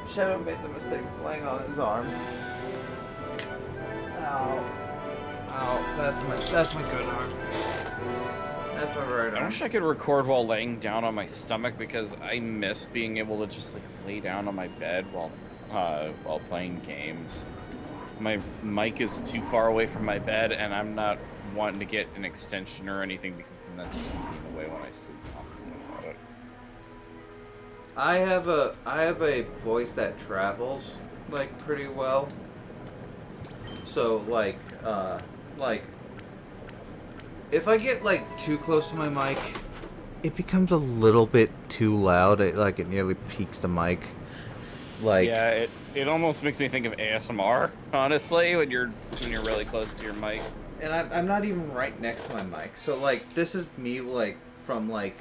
Shadow made the mistake of laying on his arm. Ow. Ow. That's my good arm. That's my right I arm. wish I could record while laying down on my stomach because I miss being able to just like lay down on my bed while playing games. My mic is too far away from my bed, and I'm not wanting to get an extension or anything because then that's just gonna be in the way when I sleep. I'll forget about it. I have a voice that travels like pretty well. So like if I get like too close to my mic, it becomes a little bit too loud. It nearly peaks the mic. Like Yeah, it almost makes me think of ASMR, honestly, when you're really close to your mic. and I'm not even right next to my mic. So like this is me like from like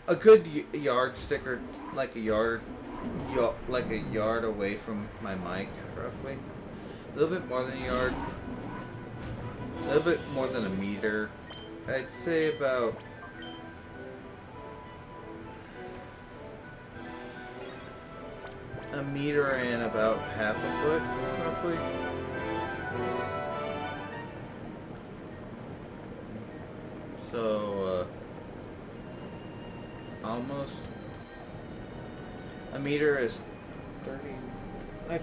a good yardstick or like a yard away from my mic, roughly. A little bit more than a yard. A little bit more than a meter. I'd say about a meter and about half a foot, roughly. So, almost a meter is 30. I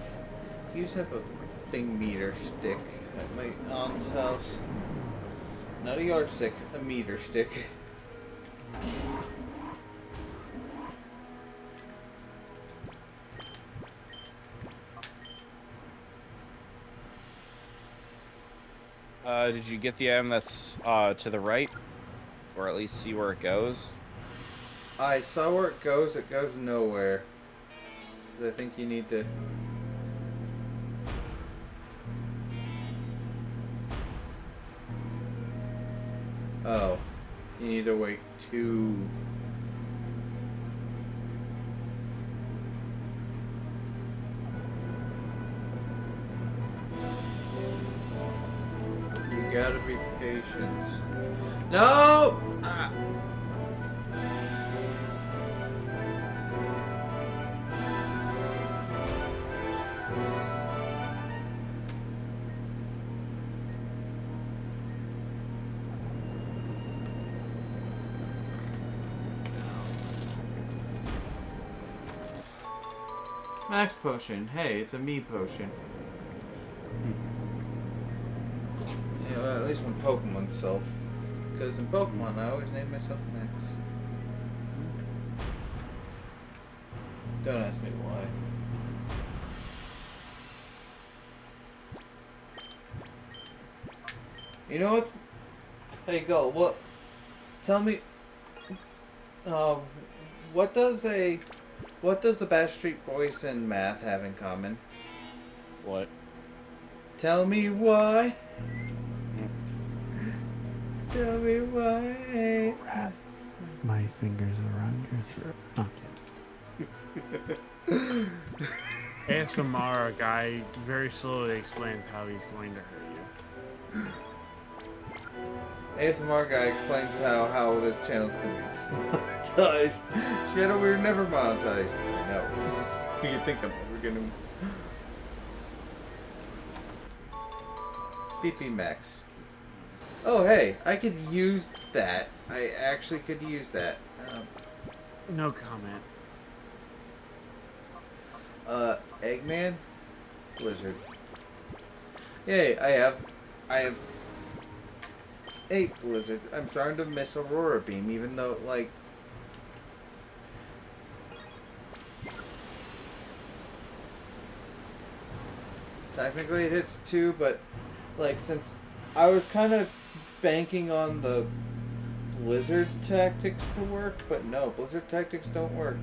used to have a thing meter stick at my aunt's house. Not a yardstick, a meter stick. Did you get the item that's to the right? Or at least see where it goes? I saw where it goes nowhere. I think you need to... You need to wait 2. You gotta be patient. No! Ah. Max potion. Hey, it's a me potion. Yeah, well, at least when Pokemon self. Because in Pokemon, I always name myself Max. Don't ask me why. You know what? Hey, Gull, what? Tell me. What does the Backstreet Boys and math have in common? What? Tell me why. Tell me why. My fingers around your throat. Okay. ASMR guy very slowly explains how he's going to hurt you. ASMR guy explains how this channel's gonna be monetized. Shadow, we're never monetized. I know. You think I'm never gonna. BP Max. Oh hey, I could use that. I actually could use that. No comment. Eggman, Blizzard. Yay! I have 8 Blizzards. I'm starting to miss Aurora Beam, even though like. Technically it hits 2, but like since I was kind of banking on the Blizzard tactics to work, but no, Blizzard tactics don't work.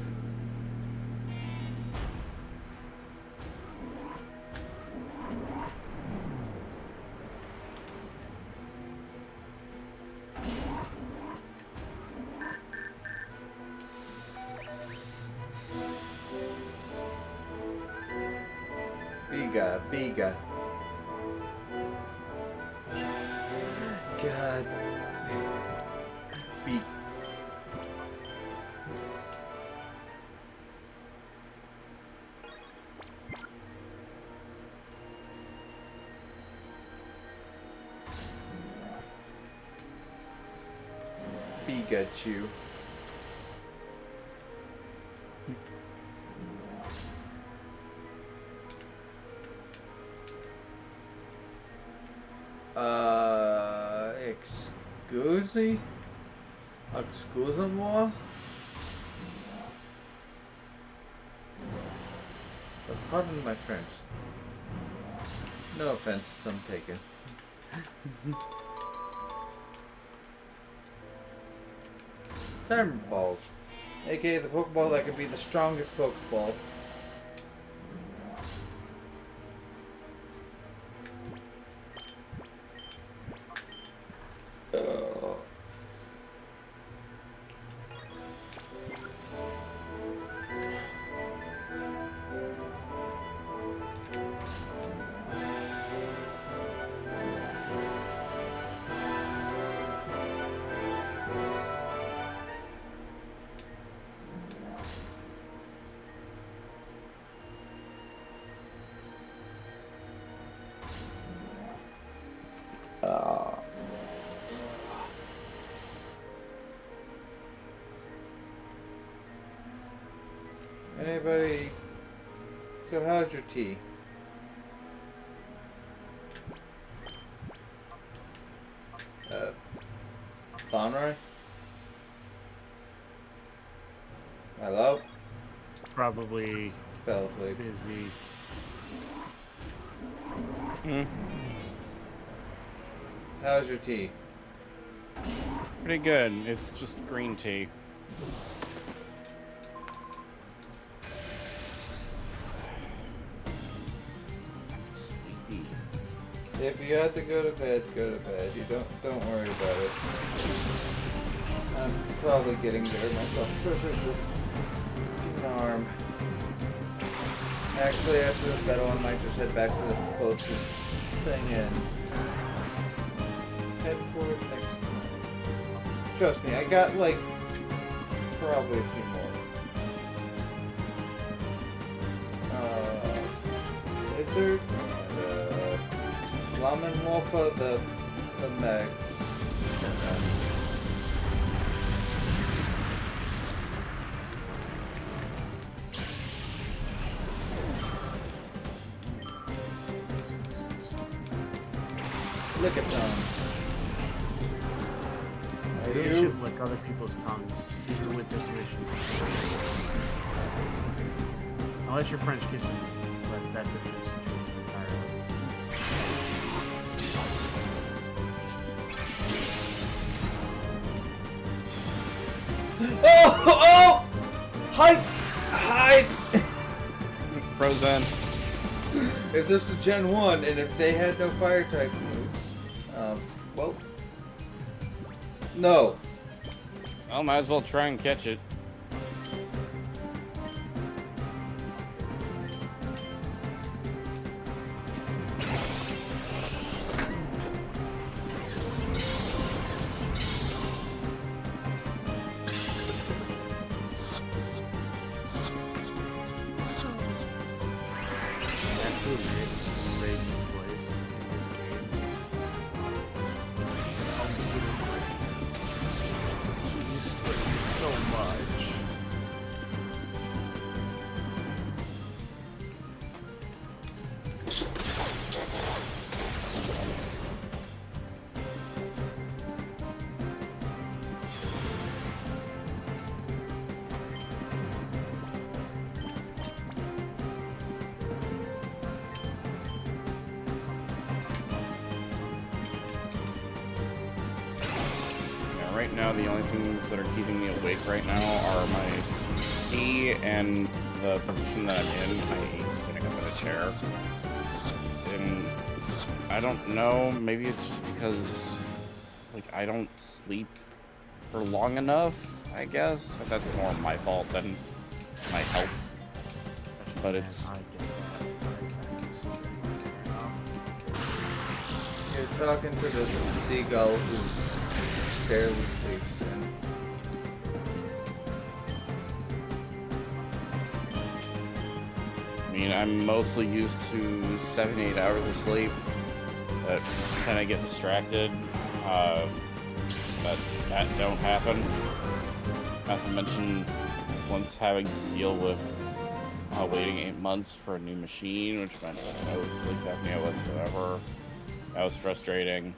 Biga. God. Beat. Pikachu. Excuse-moi? Pardon my French. No offense, some taken. Time balls. AKA the Pokeball that could be the strongest Pokeball. Anybody? So how's your tea? Bonroy? Hello? Probably Fell asleep. busy. How's your tea? Pretty good. It's just green tea. Sleepy. If you have to go to bed, go to bed. You don't worry about it. I'm probably getting there myself. Arm. Actually, after this battle, I might just head back to the closest thing and head forward next time. Trust me, I got like probably a few more. Lizard, Flammenwolfa, the Meg. Look at them. You really shouldn't lick other people's tongues, even with this mission. Unless you're French kissing, but that's a different situation entirely. Oh! Hype! Hype! Frozen. If this is Gen 1, and if they had no fire type moves, well, no. Well, might as well try and catch it. Right now, the only things that are keeping me awake right now are my tea and the position that I'm in, i.e. sitting up in a chair. And I don't know, maybe it's just because, like, I don't sleep for long enough, I guess. That's more my fault than my health. But it's... You're talking to the seagull who barely sleeps in. I mean, I'm mostly used to 7-8 hours of sleep, but then I get distracted. That don't happen. Not to mention, once having to deal with waiting 8 months for a new machine, which meant no sleep apnea whatsoever. That was frustrating.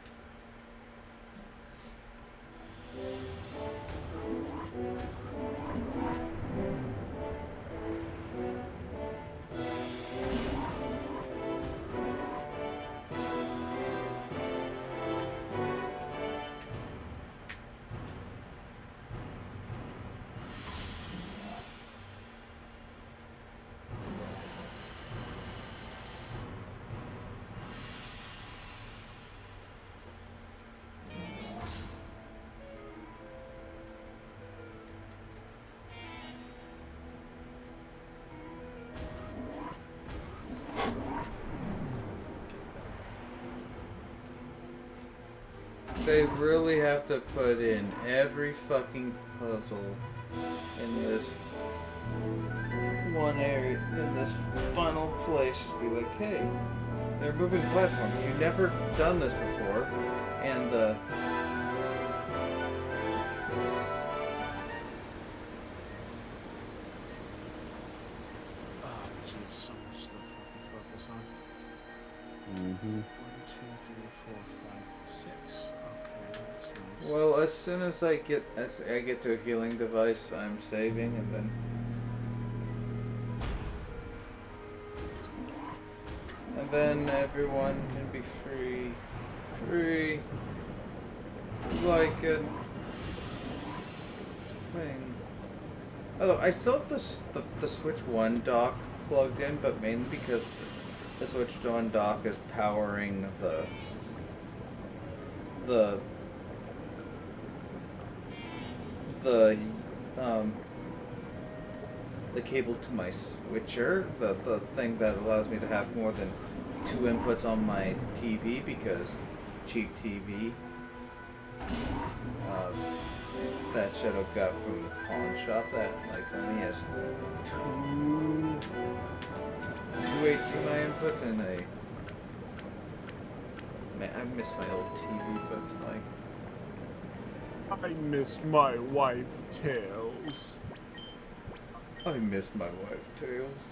They really have to put in every fucking puzzle in this one area, in this final place. Just be like, hey, they're moving platforms. You've never done this before, and Oh, jeez, so much stuff I can focus on. Mm-hmm. 1, 2, 3, 4, 5, 6. Okay, that's nice. well, as soon as I get to a healing device, I'm saving, and then everyone can be free, like a thing. Although I still have the Switch 1 dock plugged in, but mainly because the Switch 1 dock is powering the cable to my switcher, the thing that allows me to have more than 2 inputs on my TV because cheap TV. That Shadow got from the pawn shop that like only has two HDMI inputs and a. Man, I miss my old TV, but like I miss my wife, Tails. I miss my wife, Tails.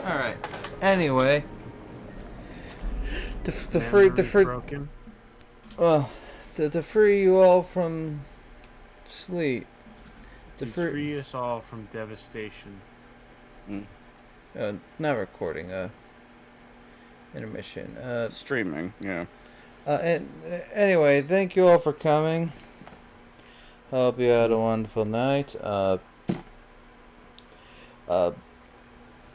All right. Anyway, the free Broken. well, to free you all from sleep. To free us all from devastation. Not recording. Intermission. Streaming, yeah. And anyway, thank you all for coming. Hope you had a wonderful night.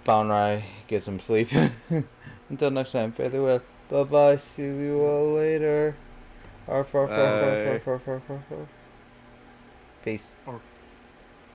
Bonrai, get some sleep. Until next time, fare thee well. Bye bye. See you all later. Arf, arf, arf, arf, arf, arf, arf, arf, arf. Peace. Or